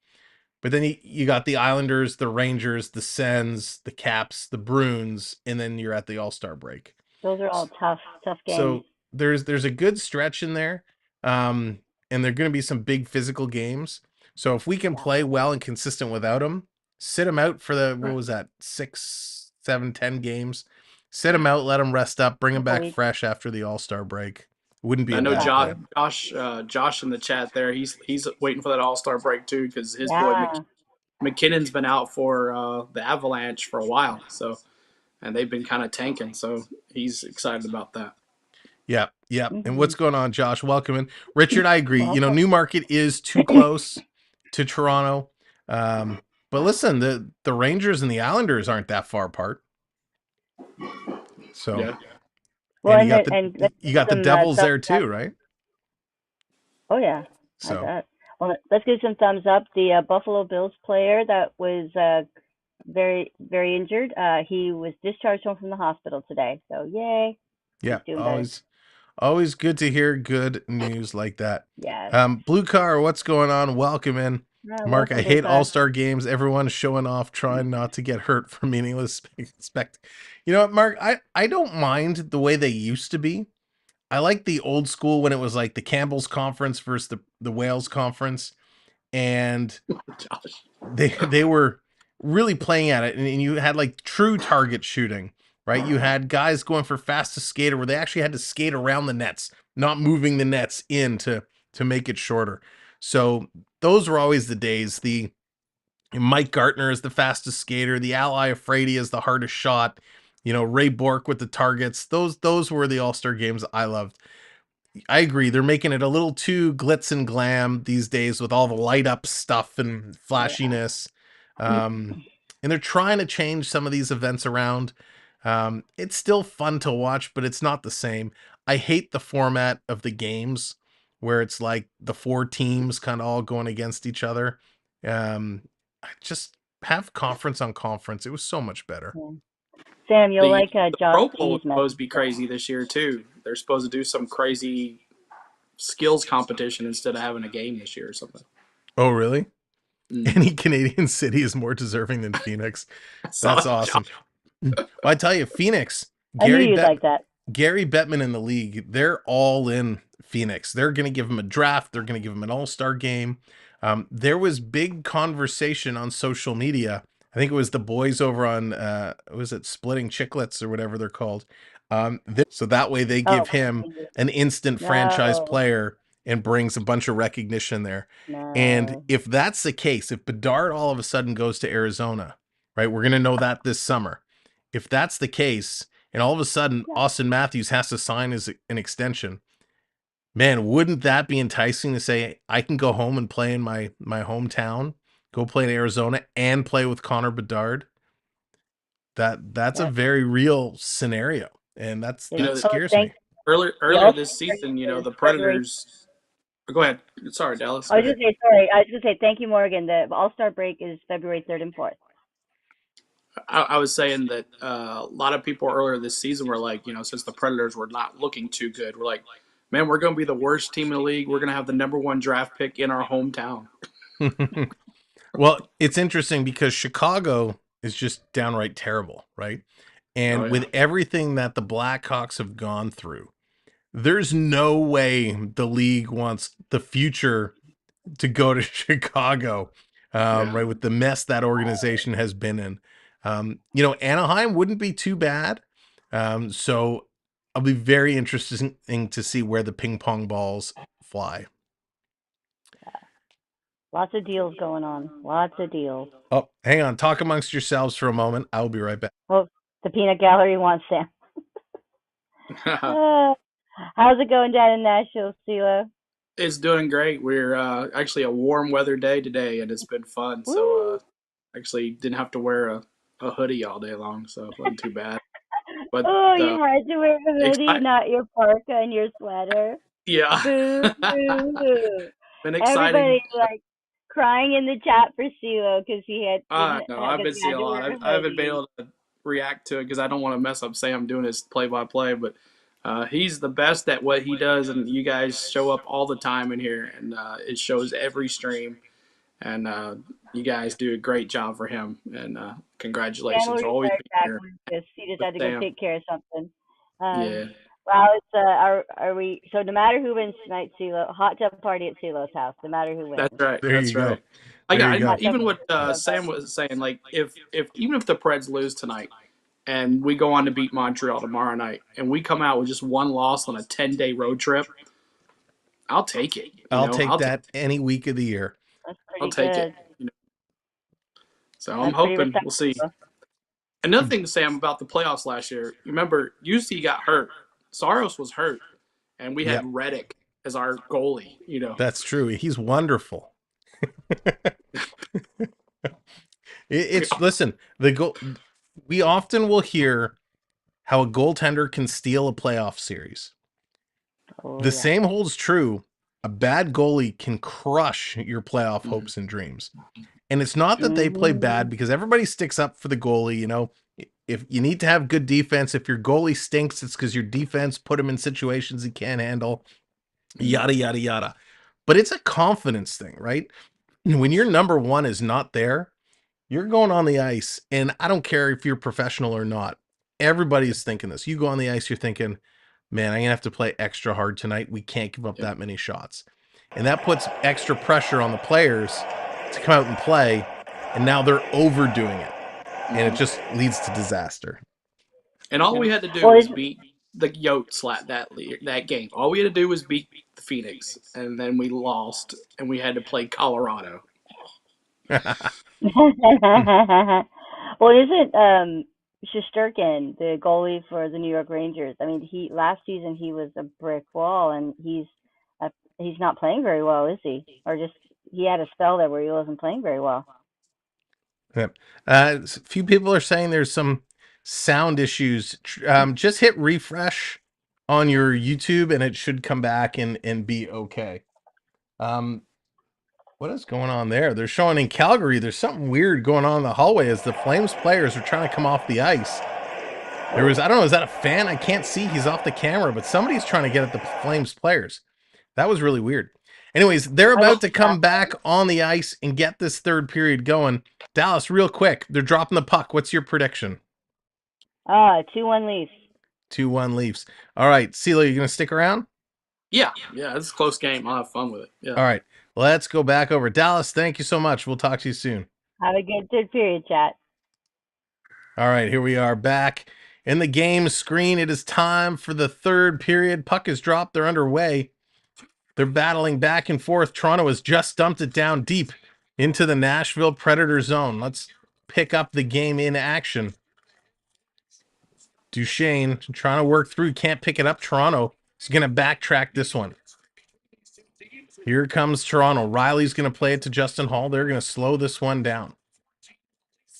But then you got the Islanders, the Rangers, the Sens, the Caps, the Bruins, and then you're at the All-Star break. Those are all tough games. So there's a good stretch in there, and there are going to be some big physical games. So if we can play well and consistent without him, sit him out for what was that, 6, 7, 10 games. Sit him out, let him rest up, bring him back fresh after the All-Star break. Wouldn't be. I know Josh in the chat there. He's waiting for that All-Star break too, because his boy McKinnon's been out for the Avalanche for a while. So, and they've been kind of tanking. So he's excited about that. Yeah. And what's going on, Josh? Welcome in, Richard. I agree. Newmarket is too close to Toronto. But listen, the Rangers and the Islanders aren't that far apart. So. Yeah. Well, and you got the Devils there too, right? Oh yeah. So well, let's give some thumbs up. The Buffalo Bills player that was very, very injured. He was discharged home from the hospital today. So yay! Yeah, always good to hear good news like that. Yeah. Blue Car, what's going on? Welcome in. Mark, I hate All-Star games. Everyone's showing off, trying not to get hurt for meaningless spectacle. You know what, Mark? I don't mind the way they used to be. I like the old school when it was like the Campbell's conference versus the Wales conference, and Josh. they were really playing at it, and you had like true target shooting, right? You had guys going for fastest skater where they actually had to skate around the nets, not moving the nets in to make it shorter. So those were always the days. The Mike Gartner is the fastest skater, the Ally Afraidy is the hardest shot, Ray Bork with the targets. Those were the All-Star games I loved. I agree. They're making it a little too glitz and glam these days with all the light up stuff and flashiness. And they're trying to change some of these events around. It's still fun to watch, but it's not the same. I hate the format of the games where it's like the 4 teams kind of all going against each other. I just have conference on conference. It was so much better. Sam, you'll like The Josh Pro Bowl T's was supposed to be crazy this year too. They're supposed to do some crazy skills competition instead of having a game this year or something. Oh, really? Any Canadian city is more deserving than Phoenix. That's awesome. Well, I tell you, Phoenix, I knew you'd like that. Gary Bettman in the league, they're all in Phoenix. They're going to give him a draft. They're going to give him an all-star game. There was big conversation on social media. I think it was the boys over on, was it Splitting Chicklets or whatever they're called? So that way they give him an instant franchise player and brings a bunch of recognition there. And if that's the case, if Bedard all of a sudden goes to Arizona, right, we're going to know that this summer. If that's the case, and all of a sudden Austin Matthews has to sign an extension, man, wouldn't that be enticing to say, I can go home and play in my hometown, go play in Arizona and play with Connor Bedard? That's a very real scenario. And that scares me. Earlier this season, the Predators. Go ahead. Sorry, Dallas. I was just gonna say thank you, Morgan. The All-Star break is February 3rd and 4th. I was saying that a lot of people earlier this season were like, since the Predators were not looking too good, we're like, man, we're going to be the worst team in the league. We're going to have the #1 draft pick in our hometown. Well, it's interesting because Chicago is just downright terrible, right? And with everything that the Blackhawks have gone through, there's no way the league wants the future to go to Chicago, right? With the mess that organization has been in. Anaheim wouldn't be too bad. So I'll be very interested to see where the ping pong balls fly. Lots of deals going on. Lots of deals. Oh, hang on. Talk amongst yourselves for a moment. I'll be right back. Well, the peanut gallery wants Sam. How's it going down in Nashville, CeeLo? It's doing great. We're actually a warm weather day today, and it's been fun. Woo! So actually didn't have to wear a hoodie all day long, so it wasn't too bad. But you had to wear a hoodie, not your parka and your sweater. Yeah. Boo, boo, boo. Been excited. Everybody's like crying in the chat for CeeLo because he had. No, I've been seeing a lot. I haven't been able to react to it because I don't want to mess up Sam doing his play-by-play, but he's the best at what he does, and you guys show up all the time in here, and it shows every stream, and you guys do a great job for him, and congratulations for always being here. He just had to go take care of something. Yeah. Well, it's are we? So no matter who wins tonight, CeeLo, hot tub party at CeeLo's house. No matter who wins. That's right. That's right. Even what Sam was saying, like even if the Preds lose tonight, and we go on to beat Montreal tomorrow night, and we come out with just one loss on a 10-day road trip, I'll take it. I'll take that any week of the year. I'll take it. So I'm hoping we'll see. Another thing, Sam, about the playoffs last year, remember, Juuse got hurt. Saros was hurt, and we had Reddick as our goalie. That's true. He's wonderful. Listen, we often will hear how a goaltender can steal a playoff series. The same holds true. A bad goalie can crush your playoff hopes and dreams. And it's not that they play bad, because everybody sticks up for the goalie. If you need to have good defense, if your goalie stinks, it's because your defense put him in situations he can't handle, yada, yada, yada. But it's a confidence thing, right? When your #1 is not there, you're going on the ice, and I don't care if you're professional or not. Everybody is thinking this. You go on the ice, you're thinking, man, I'm going to have to play extra hard tonight. We can't give up that many shots. And that puts extra pressure on the players to come out and play, and now they're overdoing it. And it just leads to disaster. And all we had to do was beat the Yotes that game. All we had to do was beat the Phoenix, and then we lost, and we had to play Colorado. Well, isn't Shesterkin the goalie for the New York Rangers? I mean, last season he was a brick wall, and he's not playing very well, is he? Or just he had a spell there where he wasn't playing very well. Yep. A few people are saying there's some sound issues. Just hit refresh on your YouTube, and it should come back and be okay. What is going on there? They're showing in Calgary there's something weird going on in the hallway as the Flames players are trying to come off the ice. There was, I don't know, is that a fan? I can't see. He's off the camera, but somebody's trying to get at the Flames players. That was really weird. Anyways, they're about to come back on the ice and get this third period going. Dallas, real quick, they're dropping the puck. What's your prediction? 2-1 Leafs. 2-1 Leafs. All right, Celia, you going to stick around? Yeah, it's a close game. I'll have fun with it. Yeah. All right, let's go back over. Dallas, thank you so much. We'll talk to you soon. Have a good third period, chat. All right, here we are back in the game screen. It is time for the third period. Puck is dropped. They're underway. They're battling back and forth. Toronto has just dumped it down deep into the Nashville Predator zone. Let's pick up the game in action. Duchene trying to work through. Can't pick it up. Toronto is going to backtrack this one. Here comes Toronto. Riley's going to play it to Justin Hall. They're going to slow this one down.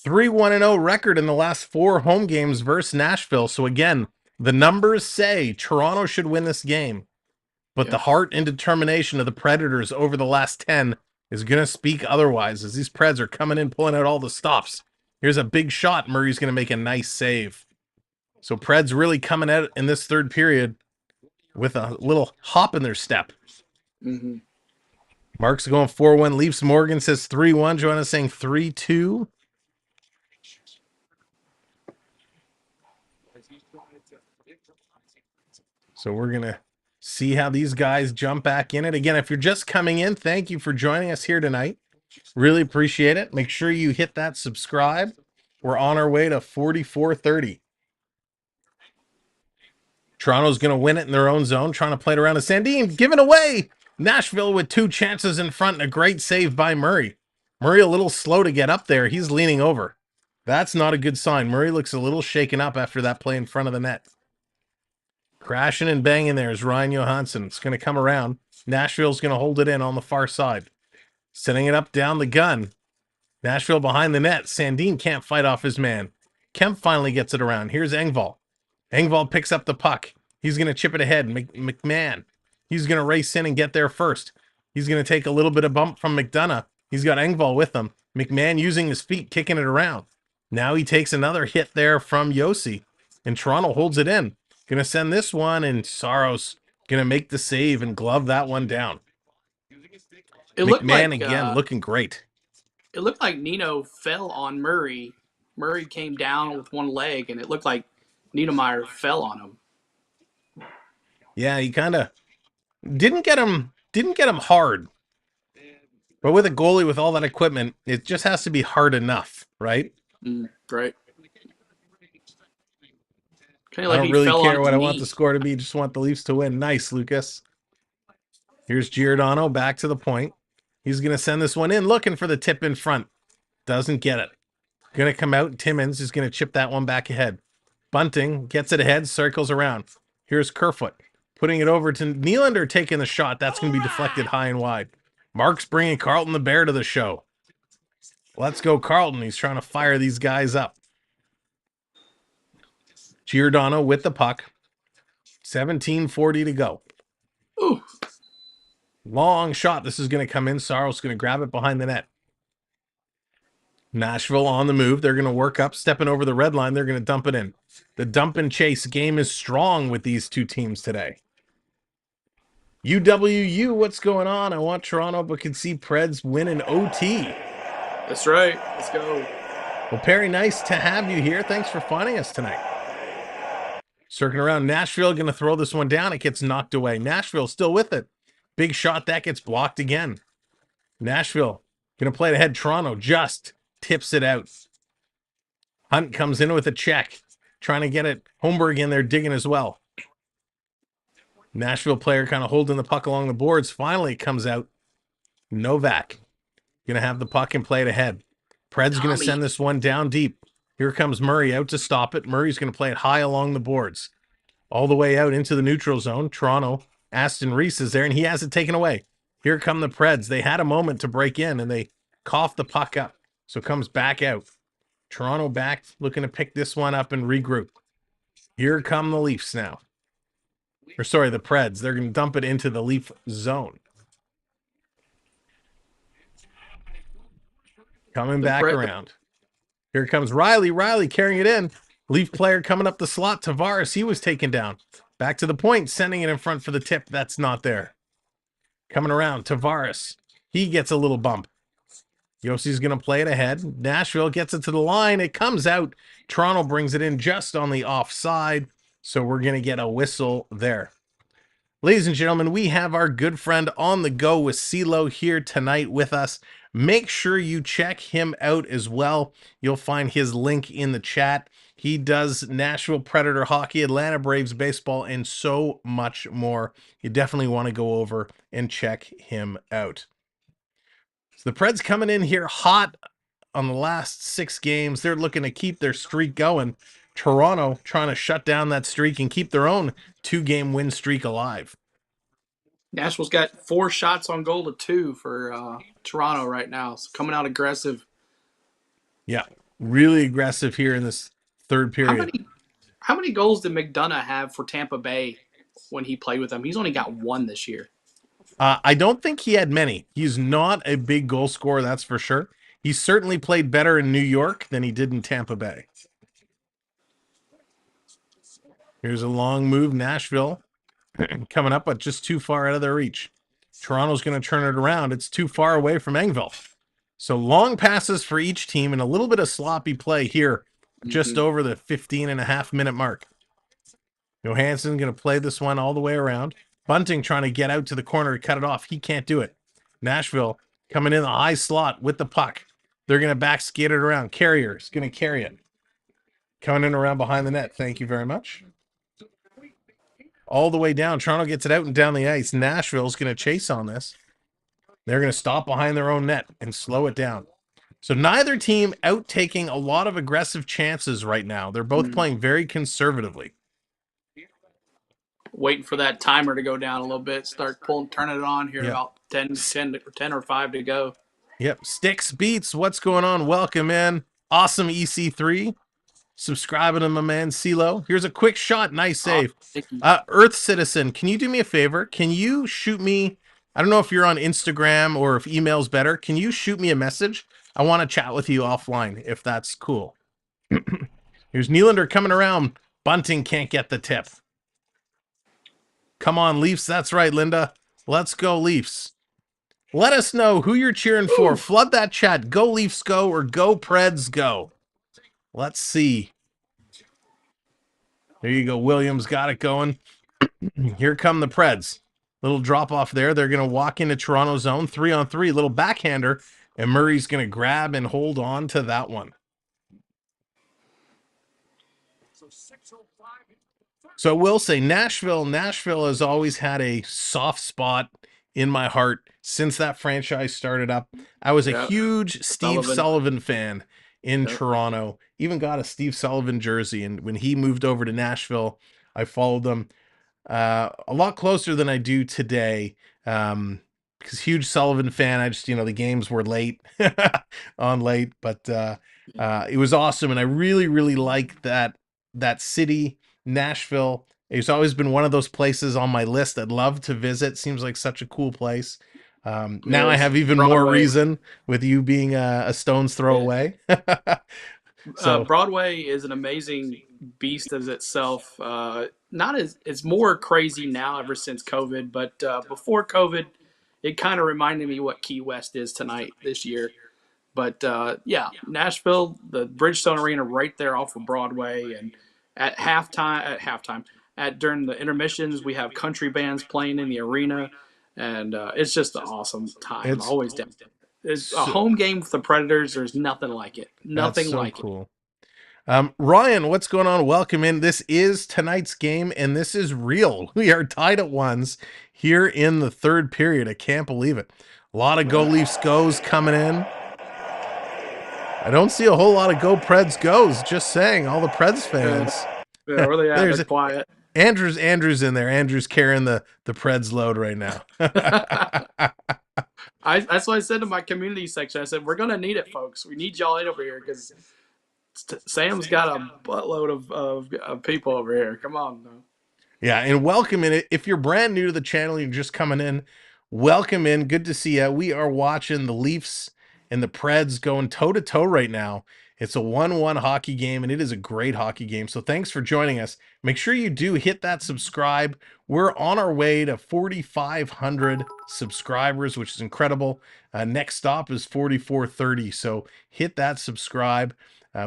3-1-0 record in the last 4 home games versus Nashville. So again, the numbers say Toronto should win this game. But the heart and determination of the Predators over the last 10 is going to speak otherwise as these Preds are coming in, pulling out all the stops. Here's a big shot. Murray's going to make a nice save. So Preds really coming out in this third period with a little hop in their step. Mm-hmm. Mark's going 4-1 Leafs. Morgan says 3-1. Joanna's saying 3-2. So we're going to see how these guys jump back in it. Again, if you're just coming in, thank you for joining us here tonight. Really appreciate it. Make sure you hit that subscribe. We're on our way to 44-30. Toronto's going to win it in their own zone, trying to play it around to Sandin. Giving away. Nashville with 2 chances in front and a great save by Murray. Murray a little slow to get up there. He's leaning over. That's not a good sign. Murray looks a little shaken up after that play in front of the net. Crashing and banging there is Ryan Johansson. It's going to come around. Nashville's going to hold it in on the far side. Setting it up down the gun. Nashville behind the net. Sandin can't fight off his man. Kemp finally gets it around. Here's Engvall. Engvall picks up the puck. He's going to chip it ahead. McMahon. He's going to race in and get there first. He's going to take a little bit of bump from McDonough. He's got Engvall with him. McMahon using his feet, kicking it around. Now he takes another hit there from Josi. And Toronto holds it in. Going to send this one, and Saros going to make the save and glove that one down. McMahon again looking great. It looked like Nino fell on Murray. Murray came down with one leg, and it looked like Niedermeyer fell on him. Yeah, he kind of didn't get him hard. But with a goalie with all that equipment, it just has to be hard enough, right? Right. I don't really care what I want the score to be. Just want the Leafs to win. Nice, Lucas. Here's Giordano back to the point. He's going to send this one in, looking for the tip in front. Doesn't get it. Going to come out. Timmins is going to chip that one back ahead. Bunting gets it ahead, circles around. Here's Kerfoot putting it over to Nylander, taking the shot. That's going to be deflected high and wide. Mark's bringing Carlton the Bear to the show. Let's go, Carlton. He's trying to fire these guys up. Giordano with the puck. 17:40 to go. Ooh. Long shot. This is going to come in. Saros going to grab it behind the net. Nashville on the move. They're going to work up, stepping over the red line. They're going to dump it in. The dump and chase game is strong with these two teams today. UWU, what's going on? I want Toronto, but can see Preds win an OT. That's right. Let's go. Well, Perry, nice to have you here. Thanks for finding us tonight. Circling around, Nashville going to throw this one down. It gets knocked away. Nashville still with it. Big shot that gets blocked again. Nashville going to play it ahead. Toronto just tips it out. Hunt comes in with a check, trying to get it. Holmberg in there digging as well. Nashville player kind of holding the puck along the boards. Finally, it comes out. Novak going to have the puck and play it ahead. Pred's going to send this one down deep. Here comes Murray out to stop it. Murray's going to play it high along the boards. All the way out into the neutral zone. Toronto, Aston Reese is there, and he has it taken away. Here come the Preds. They had a moment to break in, and they coughed the puck up. So it comes back out. Toronto back, looking to pick this one up and regroup. Here come the Leafs now. Or sorry, the Preds. They're going to dump it into the Leaf zone. Coming back around. Here comes Riley. Riley carrying it in. Leaf player coming up the slot. Tavares, he was taken down. Back to the point, sending it in front for the tip. That's not there. Coming around, Tavares. He gets a little bump. Josi's going to play it ahead. Nashville gets it to the line. It comes out. Toronto brings it in just on the offside. So we're going to get a whistle there. Ladies and gentlemen, we have our good friend on the go with CeeLo here tonight with us. Make sure you check him out as well. You'll find his link in the chat. He does Nashville Predator hockey, Atlanta Braves baseball, and so much more. You definitely want to go over and check him out. So the Preds coming in here hot on the last 6 games. They're looking to keep their streak going. Toronto trying to shut down that streak and keep their own 2-game win streak alive. Nashville's got 4 shots on goal to 2 for Toronto right now. So coming out aggressive. Yeah, really aggressive here in this third period. How many goals did McDonough have for Tampa Bay when he played with them? He's only got 1 this year. I don't think he had many. He's not a big goal scorer, that's for sure. He certainly played better in New York than he did in Tampa Bay. Here's a long move. Nashville coming up, but just too far out of their reach. Toronto's going to turn it around. It's too far away from Engvall. So long passes for each team and a little bit of sloppy play here, just over the 15.5-minute mark. Johansson going to play this one all the way around. Bunting trying to get out to the corner to cut it off. He can't do it. Nashville coming in the high slot with the puck. They're going to back skate it around. Carrier's going to carry it. Coming in around behind the net. Thank you very much. All the way down. Toronto gets it out and down the ice. Nashville's going to chase on this. They're going to stop behind their own net and slow it down. So neither team out taking a lot of aggressive chances right now. They're both playing very conservatively. Waiting for that timer to go down a little bit. Start turning it on here. About 10 or 5 to go. Yep. Sticks Beats. What's going on? Welcome in. Awesome EC3. Subscribing to my man CeeLo. Here's a quick shot. Nice save. Earth Citizen, can you do me a favor? Can you shoot me? I don't know if you're on Instagram or if email's better. Can you shoot me a message? I want to chat with you offline if that's cool. Here's Nylander coming around. Bunting can't get the tip. Come on, Leafs. That's right, Linda. Let's go, Leafs. Let us know who you're cheering for. Flood that chat. Go Leafs go or go Preds go. Let's see. There you go. Williams got it going. Here come the Preds. Little drop off there. They're going to walk into Toronto zone. 3-on-3. Little backhander. And Murray's going to grab and hold on to that one. So I will say Nashville has always had a soft spot in my heart since that franchise started up. I was a huge Steve Sullivan fan in Toronto. Even got a Steve Sullivan jersey. And when he moved over to Nashville, I followed them a lot closer than I do today. Because huge Sullivan fan. I just, the games were late on late, but it was awesome. And I really, really like that city, Nashville. It's always been one of those places on my list I'd love to visit. Seems like such a cool place. Now I have even more reason with you being a stone's throw away. So Broadway is an amazing beast as itself. It's more crazy now ever since COVID, but before COVID, it kind of reminded me what Key West is this year. But Nashville, the Bridgestone Arena right there off of Broadway, and at halftime, during the intermissions, we have country bands playing in the arena, and it's just an awesome time. It's Always down. It's a so, home game with the Predators. There's nothing like it. that's Nothing so like cool. Ryan, what's going on? Welcome in. This is tonight's game, and this is real. We are tied at ones here in the third period. I can't believe it. A lot of Go Leafs goes coming in. I don't see a whole lot of Go Preds goes. Just saying, all the Preds fans. Yeah, where they at? There's They're quiet. Andrew's in there. Andrew's carrying the Preds load right now. That's what I said to my community section. I said, we're going to need it, folks. We need y'all in over here because Sam's got a buttload of people over here. Come on. Yeah, and welcome in. If you're brand new to the channel, you're just coming in, welcome in. Good to see you. We are watching the Leafs and the Preds going toe-to-toe right now. It's a 1-1 hockey game, and it is a great hockey game. So thanks for joining us. Make sure you do hit that subscribe. We're on our way to 4,500 subscribers, which is incredible. Next stop is 4,430. So hit that subscribe.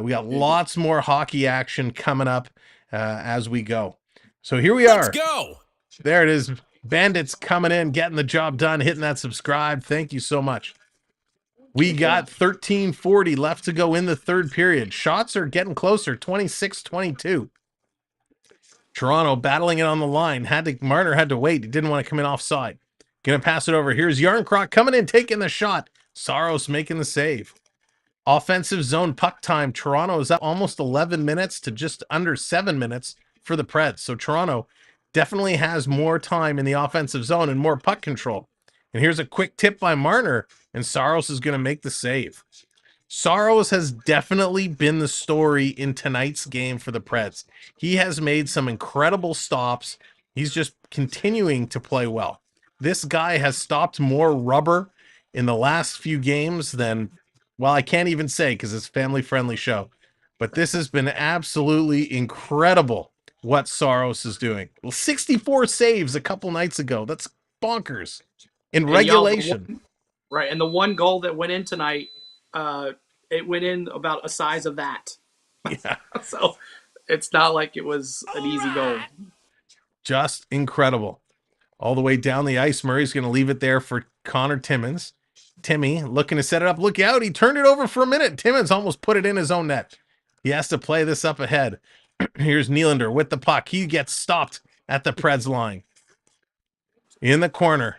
We got lots more hockey action coming up as we go. So here we are. Let's go. There it is. Bandits coming in, getting the job done, hitting that subscribe. Thank you so much. We got 13:40 left to go in the third period. Shots are getting closer, 26-22. Toronto battling it on the line. Marner had to wait. He didn't want to come in offside. Gonna pass it over. Here's Yarncroc coming in, taking the shot. Saros making the save. Offensive zone puck time. Toronto is up almost 11 minutes to just under 7 minutes for the Preds. So Toronto definitely has more time in the offensive zone and more puck control. And here's a quick tip by Marner, and Saros is going to make the save. Saros has definitely been the story in tonight's game for the Preds. He has made some incredible stops. He's just continuing to play well. This guy has stopped more rubber in the last few games than, well, I can't even say because it's a family-friendly show. But this has been absolutely incredible what Saros is doing. Well, 64 saves a couple nights ago. That's bonkers. In regulation. Right, and the one goal that went in tonight, it went in about a size of that. Yeah. So it's not like it was an easy goal. Just incredible. All the way down the ice. Murray's going to leave it there for Connor Timmins. Timmy looking to set it up. Look out. He turned it over for a minute. Timmins almost put it in his own net. He has to play this up ahead. Here's Nylander with the puck. He gets stopped at the Preds line. In the corner.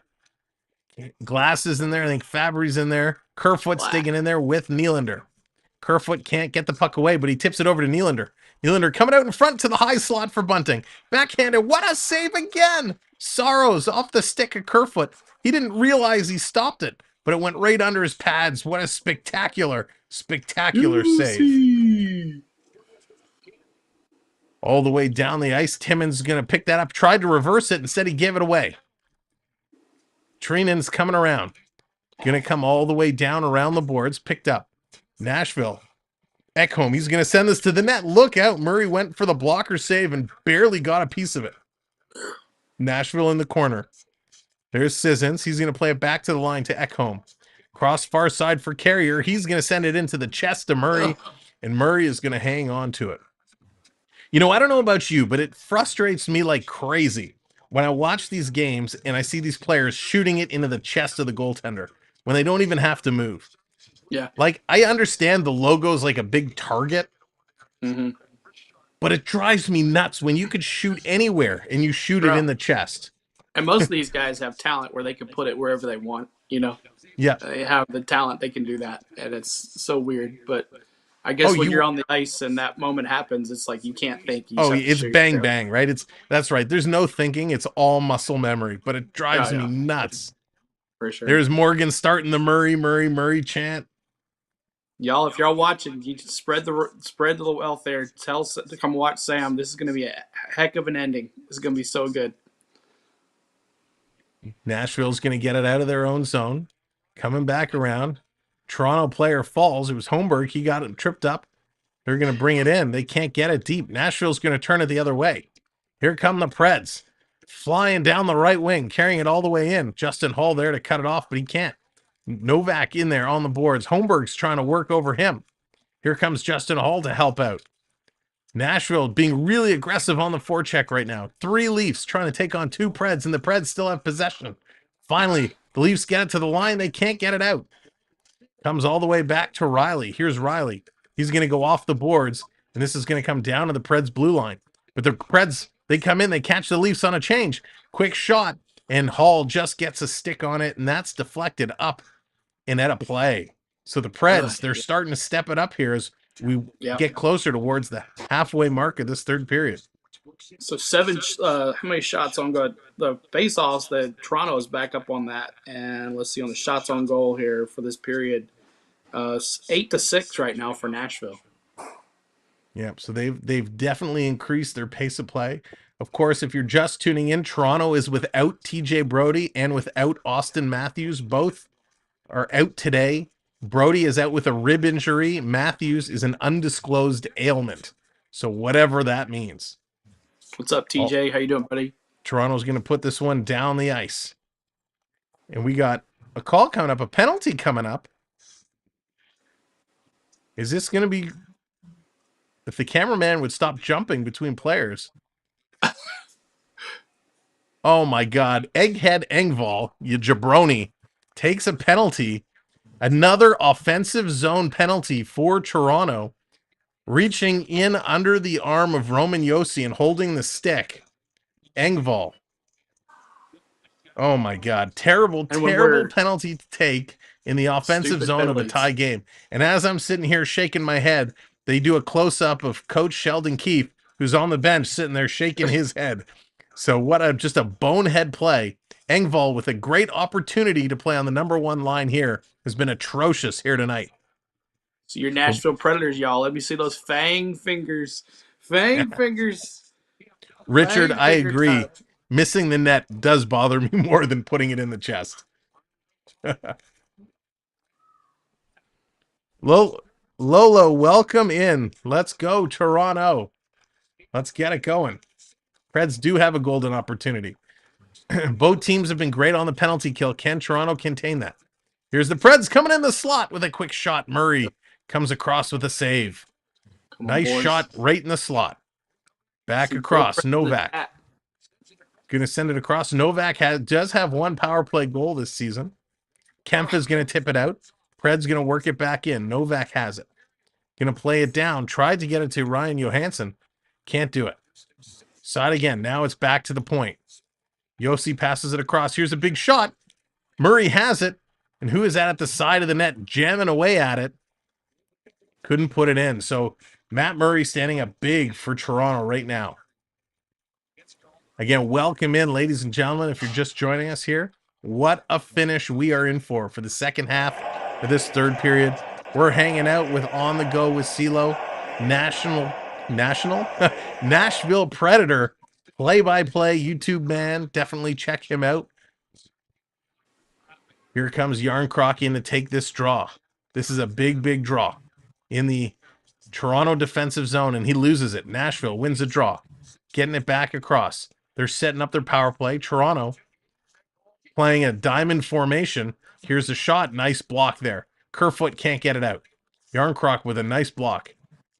Glass is in there. I think Fabry's in there. Kerfoot's digging in there with Nylander. Kerfoot can't get the puck away, but he tips it over to Nylander. Nylander coming out in front to the high slot for Bunting. Backhanded. What a save again! Saros off the stick of Kerfoot. He didn't realize he stopped it, but it went right under his pads. What a spectacular save. All the way down the ice. Timmins is going to pick that up. Tried to reverse it. Instead, he gave it away. Treenan's coming around. Going to come all the way down around the boards. Picked up. Nashville. Ekholm. He's going to send this to the net. Look out. Murray went for the blocker save and barely got a piece of it. Nashville in the corner. There's Sissons. He's going to play it back to the line to Ekholm. Cross far side for Carrier. He's going to send it into the chest to Murray. And Murray is going to hang on to it. You know, I don't know about you, but it frustrates me like crazy when I watch these games and I see these players shooting it into the chest of the goaltender when they don't even have to move. Yeah. Like, I understand the logo's like a big target, but it drives me nuts when you could shoot anywhere and you shoot it in the chest. And most of these guys have talent where they can put it wherever they want, you know? Yeah. They have the talent, they can do that. And it's so weird. But I guess when you're on the ice and that moment happens, it's like you can't think. You it's bang, bang, right? That's right. There's no thinking. It's all muscle memory, but it drives me nuts. For sure. There's Morgan starting the Murray chant. Y'all, if y'all watching, you just spread the wealth there. Tell to come watch Sam. This is going to be a heck of an ending. This is going to be so good. Nashville's going to get it out of their own zone. Coming back around. Toronto player falls. It was Holmberg. He got it tripped up. They're going to bring it in. They can't get it deep. Nashville's going to turn it the other way. Here come the Preds. Flying down the right wing, carrying it all the way in. Justin Hall there to cut it off, but he can't. Novak in there on the boards. Holmberg's trying to work over him. Here comes Justin Hall to help out. Nashville being really aggressive on the forecheck right now. 3 Leafs trying to take on 2 Preds, and the Preds still have possession. Finally, the Leafs get it to the line. They can't get it out. Comes all the way back to Riley. Here's Riley. He's going to go off the boards, and this is going to come down to the Preds' blue line. But the Preds, they come in, they catch the Leafs on a change. Quick shot, and Hall just gets a stick on it, and that's deflected up and at a play. So the Preds, they're starting to step it up here as we get closer towards the halfway mark of this third period. So 7, how many shots on goal? The face-offs that Toronto is back up on that. And let's see on the shots on goal here for this period. 8-6 right now for Nashville. Yeah, so they've definitely increased their pace of play. Of course, if you're just tuning in, Toronto is without TJ Brodie and without Austin Matthews. Both are out today. Brodie is out with a rib injury. Matthews is an undisclosed ailment. So whatever that means. What's up, TJ? How you doing, buddy? Toronto's going to put this one down the ice. And we got a call coming up, a penalty coming up. Is this going to be... If the cameraman would stop jumping between players. Oh my God. Egghead Engvall, you jabroni, takes a penalty. Another offensive zone penalty for Toronto. Reaching in under the arm of Roman Josi and holding the stick. Engvall. Oh my God. Terrible penalty to take in the offensive zone of a tie game. And as I'm sitting here shaking my head, they do a close-up of Coach Sheldon Keefe, who's on the bench sitting there shaking his head. So what just a bonehead play. Engvall with a great opportunity to play on the number 1 line here has been atrocious here tonight. So your Nashville Predators, y'all. Let me see those fang fingers. Fang fingers. Richard, I agree. Missing the net does bother me more than putting it in the chest. Lolo, welcome in. Let's go, Toronto. Let's get it going. Preds do have a golden opportunity. Both teams have been great on the penalty kill. Can Toronto contain that? Here's the Preds coming in the slot with a quick shot. Murray comes across with a save. Nice shot right in the slot. Back across. Novak. Going to send it across. Novak does have 1 power play goal this season. Kempf is going to tip it out. Pred's going to work it back in. Novak has it. Going to play it down. Tried to get it to Ryan Johansson. Can't do it. Side again. Now it's back to the point. Josi passes it across. Here's a big shot. Murray has it. And who is that at the side of the net jamming away at it? Couldn't put it in. So Matt Murray standing up big for Toronto right now. Again, welcome in, ladies and gentlemen, if you're just joining us here. What a finish we are in for the second half of this third period. We're hanging out with On the Go with CeeLo, Nashville Predator, play-by-play YouTube man. Definitely check him out. Here comes Yarn Crocky in to take this draw. This is a big, big draw in the Toronto defensive zone, and he loses it. Nashville wins the draw, getting it back across. They're setting up their power play. Toronto playing a diamond formation. Here's a shot. Nice block there. Kerfoot can't get it out. Yarncroc with a nice block.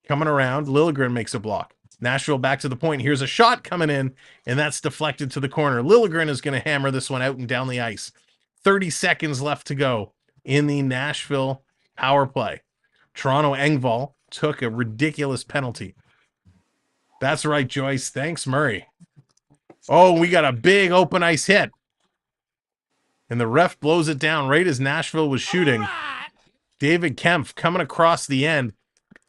Coming around. Liljegren makes a block. Nashville back to the point. Here's a shot coming in, and that's deflected to the corner. Liljegren is going to hammer this one out and down the ice. 30 seconds left to go in the Nashville power play. Toronto Engvall took a ridiculous penalty. That's right, Joyce. Thanks, Murray. Oh, we got a big open ice hit. And the ref blows it down right as Nashville was shooting. David Kempf coming across the end.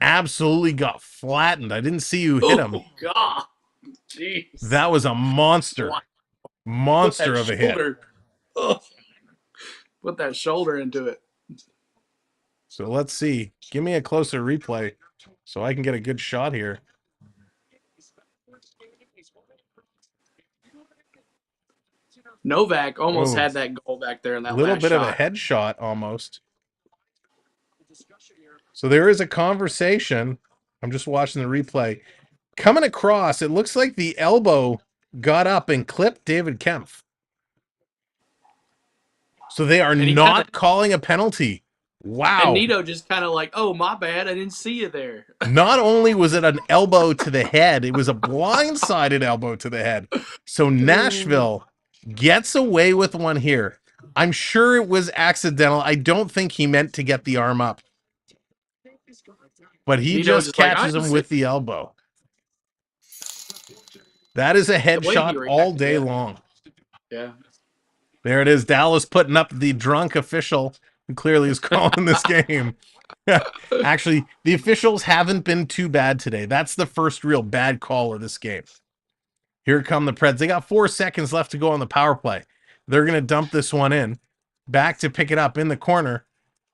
Absolutely got flattened. I didn't see who hit him. Oh, God. Jeez. That was a monster. Monster of a hit. Oh. Put that shoulder into it. So let's see. Give me a closer replay so I can get a good shot here. Novak almost had that goal back there in that little last bit shot. of a headshot almost. So there is a conversation. I'm just watching the replay. Coming across, it looks like the elbow got up and clipped David Kempf. So they are not calling a penalty. Wow. And Nito just kind of like, oh, my bad. I didn't see you there. Not only was it an elbow to the head, it was a blindsided elbow to the head. So Nashville gets away with one here. I'm sure it was accidental. I don't think he meant to get the arm up. But he Nito just like, catches him with the elbow. That is a headshot all day long. Yeah. There it is. Dallas putting up the drunk official who clearly is calling this game. Actually, the officials haven't been too bad today. That's the first real bad call of this game. Here come the Preds. They got 4 seconds left to go on the power play. They're going to dump this one in. Back to pick it up in the corner.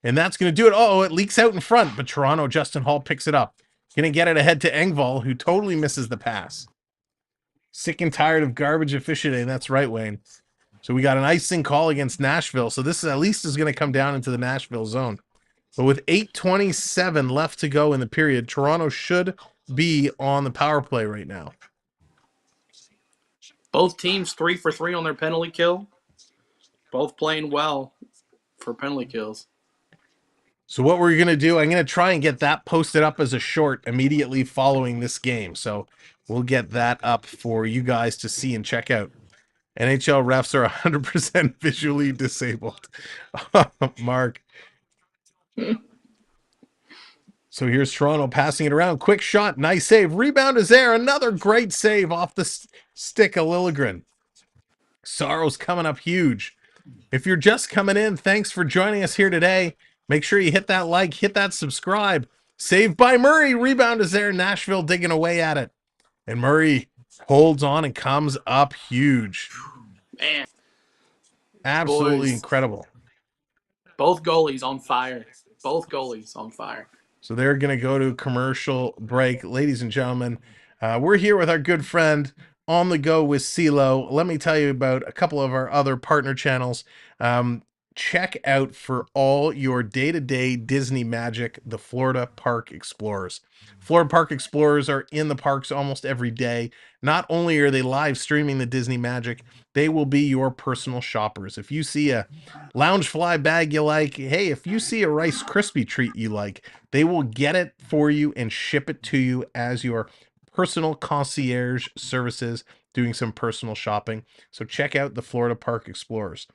And that's going to do it. Oh, it leaks out in front. But Toronto, Justin Hall picks it up. Going to get it ahead to Engvall, who totally misses the pass. Sick and tired of garbage officiating. That's right, Wayne. So we got an icing call against Nashville. So this is at least is going to come down into the Nashville zone. But with 8:27 left to go in the period, Toronto should be on the power play right now. Both teams 3 for 3 on their penalty kill. Both playing well for penalty kills. So what we're going to do, I'm going to try and get that posted up as a short immediately following this game. So we'll get that up for you guys to see and check out. NHL refs are 100% visually disabled. Mark. So here's Toronto passing it around. Quick shot. Nice save. Rebound is there. Another great save off the stick of Liljegren. Saros coming up huge. If you're just coming in, thanks for joining us here today. Make sure you hit that like, hit that subscribe. Saved by Murray. Rebound is there. Nashville digging away at it. And Murray holds on and comes up huge. Man. Absolutely Boys. incredible. Both goalies on fire. Both goalies on fire. So they're going to go to commercial break. Ladies and gentlemen, we're here with our good friend On the Go with CeeLo. Let me tell you about a couple of our other partner channels. Check out for all your day-to-day Disney magic, the Florida Park Explorers. Florida Park Explorers are in the parks almost every day. Not only are they live streaming the Disney magic, they will be your personal shoppers. If you see a Loungefly bag you like, hey, if you see a Rice Krispie treat you like, they will get it for you and ship it to you as your personal concierge services, doing some personal shopping. So check out the Florida Park Explorers.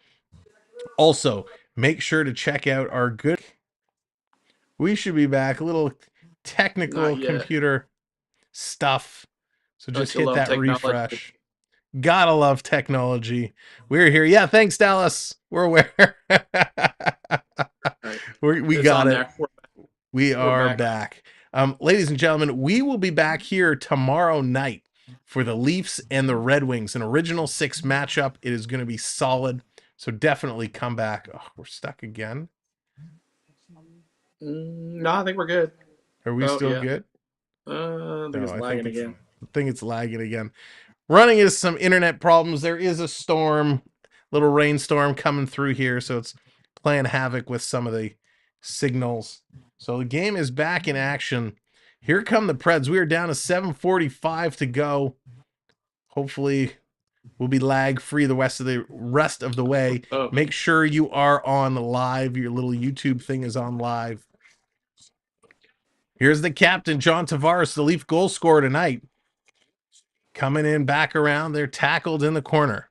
Also, make sure to check out our good... We should be back. A little technical computer stuff. So just hit that refresh. Gotta love technology. We're here. Yeah, thanks, Dallas. We're aware. We got it. We are back. Ladies and gentlemen, we will be back here tomorrow night for the Leafs and the Red Wings, an original 6 matchup. It is going to be solid. So definitely come back. Oh, we're stuck again. No, I think we're good. Are we still good? I think it's lagging again. I think it's lagging again. Running into some internet problems. There is a storm, little rainstorm coming through here, so it's playing havoc with some of the signals. So the game is back in action. Here come the Preds. We are down to 7:45 to go. Hopefully we'll be lag free the rest of the way. Make sure you are on live. Your little YouTube thing is on live. Here's the captain, John Tavares, the Leaf goal scorer tonight. Coming in back around. They're tackled in the corner.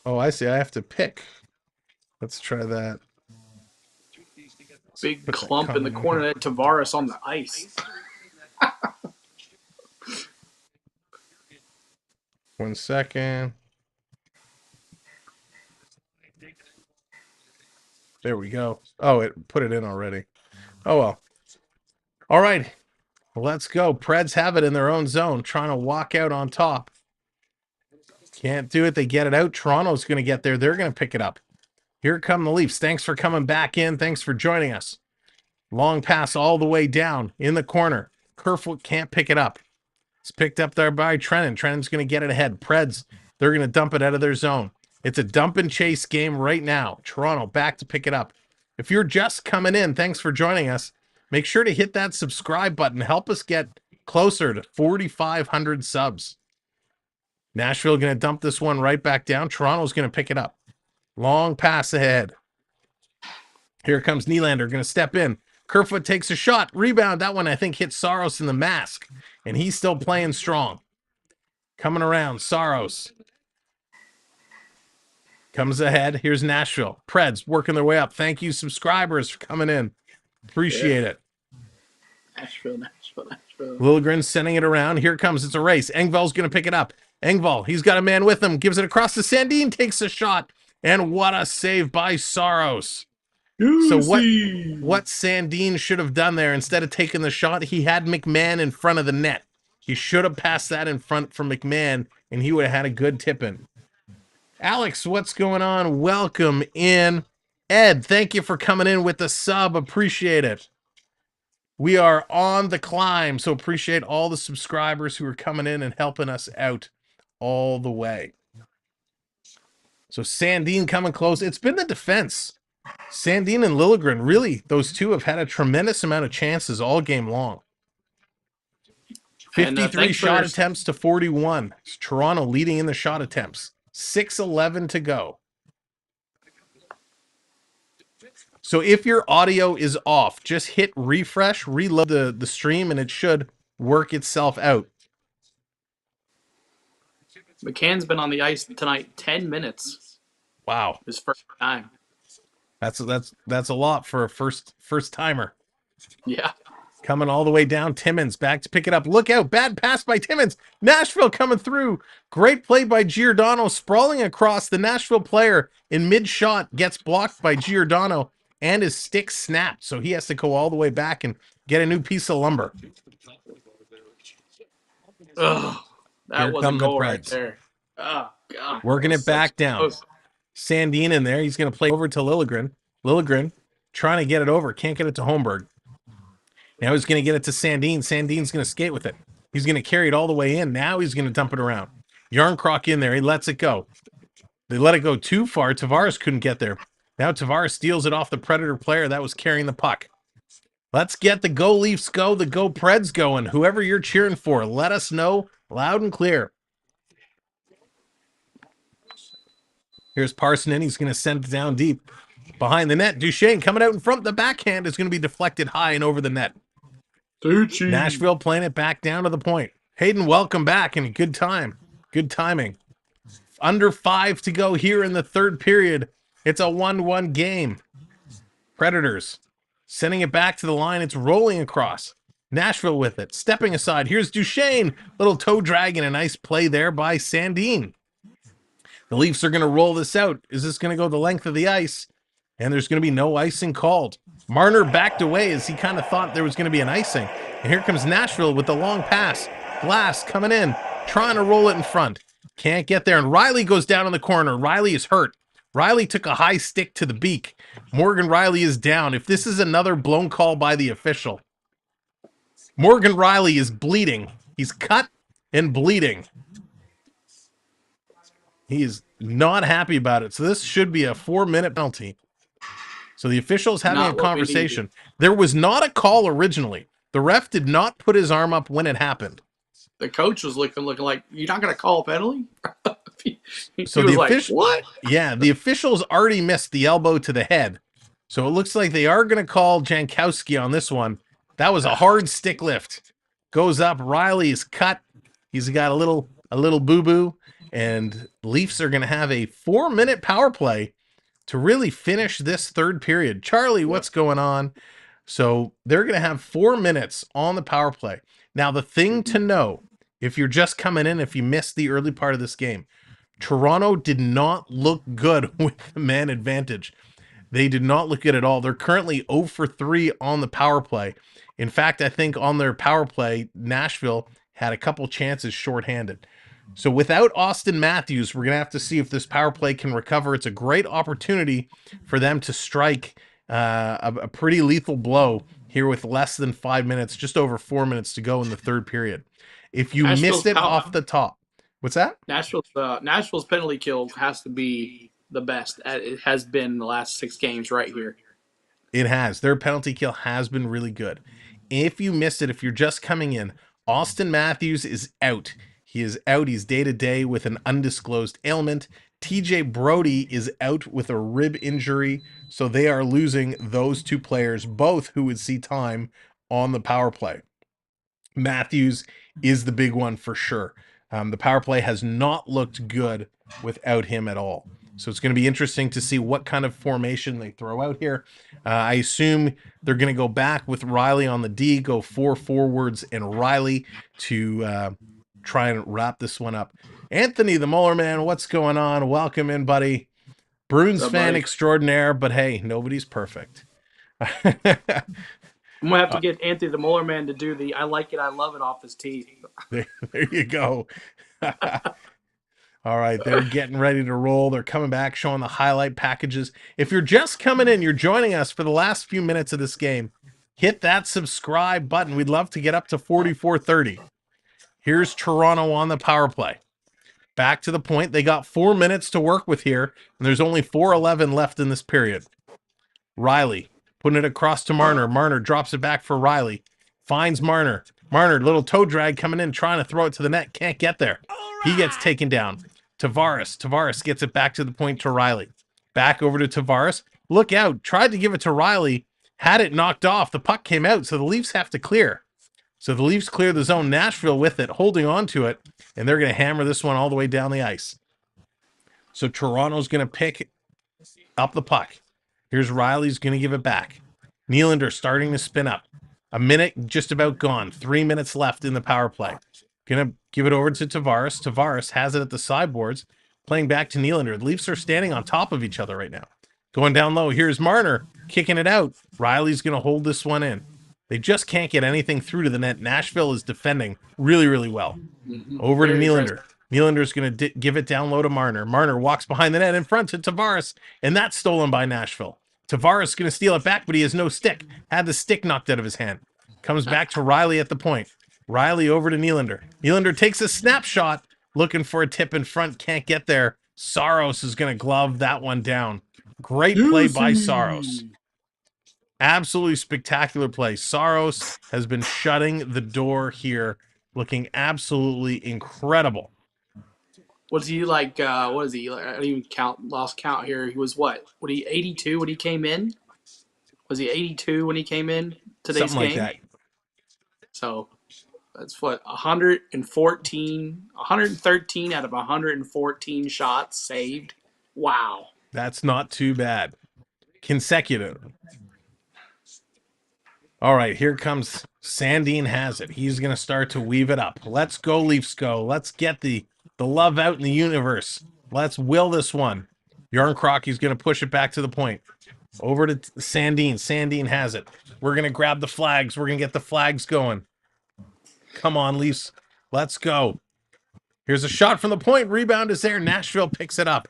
Oh, I see. I have to pick. Let's try that. Big clump in the corner. That Tavares on the ice. 1 second. There we go. Oh, it put it in already. Oh, well. All right. Let's go. Preds have it in their own zone, trying to walk out on top. Can't do it. They get it out. Toronto's going to get there. They're going to pick it up. Here come the Leafs. Thanks for coming back in. Thanks for joining us. Long pass all the way down in the corner. Kerfoot can't pick it up. It's picked up there by Trennan. Trennan's going to get it ahead. Preds, they're going to dump it out of their zone. It's a dump and chase game right now. Toronto back to pick it up. If you're just coming in, thanks for joining us. make sure to hit that subscribe button. Help us get closer to 4,500 subs. Nashville going to dump this one right back down. Toronto's going to pick it up. Long pass ahead. Here comes Nylander, going to step in. Kerfoot takes a shot. Rebound. That one, I think, hit Saros in the mask. And he's still playing strong. Coming around. Saros comes ahead. Here's Nashville. Preds working their way up. Thank you, subscribers, for coming in. Appreciate it. Nashville. Liljegren sending it around. Here it comes. It's a race. Engvall's going to pick it up. Engvall, he's got a man with him. Gives it across to Sandin. Takes a shot. And what a save by Saros. So what Sandin should have done there, instead of taking the shot, he had McMahon in front of the net. He should have passed that in front for McMahon, and he would have had a good tip-in. Alex, what's going on? Welcome in. Ed, thank you for coming in with the sub. Appreciate it. We are on the climb, so appreciate all the subscribers who are coming in and helping us out all the way. So Sandin coming close. It's been the defense. Sandin and Liljegren, really, those two have had a tremendous amount of chances all game long. 53 shot attempts to 41. It's Toronto leading in the shot attempts. 6:11 to go. So if your audio is off, just hit refresh, reload the stream, and it should work itself out. McCann's been on the ice tonight 10 minutes. Wow. His first time. That's a lot for a first timer. Yeah. Coming all the way down. Timmins back to pick it up. Look out. Bad pass by Timmins. Nashville coming through. Great play by Giordano. Sprawling across. The Nashville player in mid-shot gets blocked by Giordano, and his stick snapped. So he has to go all the way back and get a new piece of lumber. Ugh, that was a goal right there. Oh, God. Working it back down. Sandin in there. He's going to play over to Liljegren. Liljegren trying to get it over. Can't get it to Holmberg. Now he's going to get it to Sandin. Sandin's going to skate with it. He's going to carry it all the way in. Now he's going to dump it around. Yarncroc in there. He lets it go. They let it go too far. Tavares couldn't get there. Now Tavares steals it off the Predator player that was carrying the puck. Let's get the Go Leafs go, the Go Preds going. Whoever you're cheering for, let us know loud and clear. Here's Parsonen. He's going to send it down deep. Behind the net, Duchene coming out in front. The backhand is going to be deflected high and over the net. Duchene. Nashville playing it back down to the point. Hayden, welcome back, and good time. Good timing. Under 5 to go here in the third period. It's a 1-1 game. Predators sending it back to the line. It's rolling across. Nashville with it. Stepping aside. Here's Duchene. Little toe drag and a nice play there by Sandin. The Leafs are going to roll this out. Is this going to go the length of the ice? And there's going to be no icing called. Marner backed away as he kind of thought there was going to be an icing. And here comes Nashville with the long pass. Glass coming in, trying to roll it in front. Can't get there. And Riley goes down in the corner. Riley is hurt. Riley took a high stick to the beak. Morgan Riley is down. If this is another blown call by the official. Morgan Riley is bleeding. He's cut and bleeding. He is not happy about it. So this should be a 4-minute penalty. So the official's having a conversation. There was not a call originally. The ref did not put his arm up when it happened. The coach was looking like, you're not going to call a penalty? So the official, what? Yeah, the officials already missed the elbow to the head. So it looks like they are going to call Jankowski on this one. That was a hard stick lift. Goes up. Riley is cut. He's got a little boo-boo. And Leafs are going to have a 4-minute power play to really finish this third period. Charlie, what's going on? So they're going to have 4 minutes on the power play. Now, the thing to know, if you're just coming in, if you missed the early part of this game, Toronto did not look good with the man advantage. They did not look good at all. They're currently 0 for 3 on the power play. In fact, I think on their power play, Nashville had a couple chances shorthanded. So without Austin Matthews, we're going to have to see if this power play can recover. It's a great opportunity for them to strike a pretty lethal blow here with less than 5 minutes, just over 4 minutes to go in the third period. If you missed it off the top. What's that? Nashville's penalty kill has to be the best. It has been the last 6 games right here. It has. Their penalty kill has been really good. If you missed it, if you're just coming in, Austin Matthews is out. He is out. He's day-to-day with an undisclosed ailment. TJ Brody is out with a rib injury, so they are losing those two players, both who would see time on the power play. Matthews is the big one for sure. The power play has not looked good without him at all. So it's going to be interesting to see what kind of formation they throw out here. I assume they're going to go back with Riley on the D, go 4 forwards and Riley to try and wrap this one up. Anthony, the Muller man, what's going on? Welcome in, buddy. Bruins fan buddy? Extraordinaire, but hey, nobody's perfect. I'm gonna have to get Anthony the Muller man to do the "I like it, I love it" off his tee. There you go. All right, they're getting ready to roll. They're coming back, showing the highlight packages. If you're just coming in, you're joining us for the last few minutes of this game, hit that subscribe button. We'd love to get up to 44-30. Here's Toronto on the power play. Back to the point. They got 4 minutes to work with here, and there's only 4:11 left in this period. Riley putting it across to Marner. Marner drops it back for Riley. Finds Marner. Marner, little toe drag coming in, trying to throw it to the net. Can't get there. He gets taken down. Tavares. Tavares gets it back to the point to Riley. Back over to Tavares. Look out. Tried to give it to Riley. Had it knocked off. The puck came out, so the Leafs have to clear. So the Leafs clear the zone. Nashville with it, holding on to it, and they're going to hammer this one all the way down the ice. So Toronto's going to pick up the puck. Here's Riley's going to give it back. Nylander starting to spin up. A minute just about gone. 3 minutes left in the power play. Going to give it over to Tavares. Tavares has it at the sideboards. Playing back to Nylander. The Leafs are standing on top of each other right now. Going down low. Here's Marner kicking it out. Riley's going to hold this one in. They just can't get anything through to the net. Nashville is defending really, really well. Over to Nylander. Nylander's going to give it down low to Marner. Marner walks behind the net in front to Tavares, and that's stolen by Nashville. Tavares going to steal it back, but he has no stick. Had the stick knocked out of his hand. Comes back to Riley at the point. Riley over to Nylander. Nylander takes a snapshot, looking for a tip in front. Can't get there. Saros is going to glove that one down. Great play by Saros. Absolutely spectacular play. Saros has been shutting the door here, looking absolutely incredible. Was he like, what is he? I don't even lost count here. He was what? Was he 82 when he came in? Was he 82 when he came in today's Something game? like that. So that's what, 113 out of 114 shots saved. Wow. That's not too bad. Consecutive. All right, here comes Sandin has it. He's going to start to weave it up. Let's go, Leafs go. Let's get the love out in the universe. Let's will this one. Yarncrocky's going to push it back to the point. Over to Sandin. Sandin has it. We're going to grab the flags. We're going to get the flags going. Come on, Leafs. Let's go. Here's a shot from the point. Rebound is there. Nashville picks it up.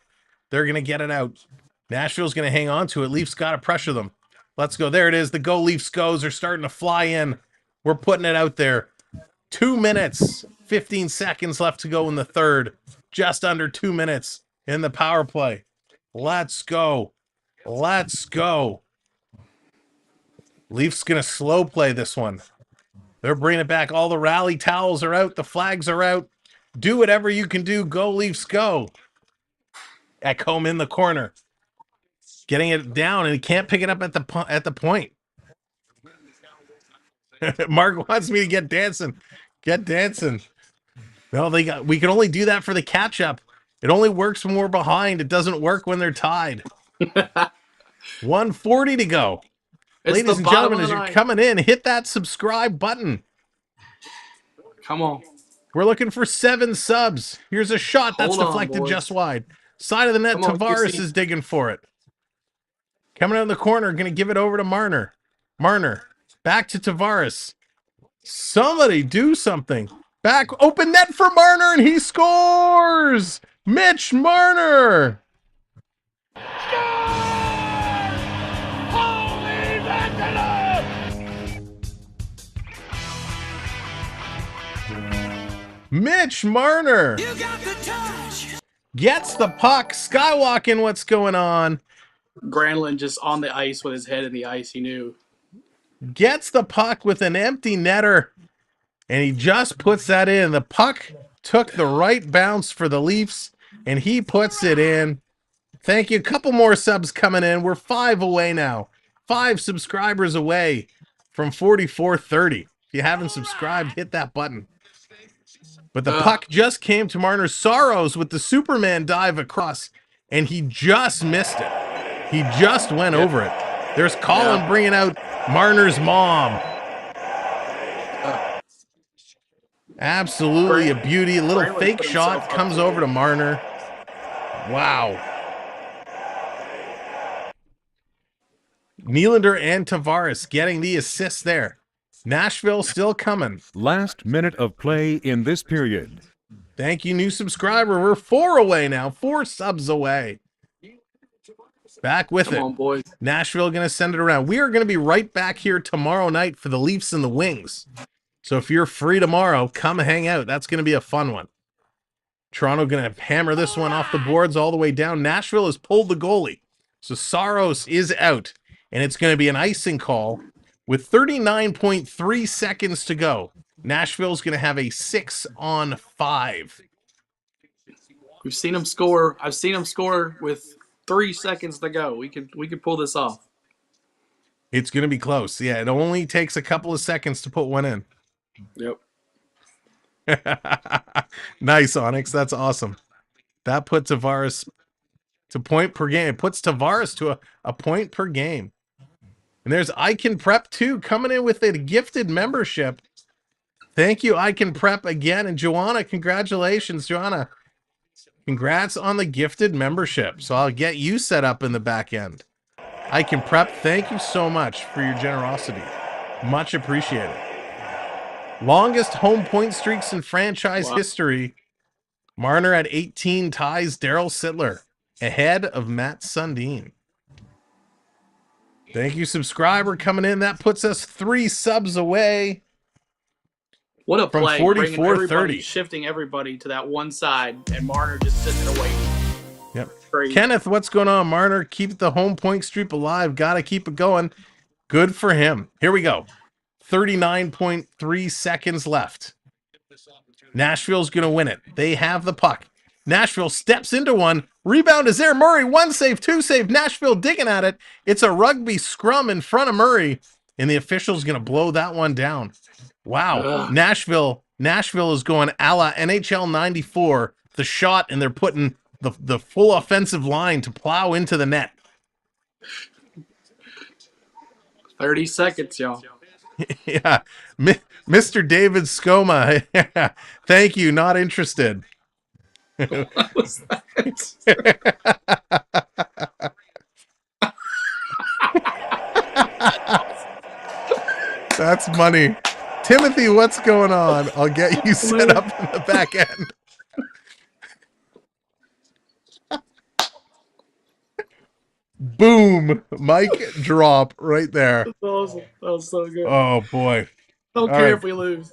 They're going to get it out. Nashville's going to hang on to it. Leafs got to pressure them. Let's go. There it is. The Go Leafs goes are starting to fly in. We're putting it out there. 2 minutes, 15 seconds left to go in the third. Just under 2 minutes in the power play. Let's go. Let's go. Leafs going to slow play this one. They're bringing it back. All the rally towels are out. The flags are out. Do whatever you can do. Go Leafs go. Ekholm in the corner. Getting it down, and he can't pick it up at the point. Mark wants me to get dancing. Get dancing. No, we can only do that for the catch up. It only works when we're behind. It doesn't work when they're tied. 1:40 to go. Ladies and gentlemen, as you're coming in, hit that subscribe button. Come on. We're looking for 7 subs. Here's a shot that's deflected just wide. Side of the net, Tavares is digging for it. Coming out of the corner, going to give it over to Marner. Marner, back to Tavares. Somebody do something. Back, open net for Marner, and he scores! Mitch Marner! Mitch Marner gets the puck. Skywalking, what's going on? Granlund just on the ice with his head in the ice. He knew. Gets the puck with an empty netter, and he just puts that in. The puck took the right bounce for the Leafs, and he puts it in. Thank you. A couple more subs coming in. We're 5 away now. 5 subscribers away from 4430. If you haven't subscribed, hit that button. But the puck just came to Marner. Saros with the Superman dive across, and he just missed it. He just went over it. There's Colin bringing out Marner's mom. Absolutely a beauty. A little fake shot comes over to Marner. Wow. Nylander and Tavares getting the assists there. Nashville still coming. Last minute of play in this period. Thank you, new subscriber. We're 4 away now. 4 subs away. Back with it. Come on, boys. Nashville going to send it around. We are going to be right back here tomorrow night for the Leafs and the Wings. So if you're free tomorrow, come hang out. That's going to be a fun one. Toronto going to hammer this one off the boards all the way down. Nashville has pulled the goalie. So Saros is out. And it's going to be an icing call with 39.3 seconds to go. Nashville's going to have a 6-on-5. We've seen him score. I've seen him score with 3 seconds to go. We could pull this off. It's going to be close. Yeah, it only takes a couple of seconds to put one in. Yep. Nice, Onyx. That's awesome. That puts Tavares to point per game. It puts Tavares to a point per game. And there's I Can Prep 2 coming in with a gifted membership. Thank you, I Can Prep again. And Joanna, congratulations, Joanna. Congrats on the gifted membership. So I'll get you set up in the back end. I Can Prep, thank you so much for your generosity. Much appreciated. Longest home point streaks in franchise history. Marner at 18 ties Daryl Sittler ahead of Matt Sundin. Thank you, subscriber, coming in. That puts us 3 subs away. What a from play. 44-30. Shifting everybody to that one side, and Marner just sitting there waiting. Yep. Crazy. Kenneth, what's going on? Marner, keep the home point streak alive. Got to keep it going. Good for him. Here we go. 39.3 seconds left. Nashville's going to win it. They have the puck. Nashville steps into one. Rebound is there. Murray, 1 save, 2 save. Nashville digging at it. It's a rugby scrum in front of Murray, and the official's going to blow that one down. Wow. Nashville is going a la NHL 94, the shot, and they're putting the full offensive line to plow into the net. 30 seconds, y'all. Yeah. Mr. David Skoma. Thank you. Not interested. What was that? That's money. Timothy, what's going on? I'll get you set up in the back end. Boom. Mic drop right there. That's awesome. That was so good. Oh, boy. Don't care if we lose.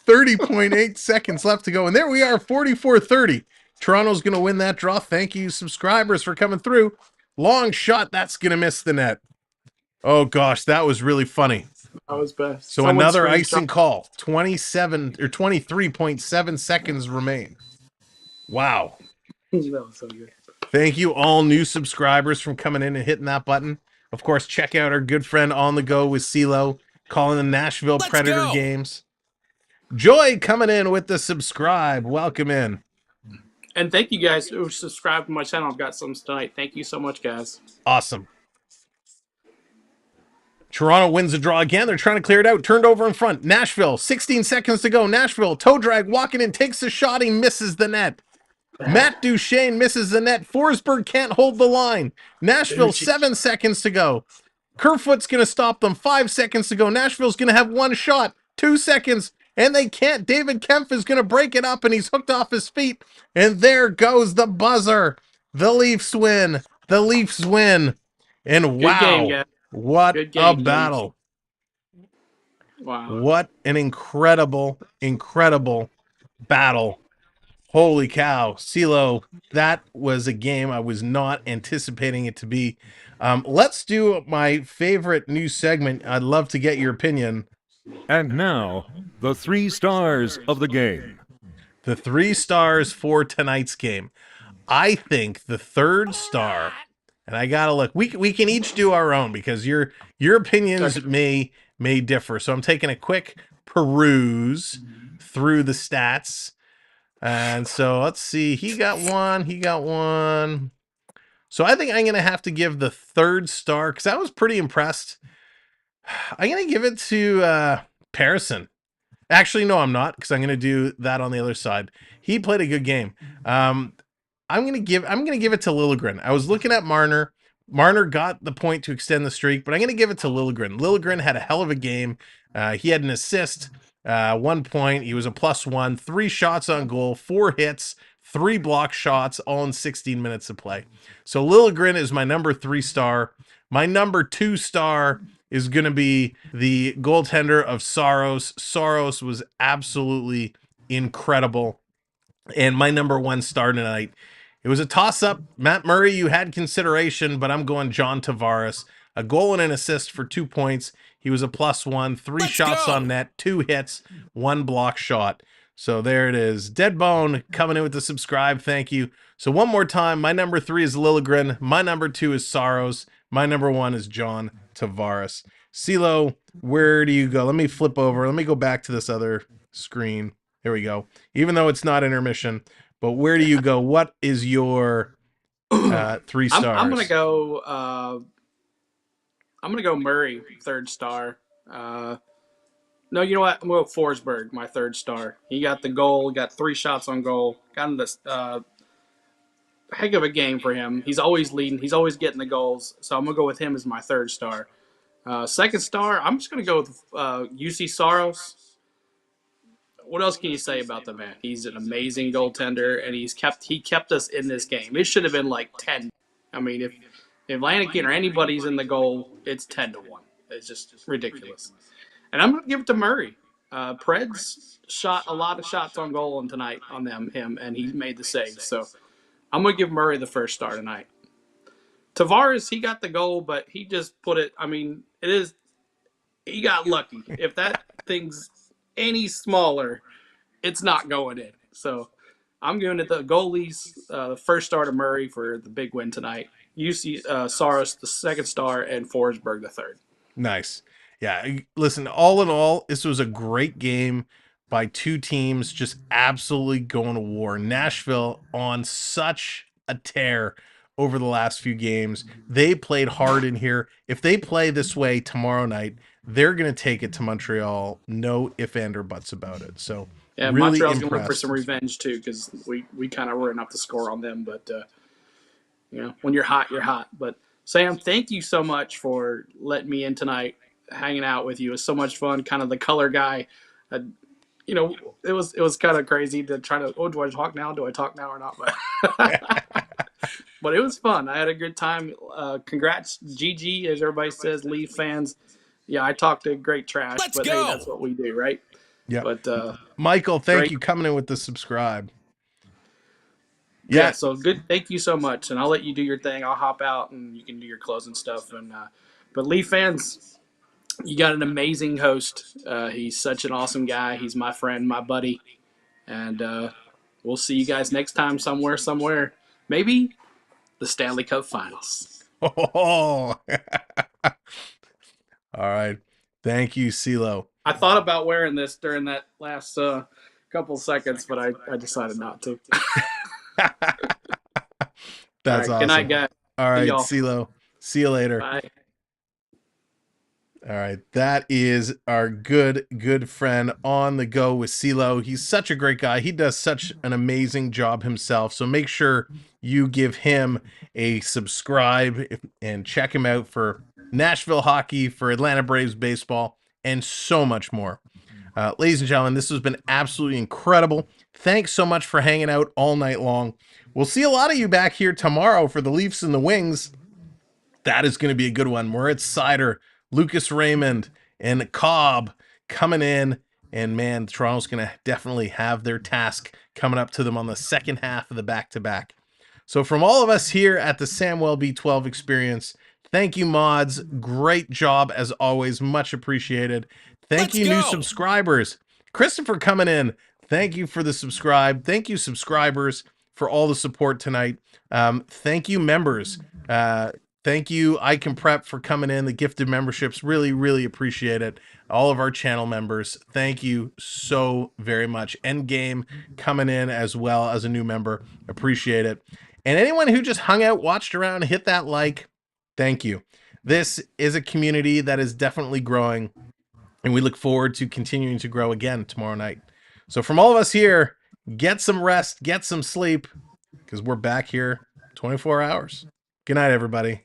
30.8 seconds left to go. And there we are, 44-30. Toronto's going to win that draw. Thank you, subscribers, for coming through. Long shot. That's going to miss the net. Oh, gosh. That was really funny. That was best. So another icing call. 27 or 23.7 seconds remain. Wow. That was so good. Thank you, all new subscribers, from coming in and hitting that button. Of course, check out our good friend On The Go with CeeLo, calling the Nashville Predator games. Joy coming in with the subscribe. Welcome in. And thank you guys who subscribed to my channel. I've got some tonight. Thank you so much, guys. Awesome. Toronto wins the draw again. They're trying to clear it out. Turned over in front. Nashville, 16 seconds to go. Nashville, toe drag, walking in, takes the shot. He misses the net. Matt Duchene misses the net. Forsberg can't hold the line. Nashville, 7 seconds to go. Kerfoot's going to stop them. 5 seconds to go. Nashville's going to have one shot. 2 seconds. And they can't. David Kempf is going to break it up, and he's hooked off his feet. And there goes the buzzer. The Leafs win. The Leafs win. And Good wow, game, guys. what Good a game, battle. Wow. What an incredible, incredible battle Holy cow, CeeLo, that was a game I was not anticipating it to be. Let's do my favorite new segment. I'd love to get your opinion. And now, the 3 stars of the game. The 3 stars for tonight's game. I think the third star, and I gotta look. We can each do our own because your opinions may differ. So I'm taking a quick peruse through the stats. And so let's see. He got one. He got one. So I think I'm going to have to give the third star because I was pretty impressed. I'm going to give it to Persson. Actually, no, I'm not because I'm going to do that on the other side. He played a good game. I'm going to give it to Liljegren. I was looking at Marner. Marner got the point to extend the streak, but I'm going to give it to Liljegren. Liljegren had a hell of a game. He had an assist. 1 point. He was a +1, 3 shots on goal, 4 hits, 3 block shots, all in 16 minutes of play. So Liljegren is my number 3 star. My number 2 star is going to be the goaltender of Saros. Saros was absolutely incredible. And my number 1 star tonight, it was a toss-up. Matt Murray, you had consideration, but I'm going John Tavares. A goal and an assist for 2 points. He was a +1, 3 shots on net, 2 hits, 1 block shot. So there it is. Deadbone coming in with the subscribe. Thank you. So one more time, my number 3 is Liljegren. My number 2 is Saros. My number 1 is John Tavares. CeeLo, where do you go? Let me flip over. Let me go back to this other screen. There we go. Even though it's not intermission, but where do you go? What is your 3 stars? I'm gonna go. I'm going to go Murray, 3rd star. No, you know what? I'm going to go Forsberg, my 3rd star. He got the goal, got 3 shots on goal. Got him this heck of a game for him. He's always leading. He's always getting the goals. So I'm going to go with him as my 3rd star. 2nd star, I'm just going to go with Juuse Saros. What else can you say about the man? He's an amazing goaltender, and he kept us in this game. It should have been like 10. I mean, if Lanigan or anybody's in the goal, it's 10-1. It's just ridiculous. And I'm going to give it to Murray. Preds shot a lot of shots on goal tonight on him, and he made the save. So I'm going to give Murray the 1st star tonight. Tavares, he got the goal, but he just put it, I mean, he got lucky. If that thing's any smaller, it's not going in. So I'm giving it the goalies, the 1st star to Murray for the big win tonight. Juuse Saros, the 2nd star, and Forsberg, the 3rd. Nice. Yeah, listen, all in all, this was a great game by 2 teams just absolutely going to war. Nashville on such a tear over the last few games. They played hard in here. If they play this way tomorrow night, they're going to take it to Montreal. No ifs, ands, or buts about it. So, yeah, really Montreal's going to look for impressed. some revenge, too, because we kind of ran up the score on them. But, when you're hot, you're hot. But, Sam, thank you so much for letting me in tonight, hanging out with you. It was so much fun, kind of the color guy. It was kind of crazy to try to, do I talk now? Do I talk now or not? But it was fun. I had a good time. Congrats, GG, as everybody says, Leaf fans. Yeah, I talked a great trash, but hey, that's what we do, right? Yeah. But Michael, thank great. you coming in with the subscribe. Yeah, so good. Thank you so much, and I'll let you do your thing. I'll hop out, and you can do your closing stuff. And but Leaf fans, you got an amazing host. He's such an awesome guy. He's my friend, my buddy, and we'll see you guys next time somewhere. Maybe the Stanley Cup Finals. Oh. All right. Thank you, CeeLo. I thought about wearing this during that last couple seconds, but I decided not to. That's all right, awesome. Good night, guys. All right, y'all. CeeLo. See you later. Bye. All right, that is our good friend on the go with CeeLo. He's such a great guy. He does such an amazing job himself. So make sure you give him a subscribe and check him out for Nashville Hockey, for Atlanta Braves baseball, and so much more. Ladies and gentlemen, this has been absolutely incredible. Thanks so much for hanging out all night long. We'll see a lot of you back here tomorrow for the Leafs and the Wings. That is going to be a good one. Moritz Seider, Lucas Raymond, and Cobb coming in And man, Toronto's going to definitely have their task coming up to them on the second half of the back-to-back. So from all of us here at the Samwelb12 Experience, thank you, mods. Great job as always. Much appreciated. Thank you, new subscribers. Christopher coming in. Thank you for the subscribe. Thank you, subscribers, for all the support tonight. Thank you, members. Thank you, I Can Prep, for coming in. The gifted memberships. Really, really appreciate it. All of our channel members, thank you so very much. Endgame coming in as well as a new member. Appreciate it. And anyone who just hung out, watched around, hit that like, thank you. This is a community that is definitely growing, and we look forward to continuing to grow again tomorrow night. So from all of us here, get some rest, get some sleep, because we're back here 24 hours. Good night, everybody.